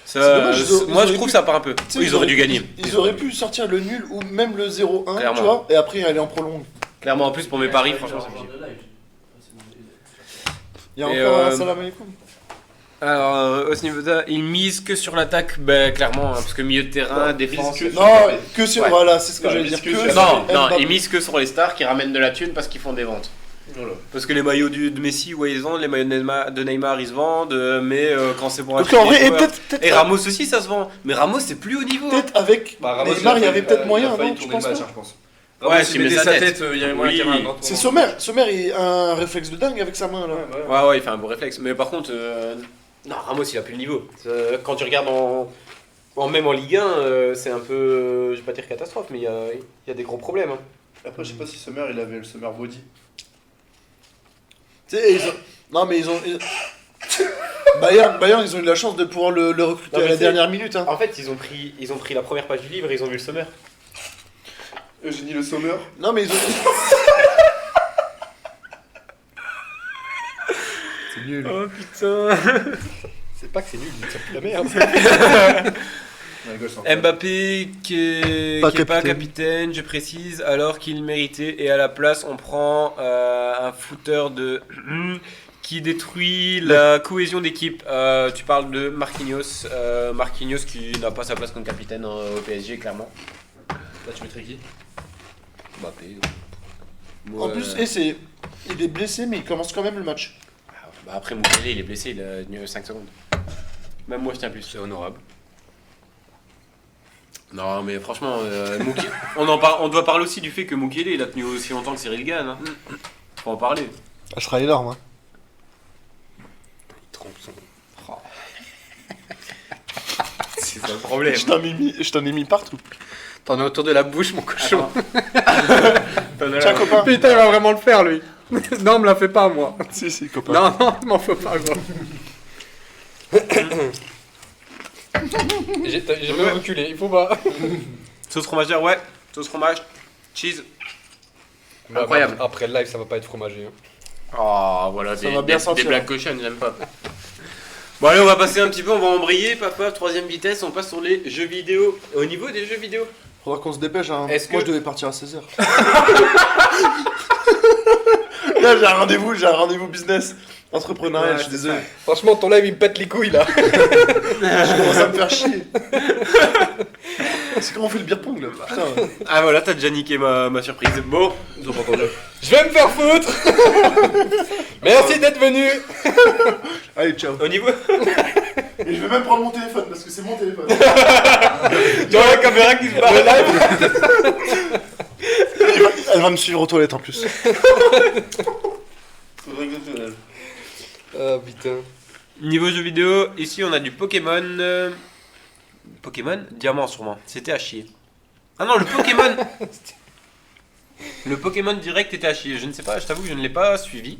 Speaker 1: Ça,
Speaker 4: C'est dommage,
Speaker 1: moi
Speaker 4: ils
Speaker 1: je
Speaker 4: auraient
Speaker 1: trouve
Speaker 4: pu-
Speaker 1: ça part un peu.
Speaker 4: Tu sais,
Speaker 1: Oui, ils auraient dû gagner.
Speaker 4: Ils auraient pu sortir le nul ou même le 0-1,
Speaker 1: Clairement.
Speaker 4: tu vois, et après aller en prolongue.
Speaker 1: Clairement en plus pour mes paris, franchement ça fait chier.
Speaker 4: Il y a
Speaker 1: Et,
Speaker 4: encore un salam alaikum.
Speaker 1: Alors au ce niveau-là, il mise que sur l'attaque, bah clairement, hein, parce que milieu de terrain,
Speaker 6: Non,
Speaker 1: défense...
Speaker 6: mise que-
Speaker 4: Non, que sur.
Speaker 1: Ouais.
Speaker 4: Voilà, c'est ce que
Speaker 6: Non,
Speaker 4: j'allais
Speaker 6: mais
Speaker 4: dire.
Speaker 6: que
Speaker 4: Que
Speaker 6: sur-
Speaker 4: sur
Speaker 1: Non, non,
Speaker 4: Mbappé.
Speaker 1: il mise que sur les stars qui ramènent de la thune parce qu'ils font des ventes.
Speaker 6: Voilà.
Speaker 1: Parce que les maillots de Messi, ouais, ils se vendent, les maillots de Neymar, ils se vendent, mais quand c'est pour
Speaker 4: Donc
Speaker 1: acheter
Speaker 4: en
Speaker 1: des
Speaker 4: vrai, et
Speaker 1: joueurs-
Speaker 4: peut-être
Speaker 1: Et Ramos aussi, ça se vend. Mais Ramos, c'est plus haut niveau.
Speaker 4: peut-être avec
Speaker 6: Bah, Ramos,
Speaker 4: Neymar, il y avait peut-être
Speaker 6: il a
Speaker 4: moyen,
Speaker 6: failli
Speaker 4: non? Je
Speaker 6: tourner
Speaker 4: pense
Speaker 6: le match,
Speaker 4: pas.
Speaker 6: hein, je pense.
Speaker 1: Ouais,
Speaker 3: Ramos,
Speaker 1: s'il
Speaker 3: il
Speaker 1: met
Speaker 3: mettait
Speaker 1: sa
Speaker 3: sa
Speaker 1: tête.
Speaker 3: tête, il y avait moyen
Speaker 1: Oui.
Speaker 3: qu'il y ait un grand
Speaker 4: C'est
Speaker 3: tournoi.
Speaker 4: Sommer, il a un réflexe de dingue avec sa main là.
Speaker 6: Ouais.
Speaker 1: Ouais, il fait un beau réflexe. Mais par contre, non, Ramos, il a plus le niveau. Quand tu regardes Même en Ligue 1, c'est un peu, je vais pas dire catastrophe, mais il y a des gros problèmes. Hein.
Speaker 6: Après, je sais pas si Sommer, il avait le Sommer body.
Speaker 4: Tu sais, non, mais ils ont. Bayern, ils ont eu la chance de pouvoir le recruter
Speaker 1: Non, mais
Speaker 4: à la
Speaker 1: c'est-
Speaker 4: dernière minute. Hein.
Speaker 1: En fait, ils ont pris la première page du livre et ils ont vu le sommaire.
Speaker 6: Eugénie Le Sommer.
Speaker 4: Non, mais ils ont. C'est nul.
Speaker 1: Oh putain.
Speaker 2: C'est pas que c'est nul, c'est plus la merde.
Speaker 1: Mbappé qui
Speaker 4: Pas
Speaker 1: est pas
Speaker 4: capitaine.
Speaker 1: capitaine, je précise, alors qu'il méritait. Et à la place, on prend un footeur de qui détruit la cohésion d'équipe. Tu parles de Marquinhos, Marquinhos qui n'a pas sa place comme capitaine au PSG, clairement.
Speaker 3: Là, tu mettrais qui?
Speaker 1: Mbappé.
Speaker 4: En plus, il est blessé, mais il commence quand même le match.
Speaker 1: Bah après Moukielé, il est blessé, il a tenu 5 secondes. Même moi, je tiens plus.
Speaker 2: C'est honorable.
Speaker 1: Non, mais franchement, on doit parler aussi du fait que Moukielé, il a tenu aussi longtemps que Cyril Gann. Hein. Faut en parler.
Speaker 4: Ça sera énorme. Hein.
Speaker 2: Il trompe son.
Speaker 1: C'est ça le problème.
Speaker 4: Je t'en ai mis partout.
Speaker 2: T'en as autour de la bouche, mon cochon.
Speaker 4: Tiens, copain.
Speaker 2: Putain, il va vraiment le faire, lui. Non, me la fais pas, moi.
Speaker 4: Si, copain.
Speaker 2: Non, m'en faut pas, gros. J'ai même reculé, il faut pas.
Speaker 1: Sauce fromagère, ouais. Sauce fromage. Cheese. Incroyable.
Speaker 2: Après le live, ça va pas être fromagé. Hein.
Speaker 1: Oh, voilà,
Speaker 4: Ça va bien sentir.
Speaker 1: des blagues cochonnes, j'aime pas. Bon, allez, on va passer un petit peu, on va embrayer, papa, 3ème vitesse, on passe sur les jeux vidéo. Au niveau des jeux vidéo,
Speaker 4: Faudra qu'on se dépêche. Hein.
Speaker 1: Est-ce
Speaker 4: Moi,
Speaker 1: que-
Speaker 4: je devais partir à 16h. Là, j'ai un rendez-vous business. Entrepreneurial,
Speaker 1: Ouais,
Speaker 4: je suis
Speaker 1: c'est
Speaker 4: désolé.
Speaker 2: Franchement, ton live, il me pète les couilles, là.
Speaker 4: Je commence à me faire chier. C'est comment on fait le beer pong là. Putain.
Speaker 1: ah voilà, t'as déjà niqué ma surprise. Bon,
Speaker 3: Ils ont pas entendu.
Speaker 2: Je vais me faire foutre. Merci d'être venu.
Speaker 4: Allez, ciao.
Speaker 1: au niveau.
Speaker 4: Et je vais même prendre mon téléphone parce que c'est mon téléphone.
Speaker 1: Dans la caméra qui se barre.
Speaker 4: Elle va me suivre aux toilettes en plus.
Speaker 2: Ah, putain.
Speaker 1: Niveau jeux vidéo, ici on a du Pokémon. Pokémon Diamant sûrement. C'était à chier. Ah non, le Pokémon. Le Pokémon direct était à chier. Je ne sais pas, je t'avoue que je ne l'ai pas suivi.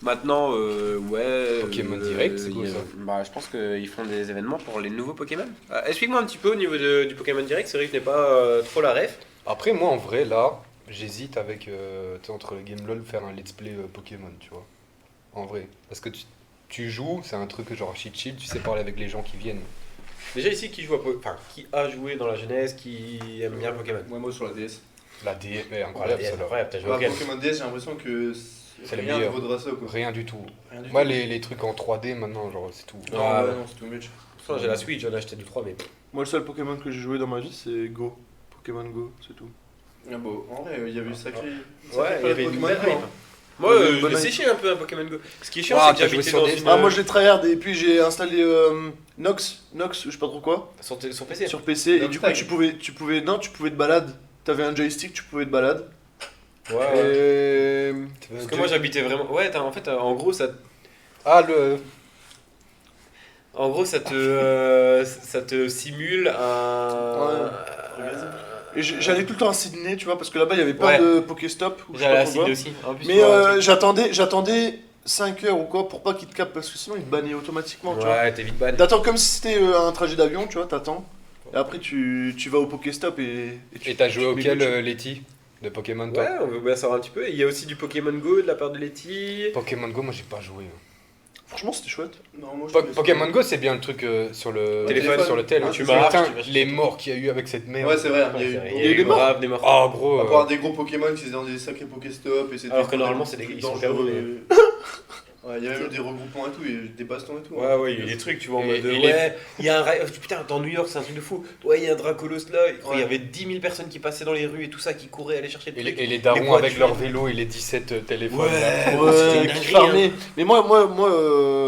Speaker 1: Maintenant, ouais.
Speaker 2: Pokémon Direct, c'est quoi
Speaker 1: il y a-
Speaker 2: ça
Speaker 1: Bah, je pense qu'ils font des événements pour les nouveaux Pokémon. Explique-moi un petit peu au niveau du Pokémon Direct. C'est vrai que je n'ai pas trop la ref.
Speaker 2: Après, moi, en vrai, là, j'hésite avec, tu sais, entre le Game LOL, faire un let's play Pokémon, tu vois. En vrai. Parce que tu joues, c'est un truc genre cheat sheet, tu sais parler avec les gens qui viennent.
Speaker 1: Déjà ici, qui joue qui a joué dans la jeunesse, qui aime bien Pokémon.
Speaker 6: Moi sur la DS.
Speaker 2: La DS, mais incroyable, ça, là.
Speaker 1: Incroyable, t'as joué
Speaker 6: Bah,
Speaker 1: auquel
Speaker 6: Pokémon DS, j'ai l'impression que
Speaker 2: C'est le
Speaker 6: rien
Speaker 2: meilleur.
Speaker 6: vaudra ça quoi.
Speaker 2: Rien du tout.
Speaker 6: Rien du
Speaker 2: Moi,
Speaker 6: tout.
Speaker 2: les trucs en 3D, maintenant, genre, c'est tout.
Speaker 6: Non,
Speaker 1: Ah,
Speaker 6: ouais,
Speaker 1: ouais.
Speaker 6: non, c'est too much.
Speaker 1: Pourtant, j'ai la Switch, j'en ai acheté 2-3, mais.
Speaker 4: Moi, le seul Pokémon que j'ai joué dans ma vie, c'est Go. Pokémon Go, c'est tout.
Speaker 6: Ah bon, en vrai, il y avait eu sacré.
Speaker 1: Ouais, il y avait une
Speaker 6: Pokémon
Speaker 1: belle
Speaker 6: Go,
Speaker 1: hype.
Speaker 6: hein.
Speaker 1: Moi,
Speaker 4: Ouais,
Speaker 1: je
Speaker 4: bonne
Speaker 1: l'ai
Speaker 4: hype.
Speaker 1: séché un peu un Pokémon Go. Ce qui est chiant,
Speaker 2: Ah,
Speaker 1: c'est que
Speaker 2: t'as joué
Speaker 1: j'habitais
Speaker 2: sur
Speaker 1: dans
Speaker 2: DS.
Speaker 1: une.
Speaker 4: Ah, moi, je l'ai tryhard et puis j'ai installé Nox, je sais pas trop quoi,
Speaker 1: Sur PC.
Speaker 4: sur PC. Et
Speaker 6: Nox
Speaker 4: du coup,
Speaker 6: Tag.
Speaker 4: tu pouvais te balade. T'avais un joystick, tu pouvais te balade.
Speaker 1: Ouais, ouais.
Speaker 4: Et.
Speaker 1: Parce que moi, j'habitais vraiment. Ouais, en fait, en gros, ça.
Speaker 2: Ah, le...
Speaker 1: En gros, ça te simule un.
Speaker 4: Et j'allais tout le temps à Sydney, tu vois, parce que là-bas, il y avait pas
Speaker 1: Ouais.
Speaker 4: de Pokéstop. Ou je sais
Speaker 1: J'allais
Speaker 4: pas
Speaker 1: à
Speaker 4: trop quoi.
Speaker 1: Sydney aussi. En plus,
Speaker 4: Mais j'attendais 5 heures ou quoi pour pas qu'il te capte parce que sinon il te bannait automatiquement, tu vois.
Speaker 1: Ouais, t'es vite ban.
Speaker 4: T'attends comme si c'était un trajet d'avion, tu vois, t'attends. Et après tu vas au Pokéstop et
Speaker 2: Et t'as joué
Speaker 4: tu te
Speaker 2: auquel,
Speaker 4: mets-
Speaker 2: Letty de Pokémon, toi
Speaker 1: Ouais, on veut bien savoir un petit peu. Il y a aussi du Pokémon Go de la part de Letty.
Speaker 2: Pokémon Go, moi, j'ai pas joué.
Speaker 4: Franchement, c'était chouette.
Speaker 6: Non, moi je
Speaker 2: Pokémon Go, c'est bien le truc sur le
Speaker 6: Téléphone.
Speaker 2: sur le tel.
Speaker 6: Ouais,
Speaker 1: tu
Speaker 2: Putain,
Speaker 1: marches, tu vas chercher
Speaker 2: les
Speaker 1: ton-
Speaker 2: morts qu'il y a eu avec cette merde.
Speaker 6: Ouais, c'est vrai, il y a
Speaker 1: Il y
Speaker 6: eu.
Speaker 1: a eu
Speaker 4: des morts.
Speaker 1: grave des morts.
Speaker 2: Oh, gros.
Speaker 6: À part des gros Pokémon qui étaient dans des sacrés Pokéstop et c'était.
Speaker 1: Alors que normalement, c'est des- ils sont
Speaker 6: dangereux. Ouais, il y a même eu des regroupements et tout, et des bastons et tout.
Speaker 1: Ouais, ouais, il y a eu des trucs, tu vois, en
Speaker 2: Et-
Speaker 1: mode.
Speaker 2: et
Speaker 1: Ouais, il y a un. Putain, dans New York, c'est un truc de fou. Ouais, il y a un Dracolos là. Il y
Speaker 6: Ouais.
Speaker 1: avait 10 000 personnes qui passaient dans les rues et tout ça, qui couraient aller chercher des
Speaker 2: Et
Speaker 1: trucs.
Speaker 2: les darons
Speaker 1: voitures.
Speaker 2: avec leur vélo et les 17 téléphones. là.
Speaker 1: Ouais,
Speaker 4: Ouais,
Speaker 1: c'était une
Speaker 4: qui
Speaker 1: dinguerie,
Speaker 4: farmait.
Speaker 1: hein.
Speaker 4: Mais moi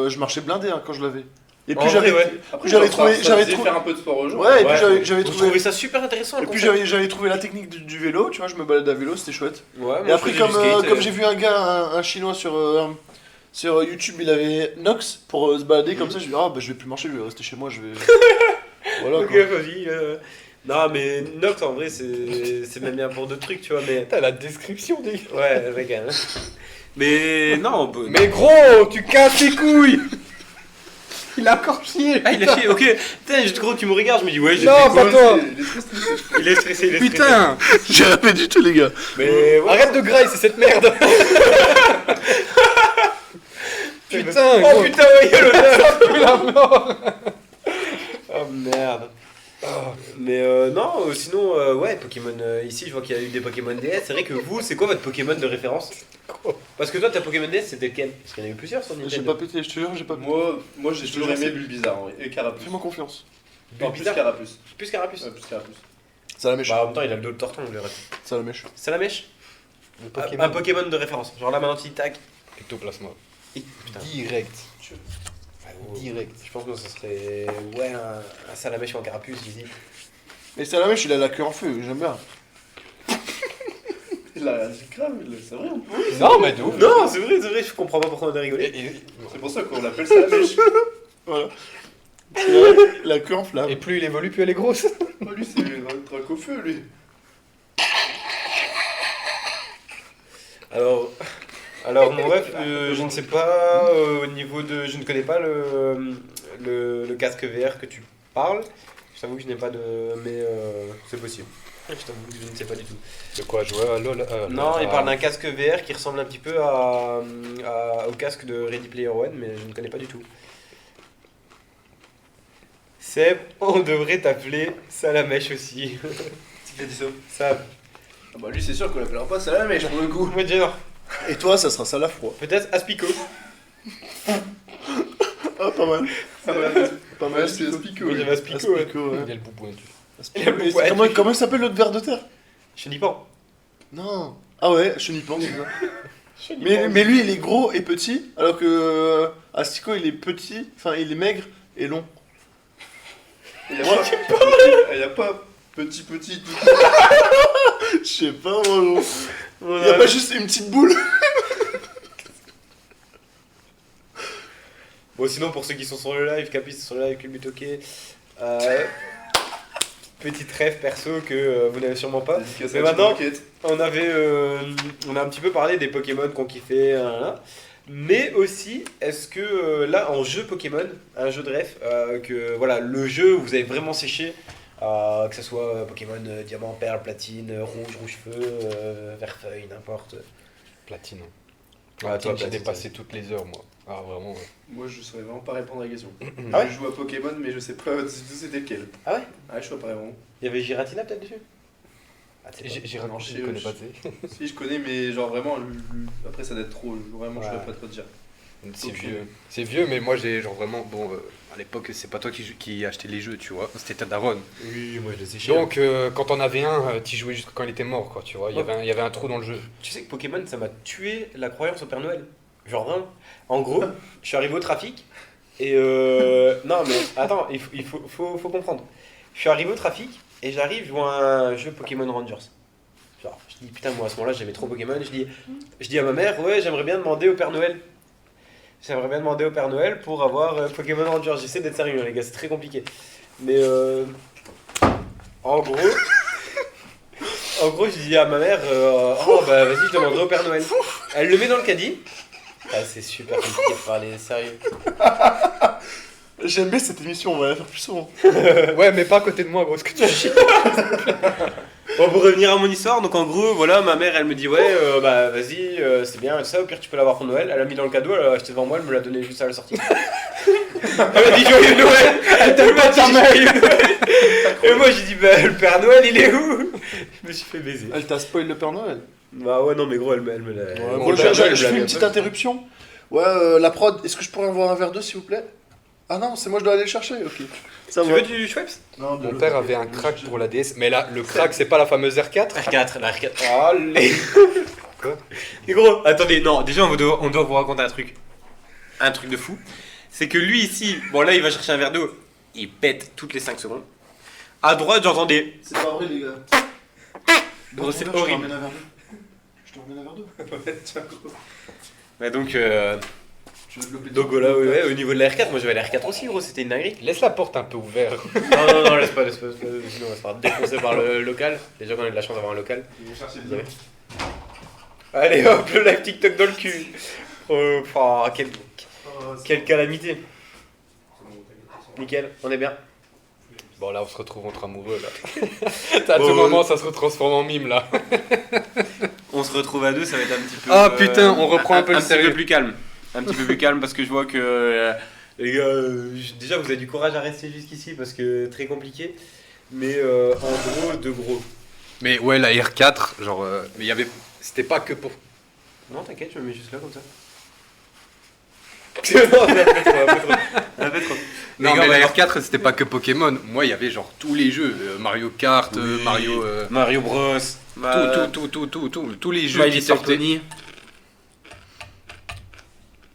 Speaker 4: je marchais blindé hein, quand je l'avais. Et puis
Speaker 1: En
Speaker 4: j'avais
Speaker 1: vrai, ouais.
Speaker 6: Après,
Speaker 4: J'avais
Speaker 6: genre,
Speaker 4: trouvé-
Speaker 6: ça
Speaker 4: j'avais
Speaker 6: faisait
Speaker 4: trouvé-
Speaker 6: faire un peu de sport aux gens.
Speaker 4: Ouais, et puis
Speaker 1: Ouais,
Speaker 4: j'avais
Speaker 1: Vous
Speaker 4: trouvé
Speaker 1: trouvez ça super intéressant le
Speaker 4: et puis
Speaker 1: concept.
Speaker 4: j'avais trouvé la technique du vélo, tu vois, je me baladais à vélo, c'était chouette.
Speaker 1: Ouais, moi,
Speaker 4: Et après
Speaker 1: je faisais du skate,
Speaker 4: comme j'ai vu un gars, un chinois sur YouTube, il avait Nox pour se balader comme ça, je me dis ah bah je vais plus marcher, je vais rester chez moi, je vais Voilà,
Speaker 1: Ok,
Speaker 4: quoi.
Speaker 1: vas-y. Non, mais Nox, en vrai, c'est même bien pour d'autres trucs, tu vois, mais...
Speaker 2: T'as la description des.
Speaker 1: Ouais, regarde. Mais non, on peut...
Speaker 2: Mais gros, tu casses tes couilles. Il a encore chié.
Speaker 1: Ah, il a chié, ok. Putain, juste gros, tu me regardes, je me dis, ouais, j'ai
Speaker 2: Non,
Speaker 1: fait quoi
Speaker 2: pas toi.
Speaker 6: Il est très stressé.
Speaker 1: Il est stressé, il est
Speaker 2: Putain.
Speaker 4: J'ai rien fait du tout, les gars.
Speaker 1: stressé. Mais ouais.
Speaker 2: Arrête de grailler, c'est cette merde. Putain,
Speaker 1: Oh
Speaker 2: gros.
Speaker 1: putain, ouais, il y a l'odeur.
Speaker 2: La mort.
Speaker 1: Oh merde. Mais non, sinon, ouais, Pokémon. Ici, je vois qu'il y a eu des Pokémon DS. C'est vrai que vous, c'est quoi votre Pokémon de référence? Parce que toi, ta Pokémon DS, c'était lequel? Parce qu'il y en a eu plusieurs sur
Speaker 4: J'ai
Speaker 1: Nintendo.
Speaker 4: pas pété, je te jure, j'ai pas pété.
Speaker 6: Moi j'ai toujours aimé Bulbizarre en vrai. Et Carapuce.
Speaker 4: Fais-moi confiance.
Speaker 6: Non, plus
Speaker 1: Bulbizarre.
Speaker 6: Carapuce.
Speaker 1: Plus Carapuce.
Speaker 6: Ouais, plus Carapuce.
Speaker 4: Ça la mèche.
Speaker 1: Bah, en même temps, il a le dos de torton, le reste.
Speaker 4: Ça la mèche.
Speaker 1: C'est la mèche. Un Pokémon de référence. Genre là, maintenant, tu tac.
Speaker 2: Ectoplasma.
Speaker 1: Putain.
Speaker 2: Direct. Direct.
Speaker 1: Je pense que ce serait. Ouais, un Salamèche ou un Carapuce, j'hésite.
Speaker 4: Mais ça la mèche, il a la queue en feu, j'aime bien.
Speaker 6: Il a réagi grave, c'est vrai.
Speaker 2: Non, mais d'où?
Speaker 1: Non, c'est vrai, je comprends pas pourquoi on a rigolé.
Speaker 6: C'est pour ça qu'on l'appelle Salamèche.
Speaker 4: Voilà. La queue en flamme.
Speaker 2: Et plus il évolue, plus elle est grosse.
Speaker 6: Lui, c'est un truc au feu, lui.
Speaker 1: Alors mon ref, je ne sais pas au niveau de, je ne connais pas le casque VR que tu parles. Je t'avoue que je n'ai pas de, mais c'est possible. Je t'avoue que je ne sais pas du tout.
Speaker 2: De quoi jouer à LoL?
Speaker 1: Non, il parle d'un casque VR qui ressemble un petit peu au casque de Ready Player One, mais je ne connais pas du tout. Seb, on devrait t'appeler Salamèche aussi.
Speaker 6: Qui t'a dit ça?
Speaker 1: Ça,
Speaker 6: Ah bah lui, c'est sûr qu'on l'appellera pas Salamèche pour le coup.
Speaker 1: moi dire,
Speaker 4: Et toi, ça sera ça la froid.
Speaker 1: peut-être Aspico.
Speaker 4: Ah, pas mal.
Speaker 6: Pas mal, c'est Aspico.
Speaker 1: Oui,
Speaker 6: lui.
Speaker 1: j'avais Aspico, ouais.
Speaker 4: Aspico, ouais.
Speaker 2: Il y a le boubou dessus.
Speaker 1: Il a le
Speaker 4: Mais
Speaker 1: boubou, ouais.
Speaker 4: comment il s'appelle l'autre ver de terre?
Speaker 1: Je n'y pas.
Speaker 4: Non. Ah ouais, je n'y pense, c'est ça. Mais lui, il est gros et petit, alors que Astico, il est petit, enfin, il est maigre et long.
Speaker 6: Il y a pas petit.
Speaker 4: Je sais pas, moi. Il y a pas juste une petite boule.
Speaker 1: Bon, sinon, pour ceux qui sont sur le live, Capi, c'est sur le live, Culbut, ok. Petite rêve perso que vous n'avez sûrement pas.
Speaker 6: Dédicace
Speaker 1: Mais
Speaker 6: à
Speaker 1: maintenant,
Speaker 6: Petite Roquette.
Speaker 1: on a un petit peu parlé des Pokémon qu'on kiffait, mais aussi, est-ce que là, en jeu Pokémon, un jeu de rêve, que voilà, le jeu où vous avez vraiment séché, que ce soit Pokémon Diamant, Perle, Platine, Rouge Feu, Vert Feuille, n'importe.
Speaker 2: Platine.
Speaker 1: Ah,
Speaker 2: Platine,
Speaker 1: toi,
Speaker 2: j'ai
Speaker 1: Platine,
Speaker 2: dépassé toutes les heures, moi. Ah, vraiment, ouais.
Speaker 6: Moi, je saurais vraiment pas répondre à la question.
Speaker 1: Ah ouais
Speaker 6: Je joue à Pokémon, mais je sais pas du tout c'était lequel.
Speaker 1: Ah ouais?
Speaker 6: Ah, je saurais pas vraiment.
Speaker 1: Il y avait Giratina peut-être dessus? Ah, tu sais pas.
Speaker 2: J'ai
Speaker 6: Non,
Speaker 2: raconté,
Speaker 6: je
Speaker 2: je connais
Speaker 6: sais-
Speaker 2: pas, tu sais.
Speaker 6: Si, je connais, mais genre vraiment, après ça doit être trop. Vraiment, je
Speaker 1: Ouais.
Speaker 6: saurais pas trop te dire.
Speaker 2: C'est
Speaker 6: Ok.
Speaker 2: vieux. C'est vieux, mais moi j'ai genre vraiment. Bon, à l'époque, c'est pas toi qui achetais les jeux, tu vois. C'était ta daronne.
Speaker 1: Oui, moi je les séchais.
Speaker 2: Donc, quand on avait un, t'y jouais juste quand il était mort, quoi, tu vois. Il y avait un trou dans le jeu.
Speaker 1: Tu sais que Pokémon, ça m'a tué la croyance au Père Noël. Genre vraiment. En gros, je suis arrivé au trafic et non mais attends, il faut comprendre. Je suis arrivé au trafic et j'arrive, je vois un jeu Pokémon Rangers. Genre, je dis putain, moi à ce moment-là j'aimais trop Pokémon. Je dis à ma mère, ouais, j'aimerais bien demander au Père Noël. J'aimerais bien demander au Père Noël pour avoir Pokémon Rangers. J'essaie d'être sérieux, hein, les gars, c'est très compliqué. Mais en gros. En gros, je dis à ma mère, oh bah vas-y, je demanderai au Père Noël. Elle le met dans le caddie. Ah, c'est super compliqué de parler, sérieux.
Speaker 4: J'aime bien cette émission, on va la faire plus souvent.
Speaker 2: Ouais, mais pas à côté de moi, gros, ce que tu chies.
Speaker 1: Bon, pour revenir à mon histoire, donc en gros, voilà, ma mère elle me dit, ouais, bah vas-y, c'est bien, et tout ça, au pire tu peux l'avoir pour Noël. Elle l'a mis dans le cadeau, elle l'a acheté devant moi, elle me l'a donné juste à la sortie. Elle m'a dit joyeux Noël. Elle m'a dit joyeux Noël. Et moi j'ai dit, bah le Père Noël il est où? Je me suis fait baiser.
Speaker 4: Elle t'a spoil le Père Noël.
Speaker 1: Bah ouais, non mais gros, elle me l'a.
Speaker 4: Ouais,
Speaker 1: Bon,
Speaker 4: bon,
Speaker 1: le Père Noël,
Speaker 4: je
Speaker 1: me
Speaker 4: fais
Speaker 1: l'a
Speaker 4: une
Speaker 1: mis
Speaker 4: petite
Speaker 1: un peu.
Speaker 4: interruption. Ouais, la prod, est-ce que je pourrais avoir un verre d'eau s'il vous plaît? Ah non, c'est moi je dois aller le chercher, ok. Ça
Speaker 1: Tu
Speaker 4: va.
Speaker 1: veux du Schweppes?
Speaker 6: Non,
Speaker 2: Mon père avait un crack pour la DS, mais là, le crack, c'est pas la fameuse R4.
Speaker 1: R4, la R4. Allez.
Speaker 2: Quoi?
Speaker 1: Et gros, attendez, non, déjà on doit vous raconter un truc. Un truc de fou. C'est que lui ici, bon là il va chercher un verre d'eau, il pète toutes les 5 secondes. À droite j'entendais.
Speaker 4: C'est pas vrai les gars.
Speaker 1: Gros, c'est
Speaker 4: Je te
Speaker 1: horrible.
Speaker 4: ramène un verre d'eau. Je te ramène un verre d'eau.
Speaker 1: Ouais, donc Donc voilà, ouais, au niveau de la R4, moi j'avais la R4 aussi, gros, c'était une dinguerie.
Speaker 2: Laisse la porte un peu ouverte.
Speaker 1: Non, laisse pas, sinon on va se faire défoncer par le local. Déjà qu'on a de la chance d'avoir un local. Allez hop, le live TikTok dans le cul. Oh, quelle calamité. Nickel, on est bien.
Speaker 2: Bon, là, on se retrouve entre amoureux, là. À tout moment, ça se transforme en mime, là.
Speaker 1: On se retrouve à deux, ça va être un petit peu...
Speaker 2: Ah, putain, on reprend un peu le
Speaker 1: petit
Speaker 2: sérieux.
Speaker 1: peu plus calme. Un petit peu plus calme parce que je vois que... les gars, déjà vous avez du courage à rester jusqu'ici parce que très compliqué. Mais en gros, de gros.
Speaker 2: Mais ouais, la R4, genre... mais il y avait... C'était pas que pour...
Speaker 1: Non, t'inquiète, je me mets juste là comme ça. Non, on a fait trop.
Speaker 2: Non,
Speaker 1: Les gars,
Speaker 2: mais la
Speaker 1: on va-
Speaker 2: R4, c'était pas que Pokémon. Moi, il y avait genre tous les jeux. Mario Kart,
Speaker 1: Oui.
Speaker 2: Mario...
Speaker 1: Mario Bros.
Speaker 2: tous les jeux
Speaker 1: My
Speaker 2: qui
Speaker 1: Little
Speaker 2: sortaient.
Speaker 1: Pony.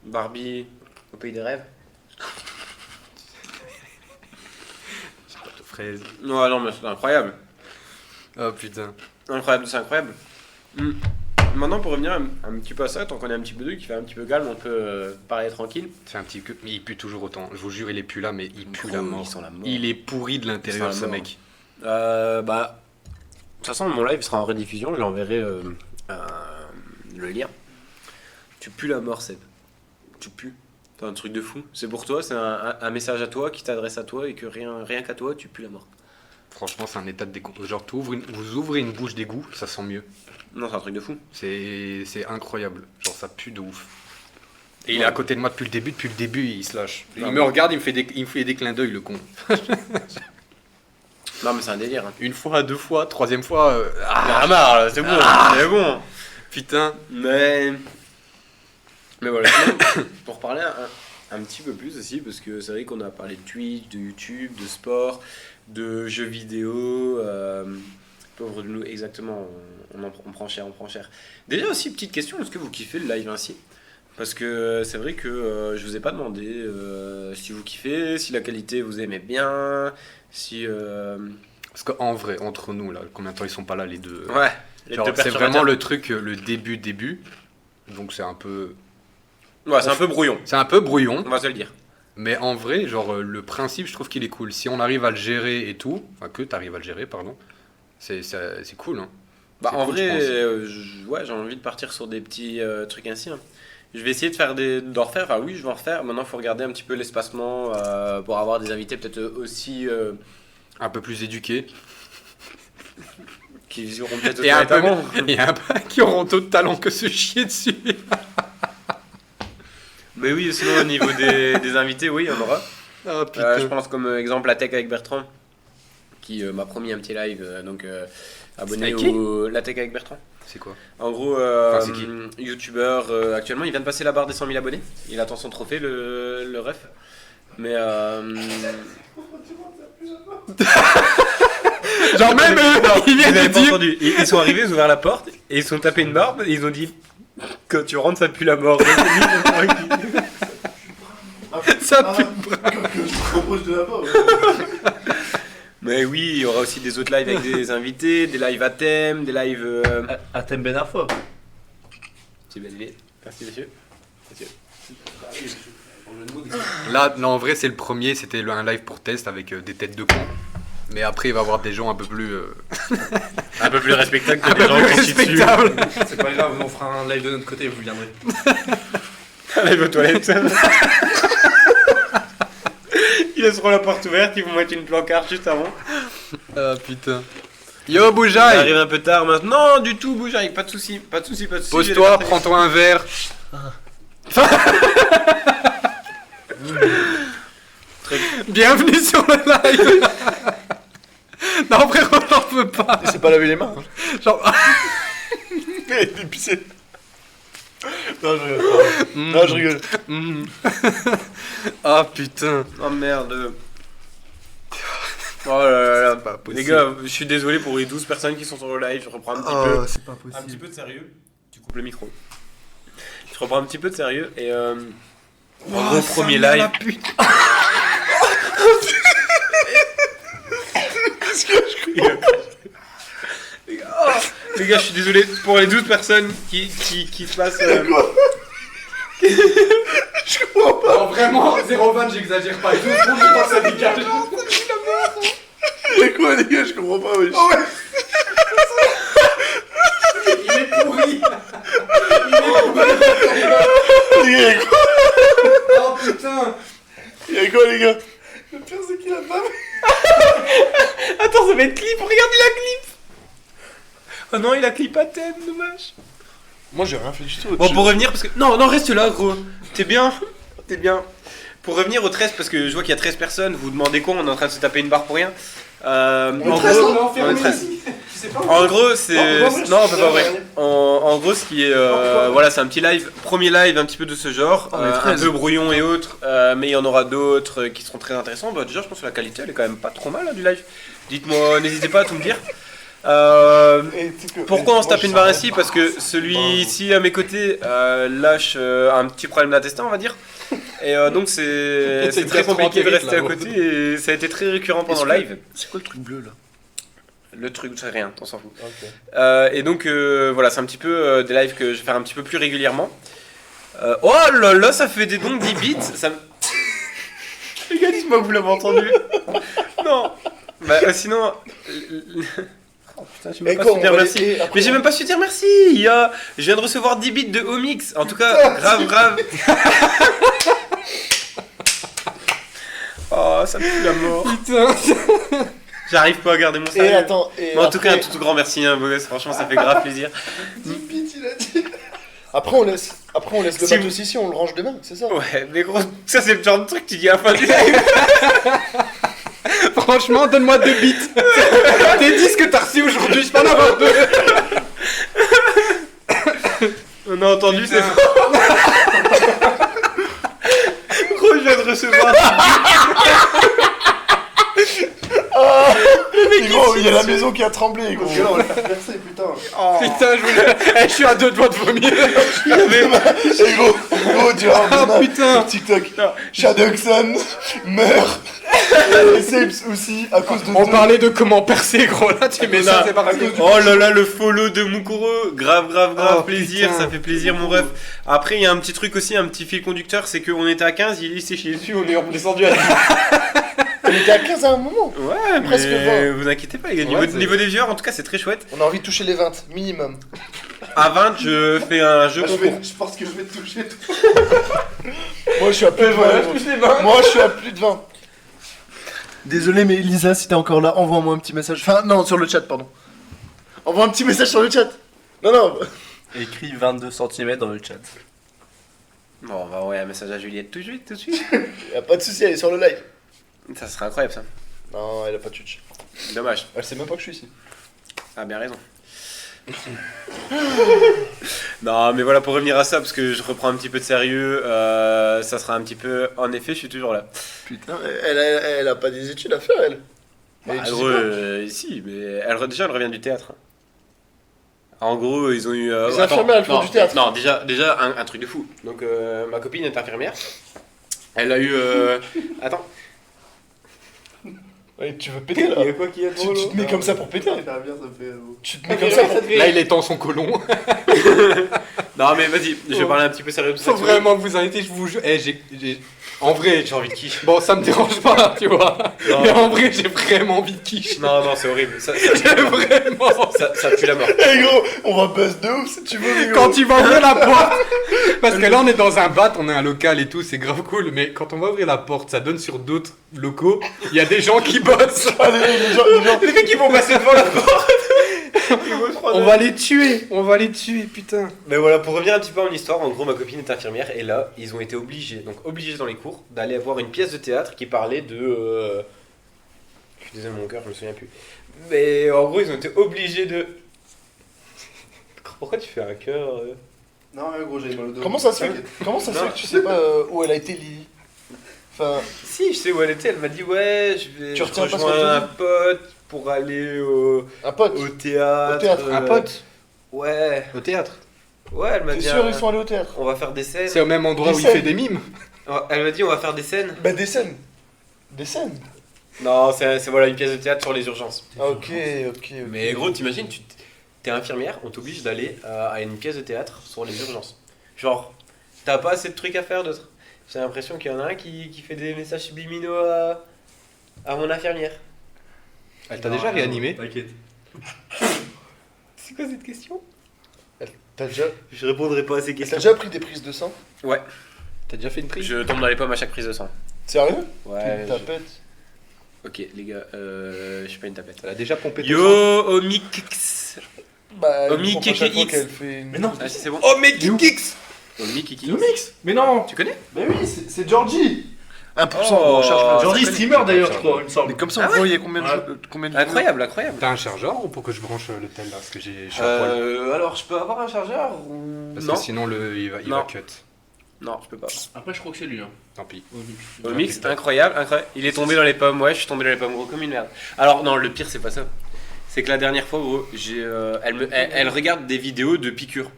Speaker 1: Barbie au pays des rêves.
Speaker 2: Fraise.
Speaker 1: Non, mais c'est incroyable.
Speaker 2: Oh putain.
Speaker 1: Incroyable, c'est incroyable. Maintenant, pour revenir un petit peu à ça, tant qu'on est un petit peu deux, qui fait un petit peu calme, on peut parler tranquille.
Speaker 2: C'est un petit peu... Mais il pue toujours autant. Je vous jure, il est plus là, mais il pue
Speaker 1: Gros,
Speaker 2: la mort.
Speaker 1: ils sont la mort.
Speaker 2: Il est pourri de l'intérieur,
Speaker 1: Ils sont
Speaker 2: ce
Speaker 1: la mort.
Speaker 2: mec.
Speaker 1: Bah, de toute façon, mon live sera en rediffusion, je l'enverrai le lien. Tu pues la mort, Seb. Tu pues. C'est un truc de fou. C'est pour toi, c'est un message à toi qui t'adresse à toi et que rien qu'à toi, tu pues la mort.
Speaker 2: Franchement, c'est un état de décon... Genre, vous ouvrez une bouche d'égout, ça sent mieux.
Speaker 1: Non, c'est un truc de fou.
Speaker 2: C'est incroyable. Genre, ça pue de ouf. Et il
Speaker 1: Ouais.
Speaker 2: est à côté de moi depuis le début, il se lâche.
Speaker 1: Non,
Speaker 2: Il
Speaker 1: mais-
Speaker 2: me regarde, il me fait des clins d'œil, le con.
Speaker 1: Non, mais c'est un délire. Hein.
Speaker 2: Une fois, deux fois, troisième fois...
Speaker 1: Ah, marre, là, c'est bon. C'est bon.
Speaker 2: Putain.
Speaker 1: Mais voilà, sinon, pour parler un petit peu plus aussi, parce que c'est vrai qu'on a parlé de Twitch, de YouTube, de sport, de jeux vidéo. Pauvre de nous, exactement, on prend cher, on prend cher. Déjà aussi, petite question, est-ce que vous kiffez le live ainsi? Parce que c'est vrai que je vous ai pas demandé si vous kiffez, si la qualité vous aimez bien, si...
Speaker 2: Parce qu'en vrai, entre nous, là, combien de temps ils sont pas là, les deux
Speaker 1: Ouais, les
Speaker 2: Genre,
Speaker 1: deux
Speaker 2: c'est
Speaker 1: perturbateurs.
Speaker 2: vraiment le truc, le début. Donc c'est un peu...
Speaker 1: Ouais, c'est un peu brouillon,
Speaker 2: C'est un peu brouillon.
Speaker 1: on va se le dire.
Speaker 2: Mais en vrai, genre, le principe, je trouve qu'il est cool. Si on arrive à le gérer et tout, enfin que t'arrives à le gérer, pardon, c'est cool, hein.
Speaker 1: Bah,
Speaker 2: C'est
Speaker 1: en
Speaker 2: cool, je
Speaker 1: vrai,
Speaker 2: pense.
Speaker 1: ouais, j'ai envie de partir sur des petits trucs ainsi. Hein. Je vais essayer d'en refaire. Enfin, oui, je vais en refaire. Maintenant, il faut regarder un petit peu l'espacement pour avoir des invités peut-être aussi
Speaker 2: Un peu plus éduqué.
Speaker 1: qui auront peut-être
Speaker 2: Et un peu,
Speaker 1: talent.
Speaker 2: et un peu qui auront d'autres talents que se chier dessus.
Speaker 1: Mais oui, sinon, au niveau des invités, oui, il y en aura.
Speaker 2: Oh
Speaker 1: Je pense comme exemple la tech avec Bertrand, qui m'a promis un petit live. Donc, abonnez
Speaker 2: C'était avec qui
Speaker 1: au La Tech avec Bertrand.
Speaker 2: C'est quoi?
Speaker 1: En gros,
Speaker 2: Enfin, c'est qui
Speaker 1: youtubeur, actuellement, il vient de passer la barre des 100 000 abonnés. Il attend son trophée, le ref. Mais
Speaker 2: Genre même il vient
Speaker 1: vous
Speaker 2: de
Speaker 1: avez pas
Speaker 2: dire...
Speaker 1: entendu. Ils sont arrivés, ils ont ouvert la porte et ils sont tapés une barbe et ils ont dit quand tu rentres, ça pue la mort.
Speaker 2: Ça
Speaker 4: Ah,
Speaker 2: pue.
Speaker 4: que je te propose de là-bas.
Speaker 1: Mais oui, il y aura aussi des autres lives avec des invités, des lives à thème, des lives.
Speaker 3: À thème Ben Arfa.
Speaker 1: C'est bien idée. Merci, monsieur.
Speaker 2: Là, non, en vrai, c'est le premier. C'était un live pour test avec des têtes de con. Mais après, il va y avoir des gens un peu plus...
Speaker 1: Un peu plus respectable que
Speaker 2: un
Speaker 1: des
Speaker 2: peu
Speaker 1: gens
Speaker 2: plus
Speaker 1: qui chient dessus.
Speaker 2: respectables.
Speaker 3: C'est pas grave, on fera un live de notre côté et vous viendrez.
Speaker 1: Un live aux toilettes. Ils laisseront la porte ouverte, ils vont mettre une pancarte juste avant.
Speaker 2: Ah putain. Yo,
Speaker 1: Ça
Speaker 2: Boujaï,
Speaker 1: arrive un peu tard maintenant. Non, du tout, Boujaï, pas de soucis, pas de soucis, pas de soucis.
Speaker 2: pose-toi, prends-toi un verre. Bienvenue sur le live. Non, frérot, j'en veux pas.
Speaker 4: Il s'est pas lavé les mains.
Speaker 2: Genre...
Speaker 4: Il est épicé. Non, je rigole pas. Non, je rigole.
Speaker 2: Mm. Ah putain.
Speaker 1: Oh merde. Oh là là.
Speaker 2: Pas possible.
Speaker 1: Les gars, je suis désolé pour les 12 personnes qui sont sur le live. Je reprends un petit peu.
Speaker 5: c'est pas
Speaker 1: Un petit peu de sérieux. Tu coupes le micro. Je reprends un petit peu de sérieux et mon premier live. Les gars, je suis désolé pour les 12 personnes qui se passent.
Speaker 4: Je comprends pas.
Speaker 3: Non, vraiment, 0,20, j'exagère pas. 12 secondes, je pense que ça dégage.
Speaker 4: Y'a quoi, les gars? Je comprends pas, wesh.
Speaker 3: Il est pourri.
Speaker 4: Les gars, y'a quoi?
Speaker 3: Oh putain.
Speaker 4: Y'a quoi, les gars?
Speaker 3: Le pire, c'est qu'il a pas.
Speaker 1: Attends, ça va être clip, regarde, il a clip. Oh non, il a clip à thème, dommage.
Speaker 4: Moi, j'ai rien fait du tout.
Speaker 1: Bon, pour revenir, parce que. Non, reste là, gros. T'es bien. Pour revenir aux 13, parce que je vois qu'il y a 13 personnes, vous demandez quoi? On est en train de se taper une barre pour rien. En gros, on est 13. En gros, c'est. Non, on peut pas vrai. En gros, ce qui est. Voilà, c'est un petit live, premier live un petit peu de ce genre. Un peu brouillon et autres, mais il y en aura d'autres qui seront très intéressants. Bah, déjà, je pense que la qualité elle est quand même pas trop mal hein, du live. Dites-moi, n'hésitez pas à tout me dire. Pourquoi on se tape une barre ici? Parce que celui-ci à mes côtés lâche un petit problème d'intestin, on va dire. Et donc c'est très compliqué de rester à côté et ça a été très récurrent pendant le live.
Speaker 4: C'est quoi le truc bleu là?
Speaker 1: Le truc, c'est rien, on s'en fout.
Speaker 4: Ok.
Speaker 1: Et donc voilà, c'est un petit peu des lives que je vais faire un petit peu plus régulièrement. Oh là là, ça fait des dons de 10 bits. Ça me... Les gars, dites-moi que vous l'avez entendu. Non. Bah sinon... Oh putain, j'ai même pas su dire merci. Mais j'ai même pas su dire merci. Je viens de recevoir 10 bits de Omix. En tout cas, grave. Oh, ça me fout la mort.
Speaker 3: Putain.
Speaker 1: J'arrive pas à garder mon
Speaker 4: Et
Speaker 1: sérieux.
Speaker 4: attends,
Speaker 1: Mais en tout cas, un tout grand merci, hein, beau gosse. Franchement, ça fait grave plaisir.
Speaker 4: 10 bits, il a dit. Après, on laisse le
Speaker 1: Si
Speaker 4: bateau
Speaker 1: vous-
Speaker 4: aussi, on le range demain, c'est ça?
Speaker 1: Ouais, mais gros, ça c'est le genre de truc que tu dis à la fin du live.
Speaker 2: Franchement, donne-moi 2 bits. Tes 10 que t'as reçus aujourd'hui, je peux en avoir 2.
Speaker 1: On a entendu, c'est faux. Gros, je viens de recevoir.
Speaker 4: Mais gros, il y a la maison qui a tremblé, gros.
Speaker 6: Parce que là, on va le faire percer, putain.
Speaker 2: Putain, je suis à 2 doigts de vomir.
Speaker 4: Et gros, tu vois,
Speaker 2: Ah putain.
Speaker 4: TikTok. Shadowxon meurt. Et Sapes aussi, à cause de
Speaker 2: On
Speaker 4: deux.
Speaker 2: parlait de comment percer, gros. Là, tu mets ça, c'est parti.
Speaker 1: Oh là là, le follow de Mukuro. Grave,
Speaker 2: Oh,
Speaker 1: plaisir.
Speaker 2: putain.
Speaker 1: Ça fait plaisir, mon ref. Après, il y a un petit truc aussi, un petit fil conducteur. C'est qu'on était à 15, il s'est chié dessus, on est redescendu à 10.
Speaker 4: On était à 15 à un moment.
Speaker 1: Ouais,
Speaker 4: Presque
Speaker 1: mais
Speaker 4: 20.
Speaker 1: vous inquiétez pas, les gars.
Speaker 2: Ouais,
Speaker 1: Niveau des viewers, en tout cas, c'est très chouette.
Speaker 4: On a envie de toucher les 20, minimum.
Speaker 1: À 20, je fais un jeu
Speaker 6: Ah,
Speaker 1: concours.
Speaker 6: je pense que je vais te toucher, toi.
Speaker 4: Moi, je suis à plus de 20. Moi, je suis à plus de 20. Désolé, mais Lisa, si t'es encore là, envoie-moi un petit message. Enfin, non, sur le chat, pardon. Envoie un petit message sur le chat. Non.
Speaker 5: Écris 22 cm dans le chat.
Speaker 1: Bon, on va envoyer un message à Juliette tout de suite.
Speaker 4: Y'a pas de souci, elle est sur le live.
Speaker 1: Ça serait incroyable, ça.
Speaker 4: Non, elle a pas de touch.
Speaker 1: Dommage.
Speaker 4: Elle sait même pas que je suis ici.
Speaker 1: Ah, bien raison. Non, mais voilà, pour revenir à ça, parce que je reprends un petit peu de sérieux, ça sera un petit peu. En effet, je suis toujours là.
Speaker 4: Putain, elle a pas des études à faire, elle.
Speaker 1: Bah,
Speaker 4: Mais tu sais
Speaker 1: gros, si, mais déjà, elle revient du théâtre. En gros, ils ont eu.
Speaker 4: Les infirmières, elles font
Speaker 1: non,
Speaker 4: du théâtre.
Speaker 1: Non, déjà un truc de fou. Donc, ma copine est infirmière. Elle a eu. Attends.
Speaker 4: Ouais, tu veux péter là.
Speaker 1: quoi qui est
Speaker 4: Tu te mets comme ça pour péter.
Speaker 6: Faire bien, ça me fait.
Speaker 4: Tu te mets comme ça pour.
Speaker 2: Là, il étend son colon.
Speaker 1: Non, mais vas-y, je vais parler un petit peu sérieux de ça.
Speaker 2: Faut vraiment que vous arrêtez, je vous jure. En vrai,
Speaker 1: J'ai envie de quiche.
Speaker 2: bon, ça me dérange pas, tu vois.
Speaker 1: Non.
Speaker 2: Mais en vrai, j'ai vraiment envie de quiche.
Speaker 1: Non, c'est horrible. Ça
Speaker 2: Vraiment.
Speaker 1: pue la mort.
Speaker 4: Eh gros, on va buzz de ouf si tu veux, mais gros.
Speaker 2: Quand tu vas ouvrir la porte, parce que là on est dans un bat, on est un local et tout, c'est grave cool, mais quand on va ouvrir la porte, ça donne sur d'autres locaux, il y a des gens qui bossent.
Speaker 4: Allez, les gens.
Speaker 1: Les mecs, ils vont passer devant la porte.
Speaker 2: On va les tuer, putain.
Speaker 1: Mais voilà, pour revenir un petit peu à mon histoire, en gros, ma copine est infirmière et là, ils ont été obligés dans les cours, d'aller voir une pièce de théâtre qui parlait de. Je suis désolé, mon cœur, je me souviens plus. Mais en gros, ils ont été obligés de. Pourquoi tu fais un cœur
Speaker 6: Non, gros, j'ai mal au dos.
Speaker 4: Comment ça se fait
Speaker 6: T'inquiète.
Speaker 4: que tu sais pas où elle a été, Lily? Enfin,
Speaker 1: Si, je sais où elle était, elle m'a dit ouais, je
Speaker 4: retiens pas ce
Speaker 1: rejoins
Speaker 4: qu'elle te
Speaker 1: un pote pour aller
Speaker 4: un pote.
Speaker 1: au théâtre.
Speaker 4: Au théâtre,
Speaker 2: Un pote
Speaker 1: Ouais.
Speaker 2: au théâtre.
Speaker 1: Ouais, elle m'a
Speaker 4: T'es
Speaker 1: dit.
Speaker 4: sûr, ils sont allés au théâtre?
Speaker 1: On va faire des scènes.
Speaker 2: C'est au même endroit
Speaker 4: Des
Speaker 2: où il
Speaker 4: scènes.
Speaker 2: fait des mimes.
Speaker 1: Elle m'a dit on va faire des scènes.
Speaker 4: Bah, des scènes. Des scènes.
Speaker 1: Non, c'est voilà une pièce de théâtre sur les urgences.
Speaker 4: Ah, ok.
Speaker 1: Mais gros, t'imagines, t'es infirmière, on t'oblige d'aller à une pièce de théâtre sur les urgences. Genre, T'as pas assez de trucs à faire d'autres. J'ai l'impression qu'il y en a un qui fait des messages subliminaux à mon infirmière.
Speaker 2: Elle t'a déjà réanimé?
Speaker 3: T'inquiète.
Speaker 1: C'est quoi cette question?
Speaker 4: T'as déjà...
Speaker 1: Je répondrai pas à ces
Speaker 4: T'as
Speaker 1: questions.
Speaker 4: déjà pris des prises de sang?
Speaker 1: Ouais,
Speaker 2: T'as déjà fait une prise?
Speaker 1: je tombe dans les pommes à chaque prise de sang.
Speaker 4: Sérieux?
Speaker 1: Ouais.
Speaker 4: Tu tapette.
Speaker 1: Ok, les gars, je suis pas une tapette.
Speaker 2: Elle a déjà pompé ton
Speaker 1: Yo,
Speaker 2: sang?
Speaker 1: Omikix.
Speaker 4: Bah,
Speaker 1: Omi,
Speaker 4: à chaque fois
Speaker 1: KKX.
Speaker 4: qu'elle fait une...
Speaker 3: Mais non.
Speaker 1: Ah, si c'est bon.
Speaker 2: Omikix!
Speaker 1: Omikix.
Speaker 3: C'est Omix. Mais non.
Speaker 1: Tu connais?
Speaker 4: Mais oui, c'est Georgie. 1%
Speaker 1: Oh,
Speaker 4: en charge.
Speaker 3: Georgie
Speaker 1: ça
Speaker 3: streamer d'ailleurs, je crois, il me semble.
Speaker 4: Mais comme ça,
Speaker 1: Ah
Speaker 4: on
Speaker 1: ouais
Speaker 4: voit il y a combien de
Speaker 3: Ouais.
Speaker 4: combien de
Speaker 1: Incroyable, incroyable.
Speaker 2: T'as un chargeur ou pour que je branche le tel là? Parce que je suis à poil.
Speaker 1: Alors, je peux avoir un chargeur ou...
Speaker 2: Parce
Speaker 1: Non.
Speaker 2: que sinon il va
Speaker 1: Non.
Speaker 2: cut.
Speaker 1: Non, je peux pas.
Speaker 3: Après, je crois que c'est lui. Hein.
Speaker 2: Tant pis.
Speaker 1: Omix, c'est incroyable, incroyable. Il est tombé dans les pommes, ouais, je suis tombé dans les pommes, gros, comme une merde. Alors, non, le pire, c'est pas ça. C'est que la dernière fois, gros, elle regarde des vidéos de piqûres.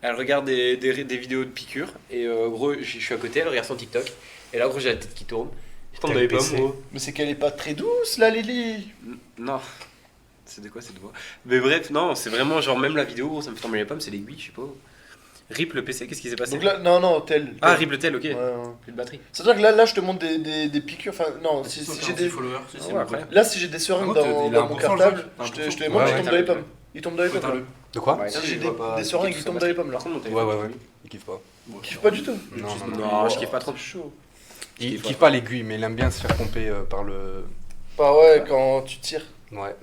Speaker 1: Elle regarde des vidéos de piqûres, et gros, je suis à côté, elle regarde son TikTok, et là, gros, j'ai la tête qui tourne. Je tombe
Speaker 2: T'as
Speaker 1: dans les
Speaker 2: le PC.
Speaker 1: pommes, gros.
Speaker 4: Mais c'est qu'elle est pas très douce, la Lily.
Speaker 1: Non. C'est de quoi cette voix? Mais bref, non, c'est vraiment genre, même la vidéo, gros, ça me fait tomber les pommes, c'est l'aiguille, je sais pas. Rip le PC, qu'est-ce qui s'est passé?
Speaker 4: Donc là, non, tel.
Speaker 1: Ah, rip le tel, ok.
Speaker 4: Ouais, ouais.
Speaker 1: Plus de batterie.
Speaker 4: C'est-à-dire que là, je te montre des piqûres. Enfin, non, si j'ai des.
Speaker 3: followers.
Speaker 1: Ah ouais, après.
Speaker 4: Là, si j'ai des seringues
Speaker 3: Par contre,
Speaker 4: dans
Speaker 3: il a
Speaker 4: mon
Speaker 3: 1%
Speaker 4: cartable,
Speaker 3: le jeu.
Speaker 4: je te les
Speaker 3: Ouais,
Speaker 4: montre,
Speaker 2: ouais,
Speaker 4: ils tombent dans les pommes. Ils tombent dans les pommes. là.
Speaker 2: De quoi?
Speaker 1: Ouais,
Speaker 4: Si
Speaker 1: ça,
Speaker 4: j'ai
Speaker 1: je vois pas.
Speaker 4: des seringues, ils tombent dans les pommes là.
Speaker 1: Par contre, mon
Speaker 2: Ouais,
Speaker 1: téléphone,
Speaker 2: il kiffe pas.
Speaker 4: Tu kiffes pas du tout.
Speaker 2: Non, non, non.
Speaker 1: Non, je kiffe pas trop.
Speaker 4: C'est chaud.
Speaker 2: Il kiffe pas l'aiguille, mais il aime bien se faire pomper par le.
Speaker 4: Bah ouais, quand tu tires.
Speaker 2: Ouais.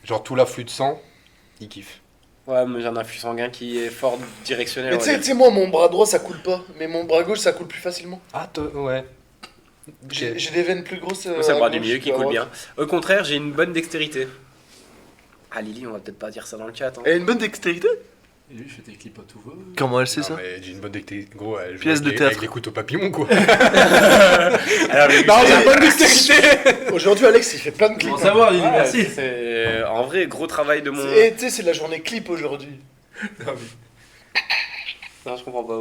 Speaker 2: Genre tout l'afflux de sang, il kiffe.
Speaker 1: Ouais, mais j'ai un afflux sanguin qui est fort directionnel.
Speaker 4: Mais
Speaker 1: on va
Speaker 4: tu
Speaker 1: dire.
Speaker 4: sais, moi, mon bras droit ça coule pas, mais mon bras gauche ça coule plus facilement.
Speaker 2: Ah, ouais.
Speaker 4: J'ai des veines plus grosses.
Speaker 1: Moi, c'est le
Speaker 4: à
Speaker 1: bras du
Speaker 4: gauche
Speaker 1: milieu qui
Speaker 4: qu'à
Speaker 1: coule
Speaker 4: droite.
Speaker 1: bien. Au contraire, j'ai une bonne dextérité. Ah, Lily, on va peut-être pas dire ça dans le chat. Hein.
Speaker 4: Elle a une bonne dextérité?
Speaker 3: Et lui, il fait des clips à tout va.
Speaker 4: Comment elle sait
Speaker 2: Non,
Speaker 4: ça?
Speaker 2: mais j'ai une bonne dictée. Gros, elle joue
Speaker 4: Pièce
Speaker 2: avec
Speaker 4: de
Speaker 2: les-
Speaker 4: théâtre.
Speaker 2: avec les couteaux papillons, quoi.
Speaker 1: Alors,
Speaker 2: Non, j'ai une bonne dextérité.
Speaker 4: Aujourd'hui, Alex il fait plein de clips.
Speaker 3: Comment savoir, Lily,
Speaker 1: Ouais,
Speaker 3: merci.
Speaker 1: c'est en vrai gros travail de mon.
Speaker 4: Et tu sais, c'est la journée clip aujourd'hui.
Speaker 1: Non, je comprends pas.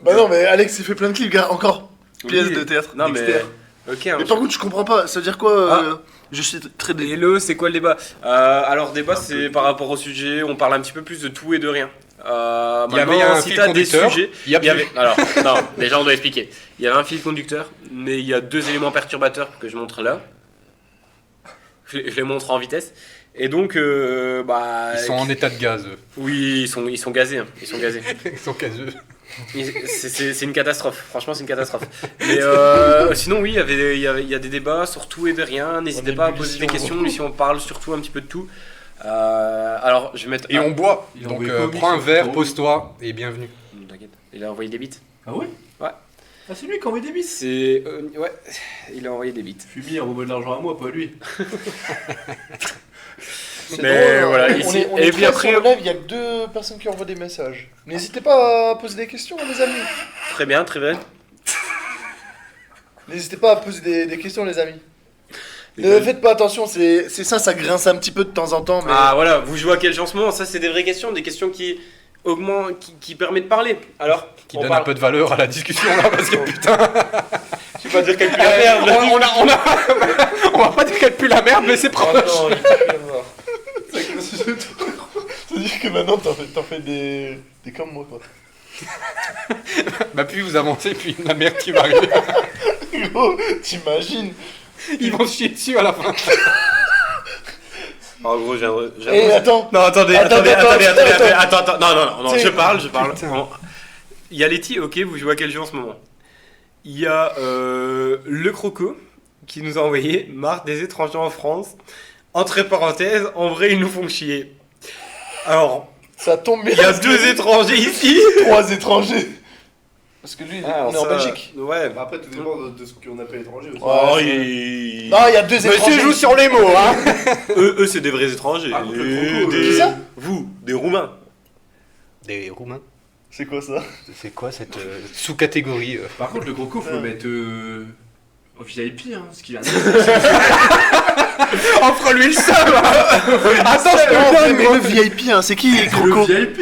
Speaker 4: Bah non, mais Alex il fait plein de clips, gars, encore. Pièce
Speaker 1: Oui.
Speaker 4: de théâtre.
Speaker 1: Non, mais.
Speaker 4: Dexter.
Speaker 1: Ok, hein,
Speaker 4: Mais par contre, je comprends pas, ça veut dire quoi je suis très dé...
Speaker 1: Hello, c'est quoi le débat? Alors, débat, c'est par rapport au sujet, on parle un petit peu plus de tout et de rien.
Speaker 2: Il y avait
Speaker 1: Maintenant,
Speaker 2: un
Speaker 1: si
Speaker 2: fil
Speaker 1: t'as des
Speaker 2: conducteur.
Speaker 1: sujets.
Speaker 2: Il y a
Speaker 1: Il y avait. Alors, non, déjà, on doit expliquer. Il y avait un fil conducteur, mais il y a deux éléments perturbateurs que je montre là. Je les montre en vitesse. Et donc, bah.
Speaker 2: Ils sont en état de gaz, eux.
Speaker 1: Oui, ils sont gazés. Hein. Ils sont gazés.
Speaker 2: Ils sont caseux.
Speaker 1: C'est une catastrophe, franchement c'est une catastrophe. Mais sinon oui, il y a des débats sur tout et de rien, n'hésitez pas à poser des questions, ici on parle surtout un petit peu de tout. Alors je vais mettre...
Speaker 2: Et on boit.
Speaker 3: Il a
Speaker 2: Donc
Speaker 3: envoyé comics
Speaker 2: prends un
Speaker 3: sur
Speaker 2: verre,
Speaker 3: Twitter.
Speaker 2: pose-toi et bienvenue.
Speaker 1: T'inquiète, il a envoyé des bits.
Speaker 3: Ah ouais?
Speaker 1: Ouais.
Speaker 3: Ah, c'est lui qui a envoyé des bis.
Speaker 1: C'est... ouais, il a envoyé des bits.
Speaker 3: Fumier, on remet de l'argent à moi, pas à lui.
Speaker 4: C'est
Speaker 1: Mais
Speaker 4: drôle,
Speaker 1: voilà,
Speaker 4: on
Speaker 1: ici-
Speaker 4: est, on
Speaker 1: et
Speaker 4: est
Speaker 1: puis
Speaker 4: trois
Speaker 1: après-
Speaker 4: sur le live, il y a que 2 personnes qui envoient des messages. N'hésitez pas à poser des questions, les amis.
Speaker 1: Très bien, très bien.
Speaker 4: N'hésitez pas à poser des questions, les amis. Ne faites pas attention, c'est ça, ça grince un petit peu de temps en temps, mais...
Speaker 1: Ah voilà, vous jouez à quel jeu en ce moment? Ça c'est des vraies questions, des questions qui augmentent, qui permettent de parler. Alors,
Speaker 2: Qui
Speaker 1: on
Speaker 2: donne
Speaker 1: parle...
Speaker 2: un peu de valeur à la discussion là parce que putain.
Speaker 1: Je vais pas dire calcul la merde.
Speaker 2: On va pas dire qu'elle pue la merde mais c'est proche.
Speaker 1: Attends, j'ai pas pu la voir.
Speaker 4: C'est-à-dire que maintenant, t'en fais des comme moi, quoi.
Speaker 2: Bah plus vous avancez, plus la merde qui va arriver.
Speaker 4: Gros, t'imagines?
Speaker 2: Ils vont se chier dessus à la fin.
Speaker 1: En gros, j'ai
Speaker 4: Eh, attends.
Speaker 1: Non, attendez,
Speaker 4: Attends,
Speaker 1: attendez,
Speaker 4: attends,
Speaker 1: attendez,
Speaker 4: attends,
Speaker 1: attendez,
Speaker 4: attends.
Speaker 1: attends, non,
Speaker 4: T'sais-
Speaker 1: je parle.
Speaker 2: Putain.
Speaker 1: Bon. Il y a Letty, ok, vous jouez à quel jeu en ce moment? Il y a le Croco qui nous a envoyé marre des étrangers en France. Entre parenthèses, en vrai, ils nous font chier. Alors,
Speaker 4: Ça tombe bien.
Speaker 1: il y a
Speaker 4: parce que
Speaker 1: 2 étrangers ici.
Speaker 4: 3 étrangers. Parce que lui,
Speaker 1: Ah,
Speaker 4: on est en
Speaker 1: ça-
Speaker 4: Belgique.
Speaker 1: Ouais.
Speaker 6: Bah, après, tout dépend de ce qu'on appelle étranger aussi.
Speaker 1: Oh,
Speaker 4: Ouais,
Speaker 1: il...
Speaker 4: Non, il y a 2 étrangers.
Speaker 2: Monsieur joue sur les mots hein.
Speaker 1: Eux, c'est des vrais étrangers.
Speaker 3: Ah, contre le
Speaker 1: Et
Speaker 3: Croco,
Speaker 1: des-
Speaker 4: Qui ça
Speaker 1: Vous, des Roumains.
Speaker 2: Des Roumains.
Speaker 4: C'est quoi ça?
Speaker 2: C'est quoi cette sous-catégorie
Speaker 3: Par contre, le Croco, faut le mettre au VIP, hein, ce qu'il a.
Speaker 2: Offre-lui le seum. Attends, je te
Speaker 4: Non,
Speaker 2: le donne,
Speaker 4: mais
Speaker 2: gros.
Speaker 4: le VIP, hein, c'est qui,
Speaker 3: Le
Speaker 4: Croco?
Speaker 3: VIP.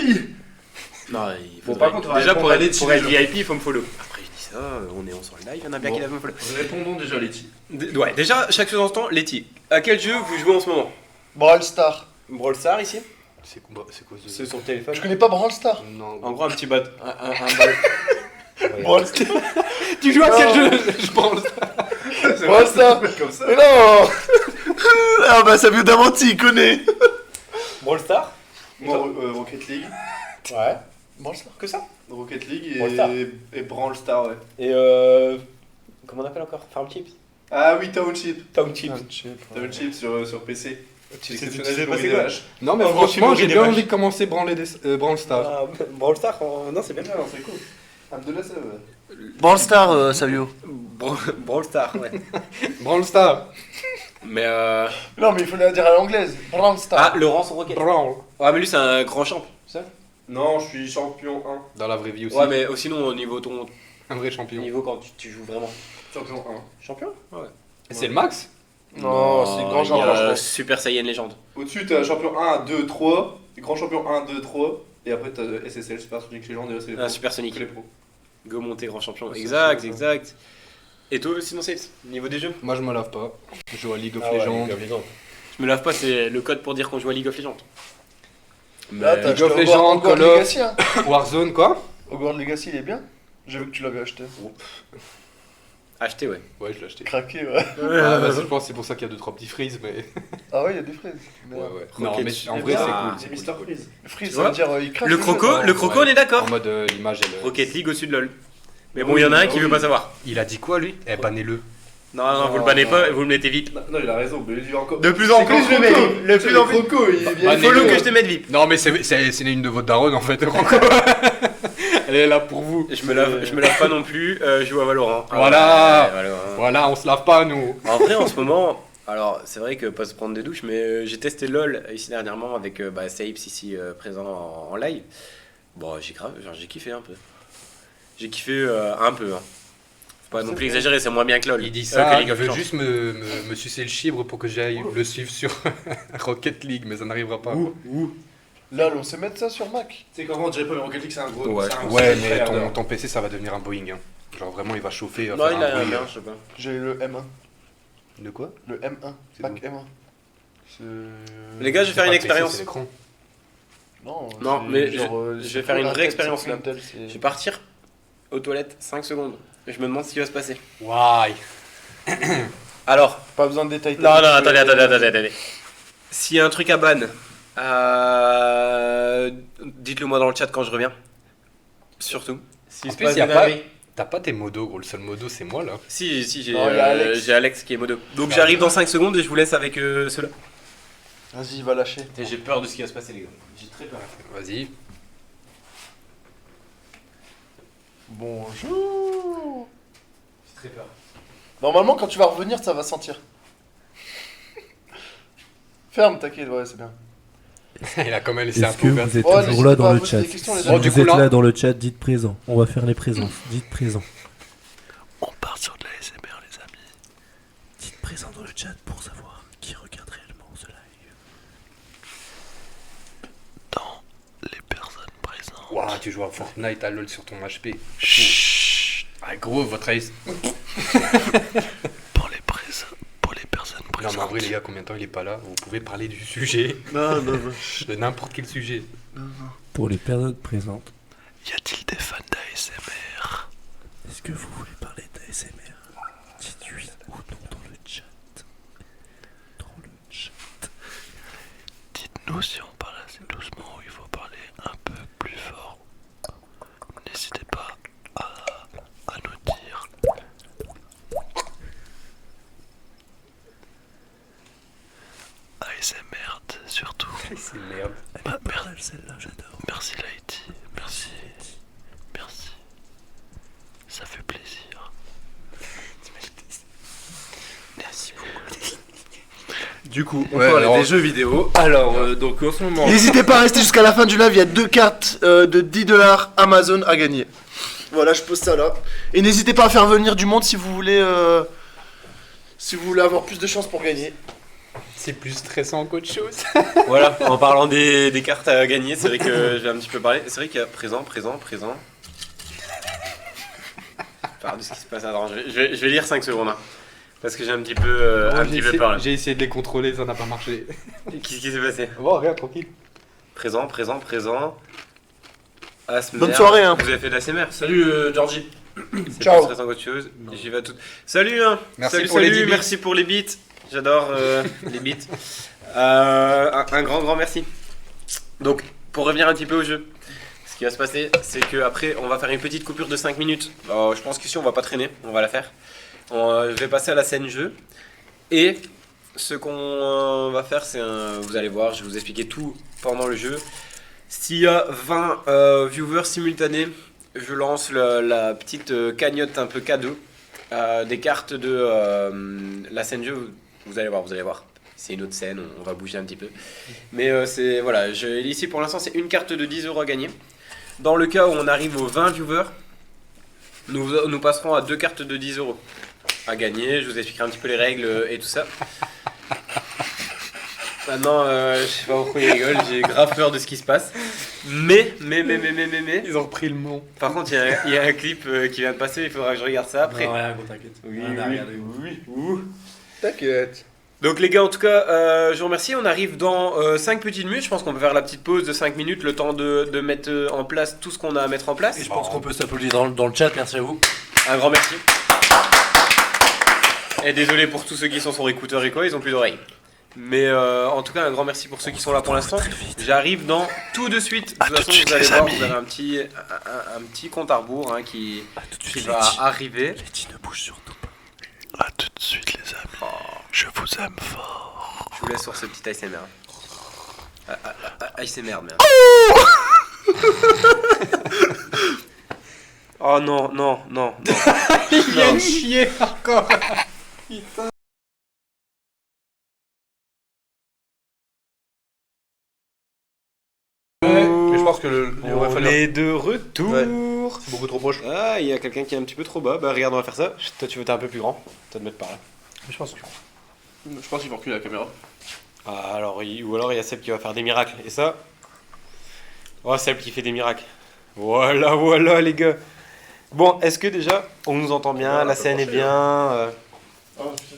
Speaker 1: Non, il
Speaker 3: Bon,
Speaker 1: faudrait-
Speaker 3: par contre, on va
Speaker 1: déjà
Speaker 3: répondre
Speaker 1: pour
Speaker 3: à
Speaker 1: être,
Speaker 3: Letty,
Speaker 1: pour être
Speaker 3: déjà.
Speaker 1: VIP, il faut me follow. Après, je dis ça, on est sur le live, il y en a bien
Speaker 3: Bon.
Speaker 1: qui doivent me follow.
Speaker 3: Répondons déjà, Letty.
Speaker 1: Ouais, déjà, chaque chose en temps, Letty, à quel jeu vous jouez en ce moment?
Speaker 4: Brawl Star.
Speaker 1: Brawl Stars ici?
Speaker 2: C'est quoi ce...
Speaker 1: C'est sur le téléphone.
Speaker 4: Je connais pas Brawl Stars.
Speaker 2: Non.
Speaker 1: En gros, un petit bot. Un ballon.
Speaker 4: Brawl Stars.
Speaker 2: Tu joues à quel jeu? Je pense.
Speaker 4: Brawl Stars.
Speaker 6: Comme ça.
Speaker 4: Mais non. Ah bah Savio Davanti, il connaît.
Speaker 1: Brawl Stars.
Speaker 6: Moi, Rocket League.
Speaker 1: Ouais.
Speaker 4: Brawl Stars.
Speaker 1: Que ça.
Speaker 6: Rocket League
Speaker 1: Brawl Stars.
Speaker 6: et Brawl Stars, ouais.
Speaker 1: Et comment on appelle encore? Farm Chips.
Speaker 6: Ah oui, Township.
Speaker 1: Township.
Speaker 6: Township sur PC.
Speaker 1: Tu
Speaker 6: C'est
Speaker 1: sais pas c'est quoi?
Speaker 2: Non, mais
Speaker 1: En gros,
Speaker 2: franchement,
Speaker 1: tu
Speaker 2: j'ai
Speaker 1: nourris
Speaker 2: bien
Speaker 1: des
Speaker 2: envie de commencer Brawl Stars.
Speaker 1: Brawl Stars, non c'est bien.
Speaker 6: Non, c'est cool. Abdullah, ça va.
Speaker 4: Brawl Stars, Savio.
Speaker 1: Brawl Stars, ouais.
Speaker 2: Brawl Stars.
Speaker 1: Mais
Speaker 4: Non, mais il faut la dire à l'anglaise. Brawl Stars.
Speaker 1: Ah, Laurence Rocket.
Speaker 2: Brawl.
Speaker 1: Ouais, mais lui c'est un grand champ, ça.
Speaker 6: Non, je suis champion 1.
Speaker 2: Dans la vraie vie aussi.
Speaker 1: Ouais, mais sinon au niveau ton
Speaker 2: Un vrai champion.
Speaker 1: niveau quand tu joues vraiment.
Speaker 6: Champion 1.
Speaker 1: Champion. Ouais.
Speaker 2: C'est le max?
Speaker 4: Non, c'est grand
Speaker 1: il y
Speaker 4: genre,
Speaker 1: a
Speaker 4: je pense.
Speaker 1: Super Saiyan légende.
Speaker 6: Au-dessus, t'as champion 1, 2, 3. Grand champion 1, 2, 3. Et après, t'as SSL, Super Sonic Legend, et là, c'est les
Speaker 1: Un
Speaker 6: pros.
Speaker 1: Super Sonic.
Speaker 6: C'est les pros.
Speaker 1: Go monter grand champion.
Speaker 6: Ouais,
Speaker 1: Exact,
Speaker 6: c'est ça.
Speaker 1: exact. Et toi, sinon c'est niveau des jeux?
Speaker 2: Moi, je me lave pas. Je joue à League of
Speaker 1: Ah ouais,
Speaker 2: Legends.
Speaker 1: League of Legends. Je me lave pas, c'est le code pour dire qu'on joue à League of Legends.
Speaker 4: Là, t'as
Speaker 2: League of
Speaker 4: acheté
Speaker 2: Legends,
Speaker 4: Hogwarts
Speaker 2: Call of.
Speaker 4: Legacy, hein.
Speaker 2: Warzone, quoi?
Speaker 4: Hogwarts Legacy, il est bien. J'ai vu que tu l'avais acheté.
Speaker 1: Acheté, ouais.
Speaker 2: Ouais, je l'ai acheté.
Speaker 4: Craqué, ouais.
Speaker 2: Ah, bah, je pense que c'est pour ça qu'il y a 2-3 petits freeze, mais.
Speaker 4: Ah ouais, il y a des fraises.
Speaker 2: Ouais, ouais.
Speaker 1: Rocket,
Speaker 2: Non, mais en vrai,
Speaker 1: ah,
Speaker 2: c'est cool.
Speaker 6: C'est Mister Freeze.
Speaker 4: Freeze,
Speaker 1: Tu
Speaker 4: ça veut
Speaker 1: vois
Speaker 4: dire il craque.
Speaker 1: Le
Speaker 4: jeu.
Speaker 1: croco,
Speaker 2: Non,
Speaker 1: le croco,
Speaker 2: ouais.
Speaker 1: on est d'accord.
Speaker 2: En mode l'image, elle.
Speaker 1: Rocket League au-dessus de LoL. Mais bon, il y en a un qui veut pas savoir.
Speaker 2: Il a dit quoi, lui? Eh, bannez-le.
Speaker 1: Non, non, vous le bannez pas, vous le mettez VIP.
Speaker 6: Non, il a raison, mais lui encore.
Speaker 1: De plus en plus, je le mets VIP. Le plus en plus.
Speaker 6: Croco, il est bien.
Speaker 2: Bah,
Speaker 1: Follow
Speaker 2: Négo.
Speaker 1: que je te mette VIP.
Speaker 2: Non, mais c'est une de votre daronne, en fait. Elle est là pour vous.
Speaker 1: Je me lave pas non plus, je joue à Valorant.
Speaker 2: Voilà.
Speaker 1: Ouais, Valorant.
Speaker 2: Voilà, on se lave pas, nous.
Speaker 1: En vrai, en ce moment, alors c'est vrai que pas se prendre des douches, mais j'ai testé LoL ici dernièrement avec Sapes ici présent en live. Bon, j'ai kiffé un peu. J'ai kiffé un peu. Hein. Faut pas non plus exagérer, c'est moins bien que LoL.
Speaker 2: Il dit
Speaker 1: que
Speaker 2: ça,
Speaker 1: League
Speaker 2: il
Speaker 1: of
Speaker 2: veut
Speaker 1: Legends.
Speaker 2: juste me sucer le chibre pour que j'aille le suivre sur Rocket League, mais ça n'arrivera pas.
Speaker 4: Là, on sait mettre ça sur Mac.
Speaker 6: C'est comment, je dirais pas, mais Rocket League, c'est un gros.
Speaker 1: Ouais,
Speaker 6: c'est un
Speaker 2: Ouais,
Speaker 6: gros
Speaker 2: mais
Speaker 6: frère,
Speaker 2: ton PC, ça va devenir un Boeing. Hein. Genre vraiment, il va chauffer.
Speaker 1: Non,
Speaker 2: faire
Speaker 1: il a
Speaker 2: bruit.
Speaker 1: bien, je sais pas.
Speaker 4: J'ai le M1.
Speaker 2: De quoi?
Speaker 4: Le M1.
Speaker 2: C'est
Speaker 4: Mac
Speaker 2: d'où
Speaker 4: M1.
Speaker 1: Les gars, je vais faire une
Speaker 2: Pas le PC,
Speaker 1: expérience.
Speaker 2: c'est l'écran.
Speaker 4: Non,
Speaker 1: Non,
Speaker 4: c'est
Speaker 1: mais
Speaker 4: genre,
Speaker 1: je
Speaker 4: c'est
Speaker 1: vais faire une
Speaker 4: Intel,
Speaker 1: vraie expérience,
Speaker 4: c'est
Speaker 1: là.
Speaker 4: Intel, c'est-
Speaker 1: Je vais partir aux toilettes 5 secondes. Et je me demande ce qui va se passer.
Speaker 2: Why?
Speaker 1: Alors,
Speaker 4: Pas besoin de détails.
Speaker 1: non, non, attendez. S'il y a un truc à ban, dites-le moi dans le chat quand je reviens. Surtout.
Speaker 2: En plus, t'as pas tes modos, gros. Le seul modo, c'est moi, là.
Speaker 1: Si, j'ai
Speaker 4: Non, il y a Alex.
Speaker 1: j'ai Alex qui est modo. Donc j'arrive dans 5 secondes et je vous laisse avec ceux-là.
Speaker 4: Vas-y, il va lâcher.
Speaker 1: J'ai peur de ce qui va se passer, les gars. J'ai très peur.
Speaker 2: Vas-y.
Speaker 4: Bonjour.
Speaker 1: J'ai très peur.
Speaker 4: Normalement, quand tu vas revenir, ça va sentir. Ferme, t'inquiète, ouais, c'est bien.
Speaker 2: Il a quand même laissé un
Speaker 5: Est-ce
Speaker 2: peu
Speaker 5: que
Speaker 2: ouvert.
Speaker 5: vous êtes
Speaker 4: Oh,
Speaker 5: toujours
Speaker 4: n'hésitez
Speaker 5: là
Speaker 4: pas
Speaker 5: dans
Speaker 4: à
Speaker 5: le
Speaker 4: poser
Speaker 5: chat?
Speaker 4: des questions, les
Speaker 5: Si
Speaker 2: amis.
Speaker 5: vous
Speaker 2: Du coup,
Speaker 5: êtes
Speaker 2: là-
Speaker 5: là dans le chat, dites présent. On va faire les présences. Dites présent.
Speaker 4: On part sur de la SMR, les amis.
Speaker 5: Dites présent dans le chat pour savoir qui regarde réellement ce live.
Speaker 4: Dans les personnes présentes.
Speaker 2: Waouh, tu joues à Fortnite, à LoL sur ton HP. Ah, gros, votre ace.
Speaker 4: Pour les personnes
Speaker 2: Non, mais en vrai, les gars, combien de temps il est pas là? Vous pouvez parler du sujet,
Speaker 4: Non, non, non.
Speaker 2: de n'importe quel sujet.
Speaker 5: Pour les personnes présentes,
Speaker 4: Y a-t-il des fans d'ASMR?
Speaker 5: est-ce que vous voulez parler d'ASMR? Dites oui ou non dans le chat. Dans le chat.
Speaker 4: Dites-nous si on parle assez doucement ou il faut parler un peu plus fort. N'hésitez pas à nous dire. ASMR surtout.
Speaker 2: C'est merde.
Speaker 5: Merde, celle-là, j'adore.
Speaker 4: Merci Laïti, merci. Merci. Ça fait plaisir. Merci beaucoup.
Speaker 3: Du coup, on
Speaker 2: Ouais,
Speaker 3: parlait
Speaker 2: alors-
Speaker 3: des jeux vidéo. Alors, donc en ce moment.
Speaker 4: N'hésitez pas à rester jusqu'à la fin du live, il y a 2 cartes de 10 $ Amazon à gagner. Voilà, je pose ça là. Et n'hésitez pas à faire venir du monde si vous voulez avoir plus de chances pour gagner.
Speaker 2: C'est plus stressant qu'autre chose.
Speaker 1: Voilà, en parlant des cartes à gagner, c'est vrai que je vais un petit peu parler. C'est vrai qu'il y a présent. Pardon de ce qui se passe. Attends, je vais lire 5 secondes. Hein, parce que j'ai un petit peu peur là.
Speaker 2: J'ai essayé de les contrôler, ça n'a pas marché.
Speaker 1: Qu'est-ce qui s'est passé?
Speaker 2: Bon, rien, tranquille.
Speaker 1: Présent. ASMR.
Speaker 4: Bonne soirée, hein.
Speaker 1: Vous avez fait de l'ASMR.
Speaker 3: Salut Georgie.
Speaker 1: C'est
Speaker 4: Ciao.
Speaker 1: pas stressant qu'autre chose. J'y vais à tout. Salut hein.
Speaker 2: Merci pour les 10 bits.
Speaker 1: Merci pour les beats. J'adore les beats. Un grand merci. Donc pour revenir un petit peu au jeu, ce qui va se passer, c'est que après on va faire une petite coupure de 5 minutes. Je pense qu'ici on va pas traîner, on va la faire. Je vais passer à la scène jeu. Et ce qu'on va faire, c'est vous allez voir, je vais vous expliquer tout pendant le jeu. S'il y a 20 viewers simultanés, je lance la petite cagnotte un peu cadeau, des cartes de la scène jeu. Vous allez voir. C'est une autre scène, on va bouger un petit peu. Mais c'est voilà, ici pour l'instant c'est une carte de 10 € à gagner. Dans le cas où on arrive aux 20 viewers, nous passerons à 2 cartes de 10 € à gagner. Je vous expliquerai un petit peu les règles et tout ça. Maintenant, je sais pas pourquoi ils rigolent, j'ai grave peur de ce qui se passe. Mais.
Speaker 2: Ils ont repris le mot.
Speaker 1: Par contre, il y a un clip qui vient de passer, il faudra que je regarde ça après.
Speaker 3: Non, rien, gros, t'inquiète.
Speaker 1: Oui.
Speaker 4: T'inquiète.
Speaker 1: Donc les gars, en tout cas, je vous remercie. On arrive dans 5 petites minutes. Je pense qu'on peut faire la petite pause de 5 minutes, le temps de mettre en place tout ce qu'on a à mettre en place.
Speaker 3: Et je pense qu'on peut s'applaudir dans le chat, merci à vous.
Speaker 1: Un grand merci. Et désolé pour tous ceux qui sont sur écouteurs et quoi, ils ont plus d'oreilles. Mais en tout cas, un grand merci pour ceux qui sont là pour l'instant. J'arrive dans tout de suite. De toute façon, vous allez voir, vous avez un petit compte à rebours hein, qui va arriver.
Speaker 5: Letty ne bouge surtout pas. A tout de suite les amis. Je vous aime fort.
Speaker 1: Je vous laisse sur ce petit ASMR. ASMR, merde. Oh non.
Speaker 2: Il vient de chier encore.
Speaker 3: Mais je pense que il aurait
Speaker 1: On
Speaker 3: fallu.
Speaker 1: est de retour.
Speaker 3: C'est beaucoup trop proche.
Speaker 1: Ah, il y a quelqu'un qui est un petit peu trop bas. Bah regarde, on va faire ça. Toi, tu veux être un peu plus grand. Toi de mettre par là.
Speaker 3: Je pense qu'il faut reculer la caméra.
Speaker 1: Ah, alors, ou alors il y a Seb qui va faire des miracles. Et ça. Oh, Seb qui fait des miracles. Voilà les gars. Bon, est-ce que déjà on nous entend bien, la scène est bien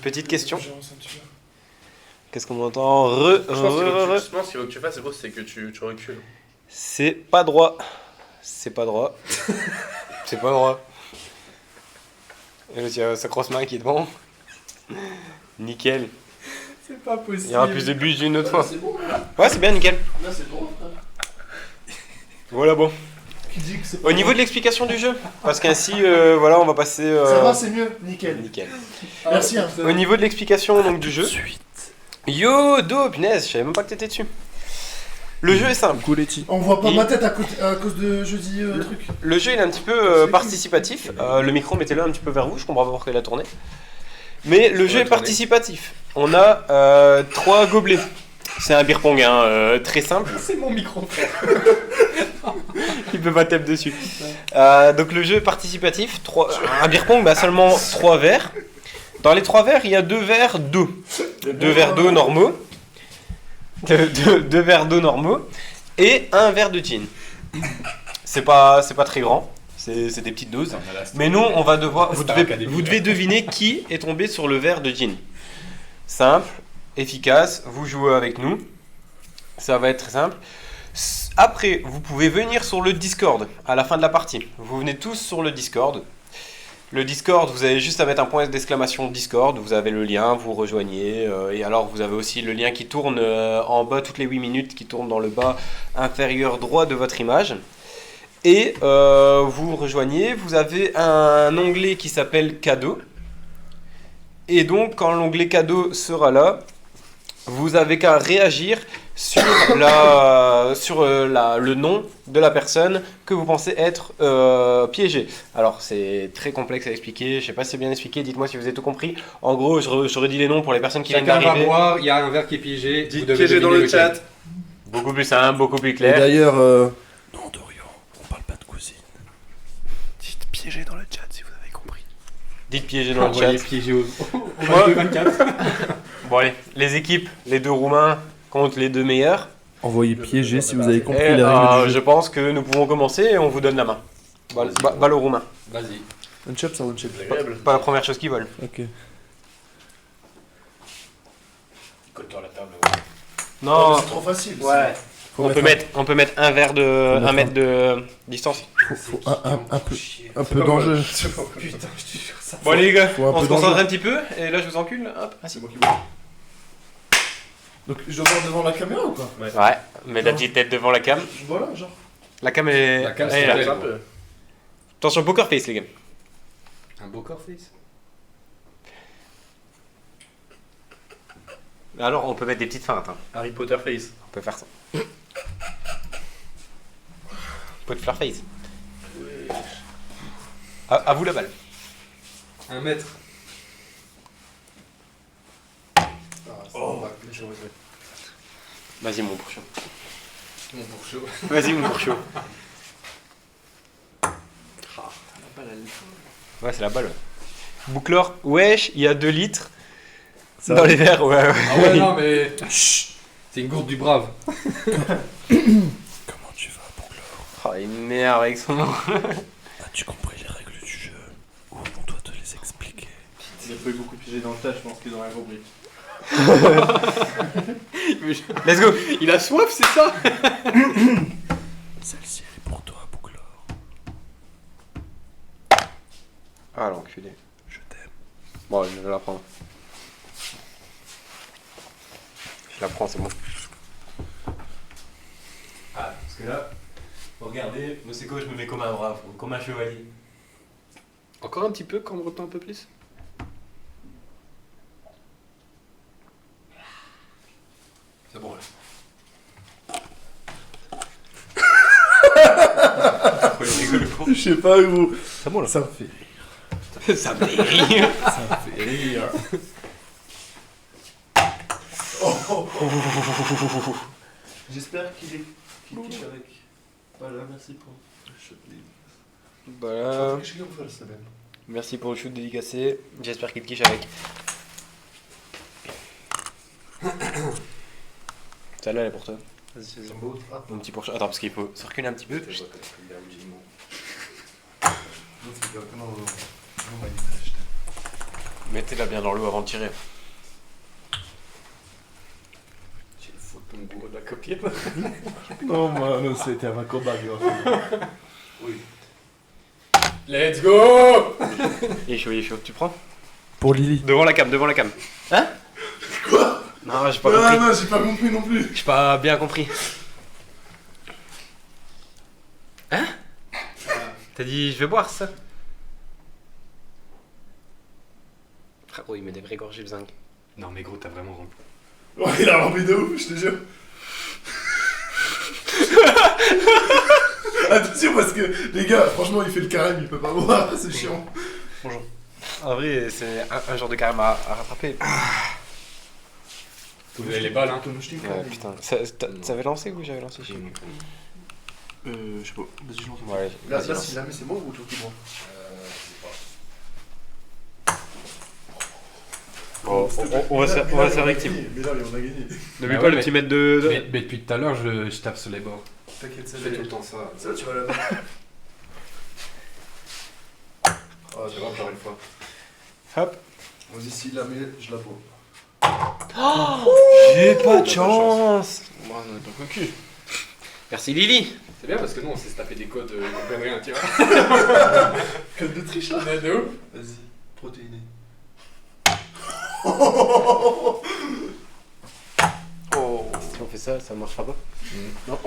Speaker 1: petite question. Qu'est-ce qu'on entend
Speaker 3: Je pense qu'il faut que tu fasses, c'est que tu recules.
Speaker 1: C'est pas droit. C'est pas droit. Et là, il y a sa grosse main qui est devant. Nickel.
Speaker 3: C'est pas possible.
Speaker 1: Il y aura plus de bûches d'une autre fois.
Speaker 3: C'est bon.
Speaker 1: Ouais, c'est bien, nickel.
Speaker 3: Là, c'est bon.
Speaker 1: Voilà, bon.
Speaker 4: Qui dit que c'est
Speaker 1: Au niveau de l'explication du jeu, parce qu'ainsi, voilà, on va passer.
Speaker 4: Ça va, c'est mieux, nickel.
Speaker 1: Nickel.
Speaker 4: Merci. Hein.
Speaker 1: Au niveau de l'explication donc du jeu. Yo, Do, punaise, je savais même pas que t'étais dessus. Le jeu est simple.
Speaker 5: Coucou Letty.
Speaker 4: On voit pas ma tête à cause de jeudi truc.
Speaker 1: Le jeu il est un petit peu participatif. Le micro, mettez-le un petit peu vers vous, je comprends pas pourquoi il a tourné. Mais le jeu est participatif. On a 3 gobelets. C'est un beer pong hein, très simple.
Speaker 2: C'est mon micro.
Speaker 1: Il peut pas taper dessus. Donc le jeu est participatif. Un beer pong, bah, seulement 3 verres. Dans les 3 verres, il y a 2 verres d'eau. 2 verres d'eau normaux. 2 verres d'eau normaux. Et un verre de gin. C'est pas très grand. C'est des petites doses. Mais nous, on va devoir. Vous devez deviner qui est tombé sur le verre de gin. Simple, efficace. Vous jouez avec nous. Ça va être très simple. Après, vous pouvez venir sur le Discord à la fin de la partie. Vous venez tous sur le Discord. Le Discord, vous avez juste à mettre un point d'exclamation Discord. Vous avez le lien, vous rejoignez. Et alors, vous avez aussi le lien qui tourne en bas toutes les 8 minutes, qui tourne dans le bas inférieur droit de votre image. Et vous rejoignez. Vous avez un onglet qui s'appelle Cadeau. Et donc, quand l'onglet Cadeau sera là, vous avez qu'à réagir sur le nom de la personne que vous pensez être piégée. Alors c'est très complexe à expliquer, je sais pas si c'est bien expliqué, dites-moi si vous avez tout compris. En gros, je redis les noms pour les personnes qui viennent
Speaker 2: Chacun va
Speaker 1: d'arriver.
Speaker 2: boire, il y a un verre qui est piégé.
Speaker 3: Dites
Speaker 2: vous devez
Speaker 3: piégé dans
Speaker 2: deviner
Speaker 3: le
Speaker 2: lequel.
Speaker 3: chat.
Speaker 1: Beaucoup plus simple, beaucoup plus
Speaker 5: Et
Speaker 1: clair.
Speaker 5: d'ailleurs, non Dorian, on parle pas de cousine. Dites piégé dans le chat si vous avez compris.
Speaker 1: Dites piégé dans le chat.
Speaker 2: Envoyez piégé au 22-24.
Speaker 1: Bon allez, les équipes, les 2 Roumains contre les 2 meilleurs.
Speaker 5: Envoyez piégé si vous avez compris
Speaker 1: Et,
Speaker 5: les règles du
Speaker 1: je
Speaker 5: jeu.
Speaker 1: pense que nous pouvons commencer et on vous donne la main. Balle aux Roumains.
Speaker 2: Vas-y.
Speaker 5: One shot, ça one shot.
Speaker 1: Pas la première chose qu'ils veulent.
Speaker 5: Ok.
Speaker 2: Colle-toi la table.
Speaker 1: Non,
Speaker 4: C'est trop facile.
Speaker 3: Ouais.
Speaker 4: Faut
Speaker 1: On peut mettre un verre de.
Speaker 4: mettre
Speaker 1: 1 mètre de distance.
Speaker 4: faut un peu d'enjeu.
Speaker 3: Putain, je te jure ça.
Speaker 1: Bon, allez, les gars,
Speaker 4: Faut un
Speaker 1: on
Speaker 4: peu
Speaker 1: se concentre
Speaker 4: d'enjeu.
Speaker 1: un petit peu. Et là, je vous encule. Hop, ainsi.
Speaker 4: Donc je dois voir devant la caméra ou pas?
Speaker 1: Ouais, mets la petite tête devant la cam.
Speaker 4: Voilà, genre.
Speaker 1: La cam est.
Speaker 2: La cam,
Speaker 1: elle est
Speaker 2: c'est
Speaker 1: là.
Speaker 3: Un peu.
Speaker 1: Attention, poker face, les gars.
Speaker 2: Un beau corps face.
Speaker 1: Alors, on peut mettre des petites feintes. Hein.
Speaker 3: Harry Potter face.
Speaker 1: On peut faire ça. Pot de fleur face. À vous la balle.
Speaker 2: 1 mètre.
Speaker 1: Vas-y, mon pourchaud.
Speaker 2: Mon pour chaud.
Speaker 1: Vas-y, mon pourchaud. Ouais, c'est la balle. Ouais. Bouclor, wesh, il y a 2 litres. Dans les verres, ouais.
Speaker 2: Ah ouais, non, mais. Chut. C'est une gourde du brave.
Speaker 5: Comment tu vas, Bouclor?
Speaker 1: Oh, il m'énerve avec son nom.
Speaker 5: As-tu compris les règles du jeu? Ou on doit te les expliquer?
Speaker 3: Il a pas eu beaucoup pigé dans le tas, je pense qu'ils ont rien compris.
Speaker 1: Let's go. Il a soif, c'est ça?
Speaker 5: Celle-ci, elle est pour toi, Bouclor.
Speaker 1: Ah, l'enculé.
Speaker 5: Je t'aime.
Speaker 1: Bon, je vais la prendre. Je la prends, c'est bon. Ah, parce que là, regardez, moi c'est quoi, je me mets comme un brave, comme un chevalier. Encore un petit peu, quand on me retend un peu plus.
Speaker 2: C'est bon, là.
Speaker 1: Pourquoi il rigole, le con?
Speaker 4: Je sais pas gros.
Speaker 1: C'est bon là.
Speaker 4: Ça me fait
Speaker 1: Ça me fait rire.
Speaker 4: rire. J'espère qu'il kiche avec. Voilà, merci pour le shot dédicacé.
Speaker 1: Voilà.
Speaker 4: Je sais qu'on fait la semaine.
Speaker 1: Merci pour le shoot dédicacé. J'espère qu'il te quiche avec. Celle-là, elle est pour toi. Vas-y, vas-y. Mon petit pourchaud. Attends, parce qu'il faut se reculer un petit peu. Mettez-la bien dans l'eau avant de tirer.
Speaker 2: J'ai une photo de bourreau de la copine.
Speaker 4: Non, man, c'était un combat, gros.
Speaker 2: Let's go.
Speaker 1: Il est chaud, il est chaud. Tu prends?
Speaker 4: Pour Lily.
Speaker 1: Devant la cam, devant la cam. Hein? Quoi? Non, j'ai pas compris.
Speaker 4: Non, j'ai pas compris non plus.
Speaker 1: J'ai pas bien compris. Hein? T'as dit je vais boire ça? Frérot, il met des vraies gorgées de zinc.
Speaker 2: Non, mais gros, t'as vraiment rempli.
Speaker 4: Ouais, il a rempli de ouf, je te jure. Attention parce que les gars, franchement, il fait le carême, il peut pas boire, c'est chiant.
Speaker 1: En vrai, c'est un genre de carême à rattraper.
Speaker 2: Vous avez les balles, hein.
Speaker 1: Ouais, putain. Ça avait lancé ou j'avais lancé? Je sais plus.
Speaker 6: Je sais pas. Vas-y, je lance.
Speaker 1: Ouais,
Speaker 4: Là,
Speaker 1: vas-y,
Speaker 4: là,
Speaker 1: lance.
Speaker 4: si jamais c'est moi ou toi qui bois?
Speaker 1: On va se faire rectifier.
Speaker 4: Mais là, on a gagné.
Speaker 1: N'oublie
Speaker 2: Ah
Speaker 1: pas
Speaker 2: ouais,
Speaker 1: le
Speaker 2: mais-
Speaker 1: petit mètre de.
Speaker 2: Mais depuis tout à l'heure, je tape sur les bords.
Speaker 4: T'inquiète, ça
Speaker 2: Je fais tout le temps ça.
Speaker 4: Ça, tu vas la mettre. Oh, j'ai encore une fois.
Speaker 1: Hop.
Speaker 4: Vas-y, s'il la met, je la bois.
Speaker 1: J'ai pas de chance.
Speaker 3: Moi, on est pas cocu.
Speaker 1: Merci Lily.
Speaker 2: C'est bien parce que nous, on s'est tapé des codes qu'on rien, tu vois.
Speaker 4: Code de triche là.
Speaker 2: De ouf.
Speaker 4: Vas-y, protéiné.
Speaker 1: Oh. Si on fait ça, ça marchera pas. Non.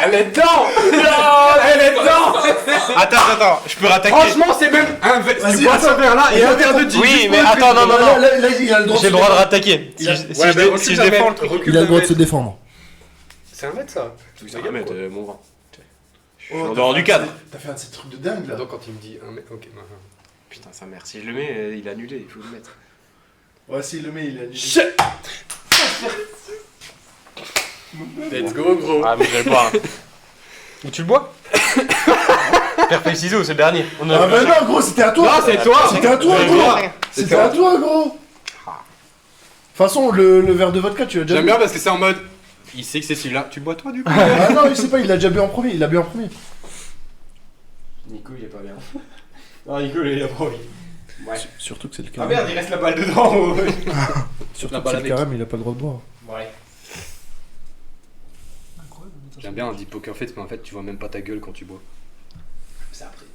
Speaker 2: Elle est dedans. Elle est dedans.
Speaker 1: Attends, je peux rattaquer.
Speaker 2: Franchement, c'est même un verre.
Speaker 4: Vas-y,
Speaker 2: Tu bois ce
Speaker 4: attends.
Speaker 2: verre-là et un verre de gin.
Speaker 1: Oui, mais attends, non.
Speaker 4: Là, il a le droit
Speaker 1: J'ai le droit de rattaquer. Si
Speaker 4: Il a-
Speaker 1: je- si
Speaker 2: Ouais,
Speaker 1: je
Speaker 2: mais
Speaker 1: dé-
Speaker 2: recule
Speaker 1: si je
Speaker 2: d'un
Speaker 1: défends le
Speaker 2: mètre,
Speaker 1: truc.
Speaker 2: recule
Speaker 4: Il a le
Speaker 2: d'un
Speaker 4: droit de se
Speaker 2: mètre.
Speaker 4: défendre.
Speaker 2: C'est un mètre, ça.
Speaker 1: C'est un mètre, mon grand. Je suis
Speaker 4: Oh,
Speaker 1: en
Speaker 4: t'as
Speaker 1: dehors
Speaker 4: fait
Speaker 1: du cadre.
Speaker 4: T'as fait un de ces trucs de dingue là.
Speaker 2: Donc, quand il me dit un mètre, ok. non, non.
Speaker 1: Putain, sa mère. Si je le mets, il est annulé. Il faut le mettre.
Speaker 4: Ouais, s'il le met, il a dit.
Speaker 2: Let's go, gros.
Speaker 1: Ah, mais je vais le boire. Ou tu le bois? Pierre feuille ciseaux, c'est le dernier. On
Speaker 4: Ah, bah non, gros, c'était à toi.
Speaker 2: Non, c'est toi.
Speaker 4: C'était à toi,
Speaker 1: Je vais
Speaker 4: gros.
Speaker 1: boire.
Speaker 4: C'était à toi, gros. De toute façon, le verre de vodka, tu l'as déjà
Speaker 2: J'aime
Speaker 4: bu.
Speaker 2: bien parce que c'est en mode.
Speaker 1: Il sait que c'est celui-là. Tu bois toi du coup?
Speaker 4: Ah non, il sait pas, il l'a déjà bu en premier. Il l'a bu en premier.
Speaker 1: Nico, il est pas bien. Non, Nico, il a pas envie. Ouais.
Speaker 5: Surtout que c'est le
Speaker 1: Ah
Speaker 5: carême.
Speaker 1: merde, il reste la balle dedans.
Speaker 5: Surtout
Speaker 2: La
Speaker 5: que
Speaker 2: balle
Speaker 5: c'est le
Speaker 2: avec.
Speaker 5: carême, il a pas le droit de boire.
Speaker 1: Ouais.
Speaker 2: J'aime bien, on dit poker face, mais en fait, tu vois même pas ta gueule quand tu bois.
Speaker 1: C'est après.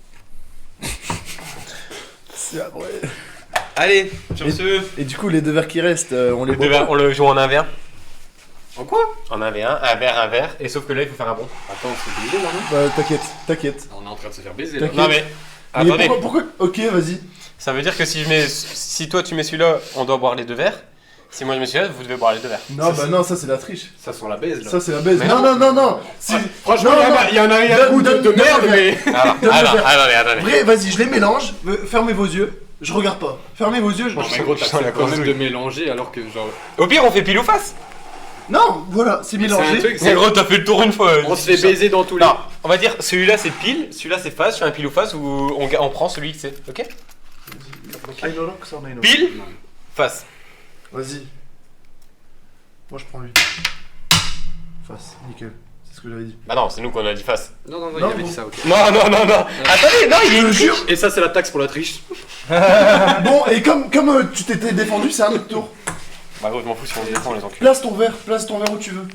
Speaker 5: C'est vrai.
Speaker 1: Allez, sur ce.
Speaker 5: Et du coup, les 2 verres qui restent, on les boit.
Speaker 1: On le joue en un verre.
Speaker 2: En quoi?
Speaker 1: En un verre. Et sauf que là, il faut faire un bon.
Speaker 2: Attends, c'est obligé là, non?
Speaker 5: Bah, t'inquiète.
Speaker 2: On est en train de se faire baiser là.
Speaker 5: T'inquiète.
Speaker 1: Non mais.
Speaker 5: Mais
Speaker 1: Attendez.
Speaker 5: pourquoi Ok, vas-y.
Speaker 1: Ça veut dire que si toi tu mets celui-là, on doit boire les 2 verres. Si moi je mets celui-là, vous devez boire les 2 verres.
Speaker 5: Non, bah non, ça c'est la triche.
Speaker 2: Ça sent la baise là.
Speaker 5: Ça c'est la baise.
Speaker 1: Mais
Speaker 5: Non, non, non, non. Si-
Speaker 2: Franchement,
Speaker 5: Non, non.
Speaker 2: il y en a un
Speaker 5: Donne-
Speaker 2: goût de
Speaker 5: donne-
Speaker 2: merde,
Speaker 5: donne-
Speaker 2: mais.
Speaker 1: Attendez.
Speaker 5: Vrai, vas-y, je les mélange. Fermez vos yeux. Je regarde pas. Fermez vos yeux.
Speaker 2: Non, mais gros, t'as quand même de mélanger alors que genre.
Speaker 1: Au pire, on fait pile ou face.
Speaker 5: Non, voilà, c'est
Speaker 2: C'est un
Speaker 5: mélangé.
Speaker 2: truc,
Speaker 1: C'est gros, t'as fait le tour une fois.
Speaker 2: on se fait baiser dans tous les.
Speaker 1: Non, on va dire celui-là c'est pile, celui-là c'est face, je fais un pile ou face où on prend celui que c'est. Ok? Pile, face.
Speaker 5: Vas-y. Moi je prends lui. Face, nickel. C'est ce que j'avais dit.
Speaker 1: Bah non, c'est nous qu'on a dit face.
Speaker 2: Non, non, non,
Speaker 5: Non,
Speaker 2: il avait
Speaker 5: bon.
Speaker 2: dit ça, ok.
Speaker 1: Non. Attendez, non, il est
Speaker 5: Je jure.
Speaker 2: Et ça, c'est la taxe pour la triche.
Speaker 5: Bon, et comme tu t'étais défendu, c'est un autre tour.
Speaker 1: Bah gros, je m'en fous si on se défend les enculés.
Speaker 5: Place ton verre où tu veux.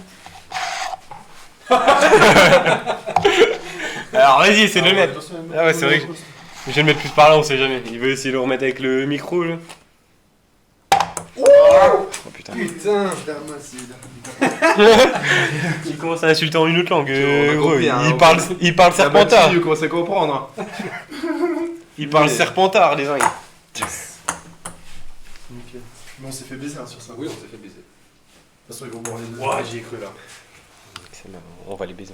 Speaker 1: Alors vas-y, c'est de le mettre. Ah ouais, c'est vrai que je vais le mettre plus par là, on sait jamais. Il veut essayer de le remettre avec le micro là. Oh putain.
Speaker 5: Putain,
Speaker 1: Il commence à insulter en une autre langue.
Speaker 6: On a
Speaker 1: Gros,
Speaker 6: compris, hein,
Speaker 1: il parle serpentard.
Speaker 6: Tu commences à comprendre.
Speaker 1: Il parle serpentard, les gens.
Speaker 5: Nickel. Mais on s'est fait baiser hein, sur ça.
Speaker 2: Oui, on s'est fait baiser.
Speaker 5: De toute façon, ils vont boire les 2.
Speaker 2: Ouah, j'y ai cru là.
Speaker 1: On va les baiser,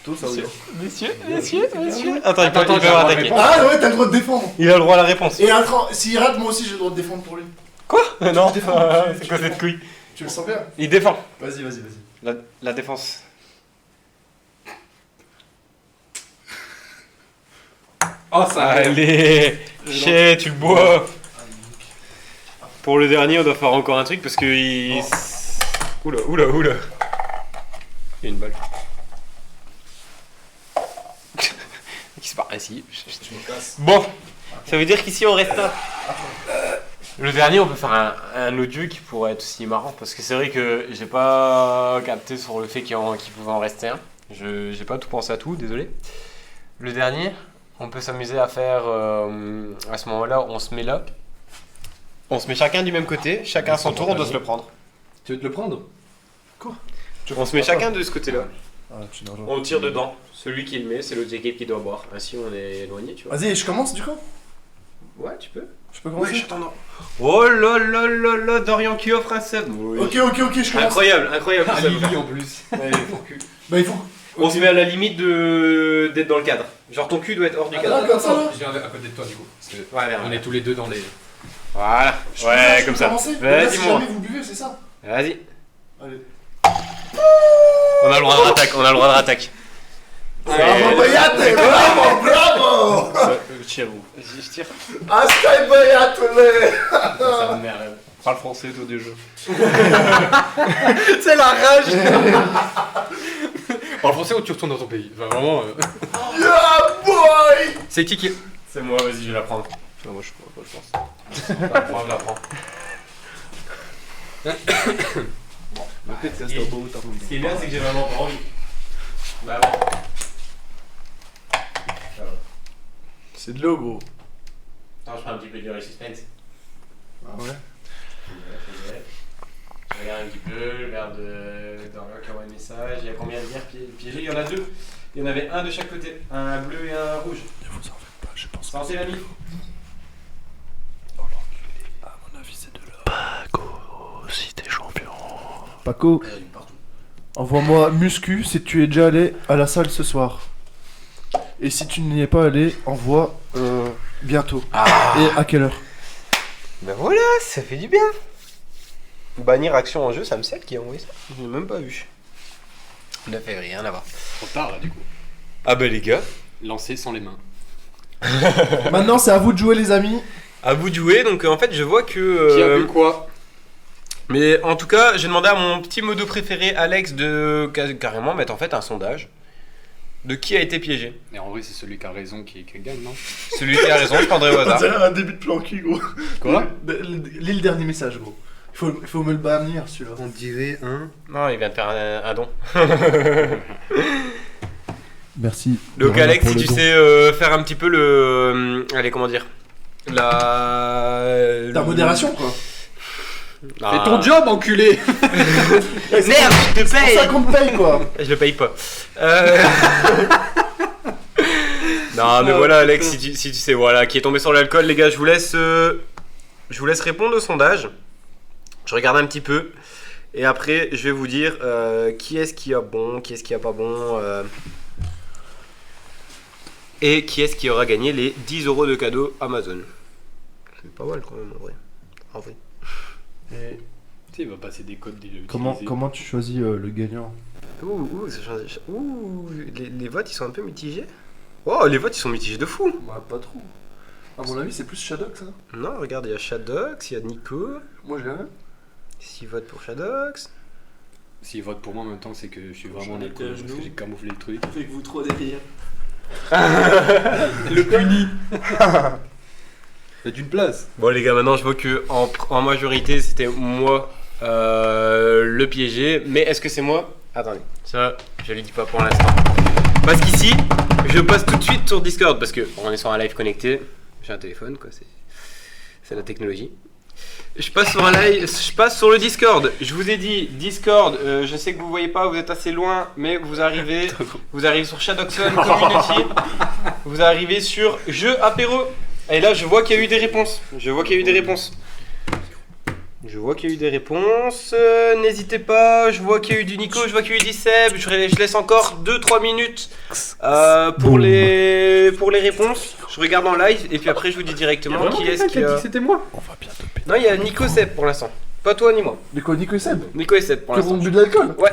Speaker 5: Tout ça, oui.
Speaker 1: Messieurs. Attends, il peut
Speaker 2: Attends,
Speaker 1: avoir
Speaker 2: j'ai
Speaker 1: attaqué.
Speaker 5: Ah ouais, t'as le droit de défendre.
Speaker 1: Il a le droit à la réponse.
Speaker 5: Et attends, s'il rate, moi aussi j'ai le droit de défendre pour lui.
Speaker 1: Quoi? Non,
Speaker 5: Tu défends,
Speaker 1: c'est quoi cette couille?
Speaker 5: Tu le sens bien?
Speaker 1: Il défend.
Speaker 5: Vas-y.
Speaker 1: La défense.
Speaker 2: Oh, ça a l'air.
Speaker 1: Allez, chais, tu le bois. Pour le dernier, on doit faire encore un truc parce que il. Oula. Il y a une balle. Qui se barre ici. Bon, ça veut dire qu'ici on reste là. Le dernier, on peut faire un autre jeu qui pourrait être aussi marrant parce que c'est vrai que j'ai pas capté sur le fait qu'il pouvait en rester un. J'ai pas tout pensé à tout, désolé. Le dernier, on peut s'amuser à faire à ce moment-là, on se met là. On se met chacun du même côté, chacun à son tour, on doit se le prendre.
Speaker 2: Tu veux te le prendre?
Speaker 1: On se met chacun de ce côté-là.
Speaker 5: Ah, tu n'as rien.
Speaker 1: On tire dedans. Celui qui le met, c'est l'autre équipe qui doit boire. Ainsi, on est éloigné, tu vois.
Speaker 5: Vas-y, je commence du coup.
Speaker 1: Ouais, tu peux.
Speaker 5: Je peux commencer.
Speaker 1: Oh là, Dorian qui offre un sub. Oui.
Speaker 5: Ok, je commence.
Speaker 1: Incroyable
Speaker 2: Ah,
Speaker 1: sub.
Speaker 2: Lily en plus.
Speaker 5: Bah, il faut.
Speaker 1: On se met à la limite d'être dans le cadre. Genre ton cul doit être hors du cadre.
Speaker 5: Ah, comme ça là.
Speaker 2: Je viens à côté de toi du coup. Parce que
Speaker 1: Ouais,
Speaker 2: on est tous les deux dans les.
Speaker 1: Voilà.
Speaker 5: Je
Speaker 1: Ouais,
Speaker 5: peux
Speaker 1: comme ça.
Speaker 5: commencer. Là,
Speaker 1: Vas-y,
Speaker 5: si
Speaker 1: moi.
Speaker 5: jamais vous buvez, c'est ça.
Speaker 1: Vas-y.
Speaker 5: Allez.
Speaker 1: On a le droit de rattaque.
Speaker 5: Bravo, Bayat, bravo.
Speaker 1: Tire où? Vas-y, je tire.
Speaker 5: Hashtag Bayat,
Speaker 1: Ça me merde.
Speaker 6: Parle français, toi, déjà.
Speaker 1: C'est la rage.
Speaker 2: Parle français ou tu retournes dans ton pays? Enfin, vraiment.
Speaker 5: Yeah, boy.
Speaker 2: C'est qui?
Speaker 1: C'est moi, vas-y, je vais la prendre.
Speaker 6: Non, moi, je pense.
Speaker 1: Je la prends.
Speaker 6: Peut-être que c'est un beau tard.
Speaker 1: Ce qui est bien, c'est que j'ai vraiment pas envie. Bah ouais.
Speaker 5: C'est de l'eau, gros.
Speaker 1: Attends, je fais un petit peu de suspense.
Speaker 5: Ah ouais.
Speaker 1: Je regarde un petit peu le verre de Dorian qui envoie un message. Il y a combien de bières piégées? Il y en a deux. Il y en avait un de chaque côté. Un bleu et un rouge.
Speaker 5: Ne vous en faites pas, je pense.
Speaker 1: Santé l'ami.
Speaker 5: À mon avis, c'est de l'eau. Paco, si t'es champion. Paco, envoie-moi muscu si tu es déjà allé à la salle ce soir. Et si tu n'y es pas allé, envoie bientôt. Et à quelle heure?
Speaker 1: Ben voilà, ça fait du bien. Bannir action en jeu, ça me sert qui a envoyé ça. Je l'ai même pas vu. Ne fait rien à voir.
Speaker 2: Trop tard là du coup.
Speaker 1: Ah bah les gars,
Speaker 2: Lancer sans les mains.
Speaker 5: Maintenant, c'est à vous de jouer, les amis.
Speaker 1: à vous de jouer. Donc en fait, je vois que.
Speaker 2: Qui a vu quoi?
Speaker 1: Mais en tout cas, j'ai demandé à mon petit modo préféré, Alex, de carrément mettre en fait un sondage. de qui a été piégé.
Speaker 2: Et en vrai, c'est celui qui a raison qui gagne, non?
Speaker 1: Celui qui a raison, je prendrai au hasard.
Speaker 4: C'est un début de plan cul, gros.
Speaker 2: Quoi?
Speaker 4: Lis le dernier message, gros. Il faut me le bannir, celui-là.
Speaker 2: On dirait un.
Speaker 1: Non, il vient de faire un don.
Speaker 5: Merci.
Speaker 1: Donc
Speaker 5: Vraiment
Speaker 1: Alex,
Speaker 5: pour
Speaker 1: si
Speaker 5: le
Speaker 1: tu
Speaker 5: don.
Speaker 1: sais faire un petit peu le... allez, comment dire?
Speaker 4: Ta modération, quoi.
Speaker 2: Fais ton job, enculé!
Speaker 1: Merde, je te
Speaker 4: C'est
Speaker 1: paye!
Speaker 4: ça qu'on te paye, quoi.
Speaker 1: Je le paye pas. Non mais voilà Alex, si tu sais voilà, qui est tombé sur l'alcool, les gars, je vous laisse répondre au sondage. Je regarde un petit peu et après je vais vous dire qui est-ce qui a bon, qui est-ce qui a pas bon et qui est-ce qui aura gagné les 10 € de cadeaux Amazon. C'est pas mal quand même en vrai. En vrai.
Speaker 4: Et
Speaker 2: Tu sais, il va passer des codes déjà utilisés.
Speaker 5: Comment tu choisis le gagnant?
Speaker 1: Les votes ils sont un peu mitigés. Oh, les votes ils sont mitigés de fou.
Speaker 4: bah, pas trop. À mon avis, c'est plus Shadox, ça.
Speaker 1: Non, regarde, il y a Shadox, il y a Nico.
Speaker 4: Moi, j'ai la même.
Speaker 1: 6 votes pour Shadox.
Speaker 2: S'il vote pour moi en même temps, c'est que je suis vraiment
Speaker 6: J'en ai
Speaker 2: nul, quoi,
Speaker 6: qu'à
Speaker 2: parce que
Speaker 6: genoux.
Speaker 2: j'ai camouflé le truc.
Speaker 6: Avec vous trop derrière.
Speaker 2: Le puni! C'est une place!
Speaker 1: Bon les gars, maintenant je vois que en majorité c'était moi le piégé. Mais est-ce que c'est moi? Attendez, ça je le dis pas pour l'instant. Parce qu'ici, je passe tout de suite sur Discord. Parce que on est sur un live connecté. J'ai un téléphone quoi, c'est la technologie. Je passe sur un live, je passe sur le Discord. Je vous ai dit Discord, je sais que vous voyez pas, vous êtes assez loin, mais vous arrivez sur Shadowxon Community, vous arrivez sur Jeux apéro. Et là, je vois qu'il y a eu des réponses. N'hésitez pas, je vois qu'il y a eu du Nico, je vois qu'il y a eu du Seb. Je laisse encore 2-3 minutes pour les réponses. Je regarde en live et puis après je vous dis directement qui est-ce qui a...
Speaker 2: C'était moi!
Speaker 5: On va bientôt péter.
Speaker 1: Non, il y a Nico Seb pour l'instant. Pas toi ni moi.
Speaker 4: Mais quoi, Nico et Seb?
Speaker 1: Nico et Seb pour
Speaker 4: Qui
Speaker 1: l'instant.
Speaker 4: ont bu de l'alcool?
Speaker 1: Ouais.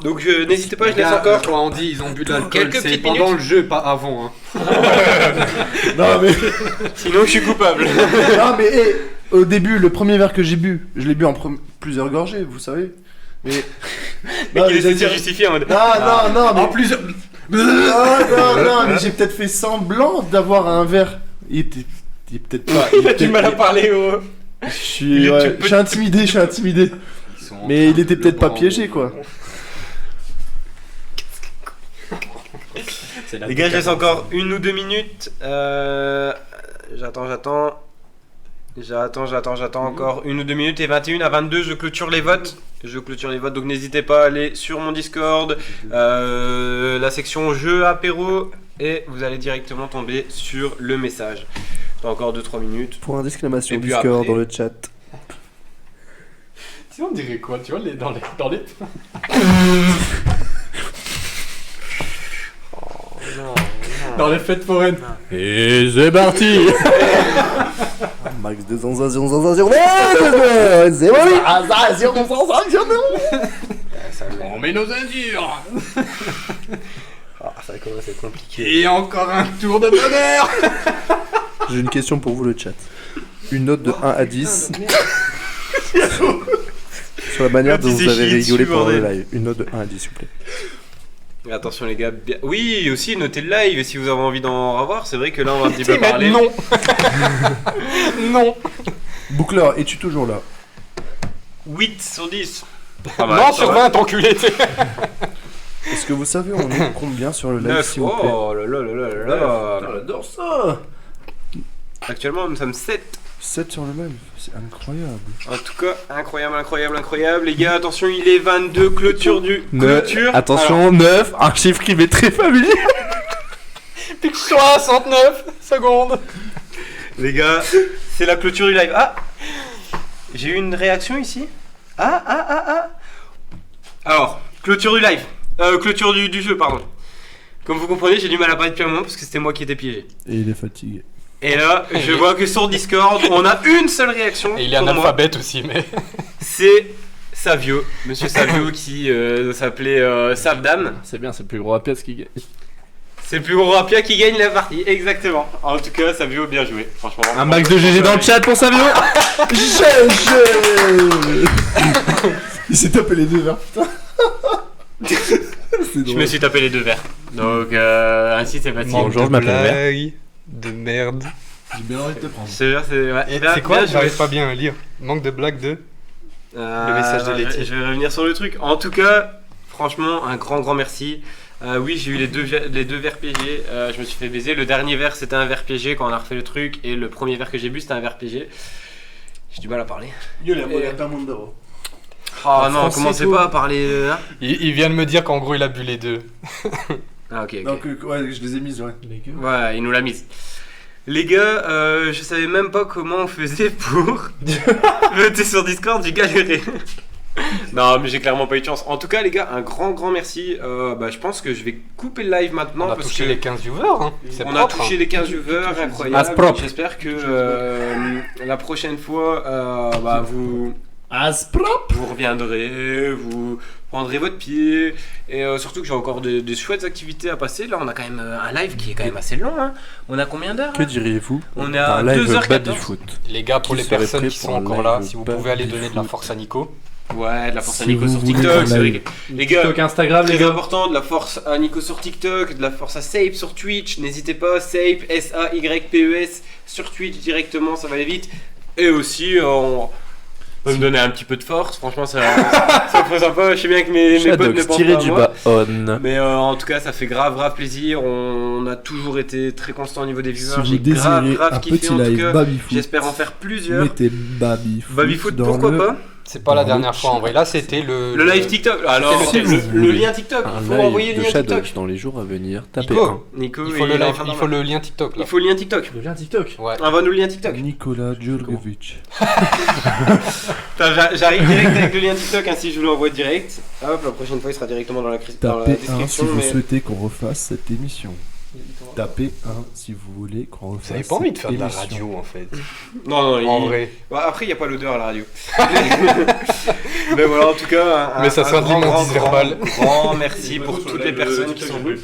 Speaker 1: Donc n'hésitez pas, je laisse encore.
Speaker 2: Quand on dit ils ont bu de l'alcool,
Speaker 1: Quelques
Speaker 2: c'est
Speaker 1: petites
Speaker 2: pendant
Speaker 1: minutes.
Speaker 2: le jeu, pas avant. Hein.
Speaker 4: Non, mais.
Speaker 1: Sinon je suis coupable.
Speaker 4: Non, mais au début, le premier verre que j'ai bu, je l'ai bu en plusieurs gorgées, vous savez. Mais.
Speaker 1: Mais qu'il essaie de se
Speaker 4: dire-
Speaker 1: justifier en mode.
Speaker 4: Non, mais.
Speaker 2: En plus,
Speaker 4: Non, mais j'ai peut-être fait semblant d'avoir un verre. Il est peut-être pas.
Speaker 1: Il a du mal à parler au.
Speaker 4: Je suis intimidé,
Speaker 2: ils sont en
Speaker 4: Mais
Speaker 2: train
Speaker 4: il était
Speaker 2: de
Speaker 4: peut-être
Speaker 2: le
Speaker 4: pas
Speaker 2: boire en
Speaker 4: piégé,
Speaker 2: gros.
Speaker 4: quoi.
Speaker 2: C'est la
Speaker 1: Les gars, je laisse
Speaker 2: décadence.
Speaker 1: encore 1 ou 2 minutes. J'attends encore 1 ou 2 minutes et 21 à 22 je clôture les votes. Donc n'hésitez pas à aller sur mon Discord, la section jeux apéro et vous allez directement tomber sur le message. T'as encore 2-3 minutes.
Speaker 7: Point d'exclamation
Speaker 1: Et puis
Speaker 7: Discord
Speaker 1: après-
Speaker 7: dans le chat.
Speaker 2: Sinon, on dirait quoi? Tu vois, dans les... Dans les fêtes foraines. Et c'est parti!
Speaker 7: Max de sensation. C'est bon,
Speaker 2: On met nos indures!
Speaker 1: Ça commence à être compliqué.
Speaker 2: Et encore un tour de bonheur!
Speaker 7: J'ai une question pour vous, le chat. Une note de 1 à 10. Sur la manière dont vous avez rigolé pendant le live. Une note de 1 à 10, s'il vous plaît.
Speaker 1: Et attention les gars, oui aussi notez le live et si vous avez envie d'en revoir, c'est vrai que là on va un petit peu parler.
Speaker 2: Non! Non!
Speaker 5: Boucleur, es-tu toujours là?
Speaker 1: 8 sur 10.
Speaker 2: Non, sur 20, enculé!
Speaker 5: Est-ce que vous savez, on est combien sur le live,
Speaker 1: 9,
Speaker 5: s'il vous plaît?
Speaker 1: oh là là là là là là.
Speaker 4: J'adore ça.
Speaker 1: Actuellement nous sommes 7.
Speaker 5: 7 sur le live, c'est incroyable.
Speaker 1: En tout cas, incroyable les gars, attention il est 22, clôture.
Speaker 7: Attention, 9, un chiffre qui m'est très familier.
Speaker 2: Pique 69 secondes!
Speaker 1: Les gars, c'est la clôture du live. Ah, j'ai eu une réaction ici. Alors, clôture du live. Clôture du jeu, pardon. Comme vous comprenez, j'ai du mal à parler depuis un moment parce que c'était moi qui étais piégé.
Speaker 5: Et il est fatigué.
Speaker 1: Et là, je vois que sur Discord, on a une seule réaction.
Speaker 2: Et il est
Speaker 1: pour moi.
Speaker 2: analphabète aussi, mais...
Speaker 1: C'est Savio, monsieur Savio qui s'appelait Savdam.
Speaker 3: C'est bien, c'est le plus gros APS qui gagne.
Speaker 1: C'est le plus gros rapia qui gagne la partie, exactement. En tout cas, Savio, bien joué, franchement.
Speaker 7: Un max de GG dans le chat pour Savio.
Speaker 5: Il s'est tapé les deux verres, putain.
Speaker 1: Je me suis tapé les 2 verres. Donc ainsi c'est facile.
Speaker 7: Bonjour, je m'appelle Vert.
Speaker 2: Blague de merde.
Speaker 5: J'ai bien envie de te prendre.
Speaker 1: C'est ouais.
Speaker 2: Et
Speaker 1: Bien-
Speaker 2: c'est quoi
Speaker 1: bien
Speaker 2: J'arrive
Speaker 1: joué.
Speaker 2: pas bien à lire. Manque de blague de. Le message de Letty.
Speaker 1: Je vais revenir sur le truc. En tout cas, franchement, un grand merci. Oui, j'ai eu les deux verres piégés. Je me suis fait baiser. Le dernier verre, c'était un verre piégé quand on a refait le truc. Et le premier verre que j'ai bu, c'était un verre piégé. J'ai du mal à parler.
Speaker 4: Io le voglio un mondo.
Speaker 1: Oh non,
Speaker 2: Francisco.
Speaker 1: commencez pas à parler là.
Speaker 2: Il vient de me dire qu'en gros il a bu les 2.
Speaker 1: Ah ok.
Speaker 5: Donc, ouais, je les ai mises, ouais.
Speaker 1: Ouais, il nous l'a mise. Les gars, je savais même pas comment on faisait pour voter sur Discord, j'ai galéré. Non, mais j'ai clairement pas eu de chance. En tout cas, les gars, un grand merci. Je pense que je vais couper le live maintenant
Speaker 2: On a
Speaker 1: parce
Speaker 2: touché
Speaker 1: que
Speaker 2: les 15 viewers. Hein. C'est
Speaker 1: on
Speaker 2: propre,
Speaker 1: a touché
Speaker 2: hein.
Speaker 1: les 15 viewers,
Speaker 7: Ah,
Speaker 1: incroyable.
Speaker 7: c'est propre.
Speaker 1: J'espère que la prochaine fois, vous reviendrez, vous prendrez votre pied et surtout que j'ai encore des chouettes activités à passer. Là, on a quand même un live qui est quand même assez long. Hein. On a combien d'heures
Speaker 7: Que
Speaker 1: là
Speaker 7: diriez-vous
Speaker 1: On est à
Speaker 7: d'un live
Speaker 1: 2h14.
Speaker 7: baby-foot?
Speaker 2: Les gars, pour
Speaker 7: Qui
Speaker 2: les
Speaker 7: serait
Speaker 2: personnes
Speaker 7: prêt
Speaker 2: qui
Speaker 7: pour
Speaker 2: sont
Speaker 7: un
Speaker 2: encore là,
Speaker 7: live
Speaker 2: si vous pouvez aller
Speaker 7: baby
Speaker 2: donner de la
Speaker 7: foot?
Speaker 2: force à Nico.
Speaker 1: Ouais, de la force à
Speaker 5: Si
Speaker 1: Nico
Speaker 5: vous
Speaker 1: sur
Speaker 5: voulez
Speaker 1: TikTok,
Speaker 5: un
Speaker 1: c'est vrai.
Speaker 5: live.
Speaker 1: Les gars,
Speaker 3: TikTok, Instagram, les
Speaker 1: très
Speaker 3: gars.
Speaker 1: important, de la force à Nico sur TikTok, de la force à Sape sur Twitch, n'hésitez pas, Sape, S-A-Y-P-E-S, sur Twitch directement, ça va aller vite. Et aussi, on peut me donner un petit peu de force, franchement ça me fait sympa, je sais bien que mes potes ne
Speaker 7: Shadox
Speaker 1: pensent
Speaker 7: tiré
Speaker 1: pas à
Speaker 7: du
Speaker 1: moi.
Speaker 7: bas on.
Speaker 1: Mais en tout cas, ça fait grave plaisir, on a toujours été très constant au niveau des
Speaker 5: Si
Speaker 1: viewers,
Speaker 5: vous
Speaker 1: j'ai
Speaker 5: désirez
Speaker 1: grave
Speaker 5: un
Speaker 1: kiffé
Speaker 5: petit
Speaker 1: en tout
Speaker 5: live
Speaker 1: cas.
Speaker 5: baby-foot,
Speaker 1: J'espère en faire plusieurs.
Speaker 5: mettez baby-foot.
Speaker 1: Baby-foot,
Speaker 5: dans
Speaker 1: pourquoi
Speaker 5: le-
Speaker 1: pas
Speaker 2: C'est pas la
Speaker 5: Dans
Speaker 2: dernière
Speaker 5: le
Speaker 2: fois en
Speaker 5: chat.
Speaker 2: vrai. Là, c'était le.
Speaker 1: Le live TikTok, alors
Speaker 2: C'était
Speaker 1: le lien TikTok,
Speaker 7: Un
Speaker 1: il faut envoyer
Speaker 7: live
Speaker 1: le
Speaker 7: de
Speaker 1: lien
Speaker 7: Shadox
Speaker 1: TikTok.
Speaker 7: dans les jours à venir. Tapez
Speaker 2: Nico,
Speaker 7: 1.
Speaker 1: Nico,
Speaker 2: il faut le
Speaker 1: est en
Speaker 2: live,
Speaker 1: train
Speaker 2: il
Speaker 1: d'en
Speaker 2: faut le lien TikTok là.
Speaker 1: Il faut le lien TikTok.
Speaker 3: Le lien TikTok.
Speaker 2: Ouais.
Speaker 1: Envoie-nous le lien TikTok.
Speaker 5: Nicolas Djurgovic.
Speaker 1: Putain, j'arrive direct avec le lien TikTok, ainsi je vous l'envoie direct. Hop, la prochaine fois il sera directement dans la
Speaker 5: Tapez 1 si
Speaker 1: description.
Speaker 5: vous
Speaker 1: mais-
Speaker 5: souhaitez qu'on refasse cette émission. Tapez 1 si vous voulez qu'on refasse
Speaker 2: Vous avez pas envie de faire de la
Speaker 5: cette
Speaker 2: radio en fait.
Speaker 1: Non,
Speaker 2: En vrai.
Speaker 1: Bah, après, il n'y a pas l'odeur à la radio. Mais voilà, en tout cas,
Speaker 2: Mais ça sera dit mon 10 verbal.
Speaker 1: grand merci pour toutes les personnes qui sont venues.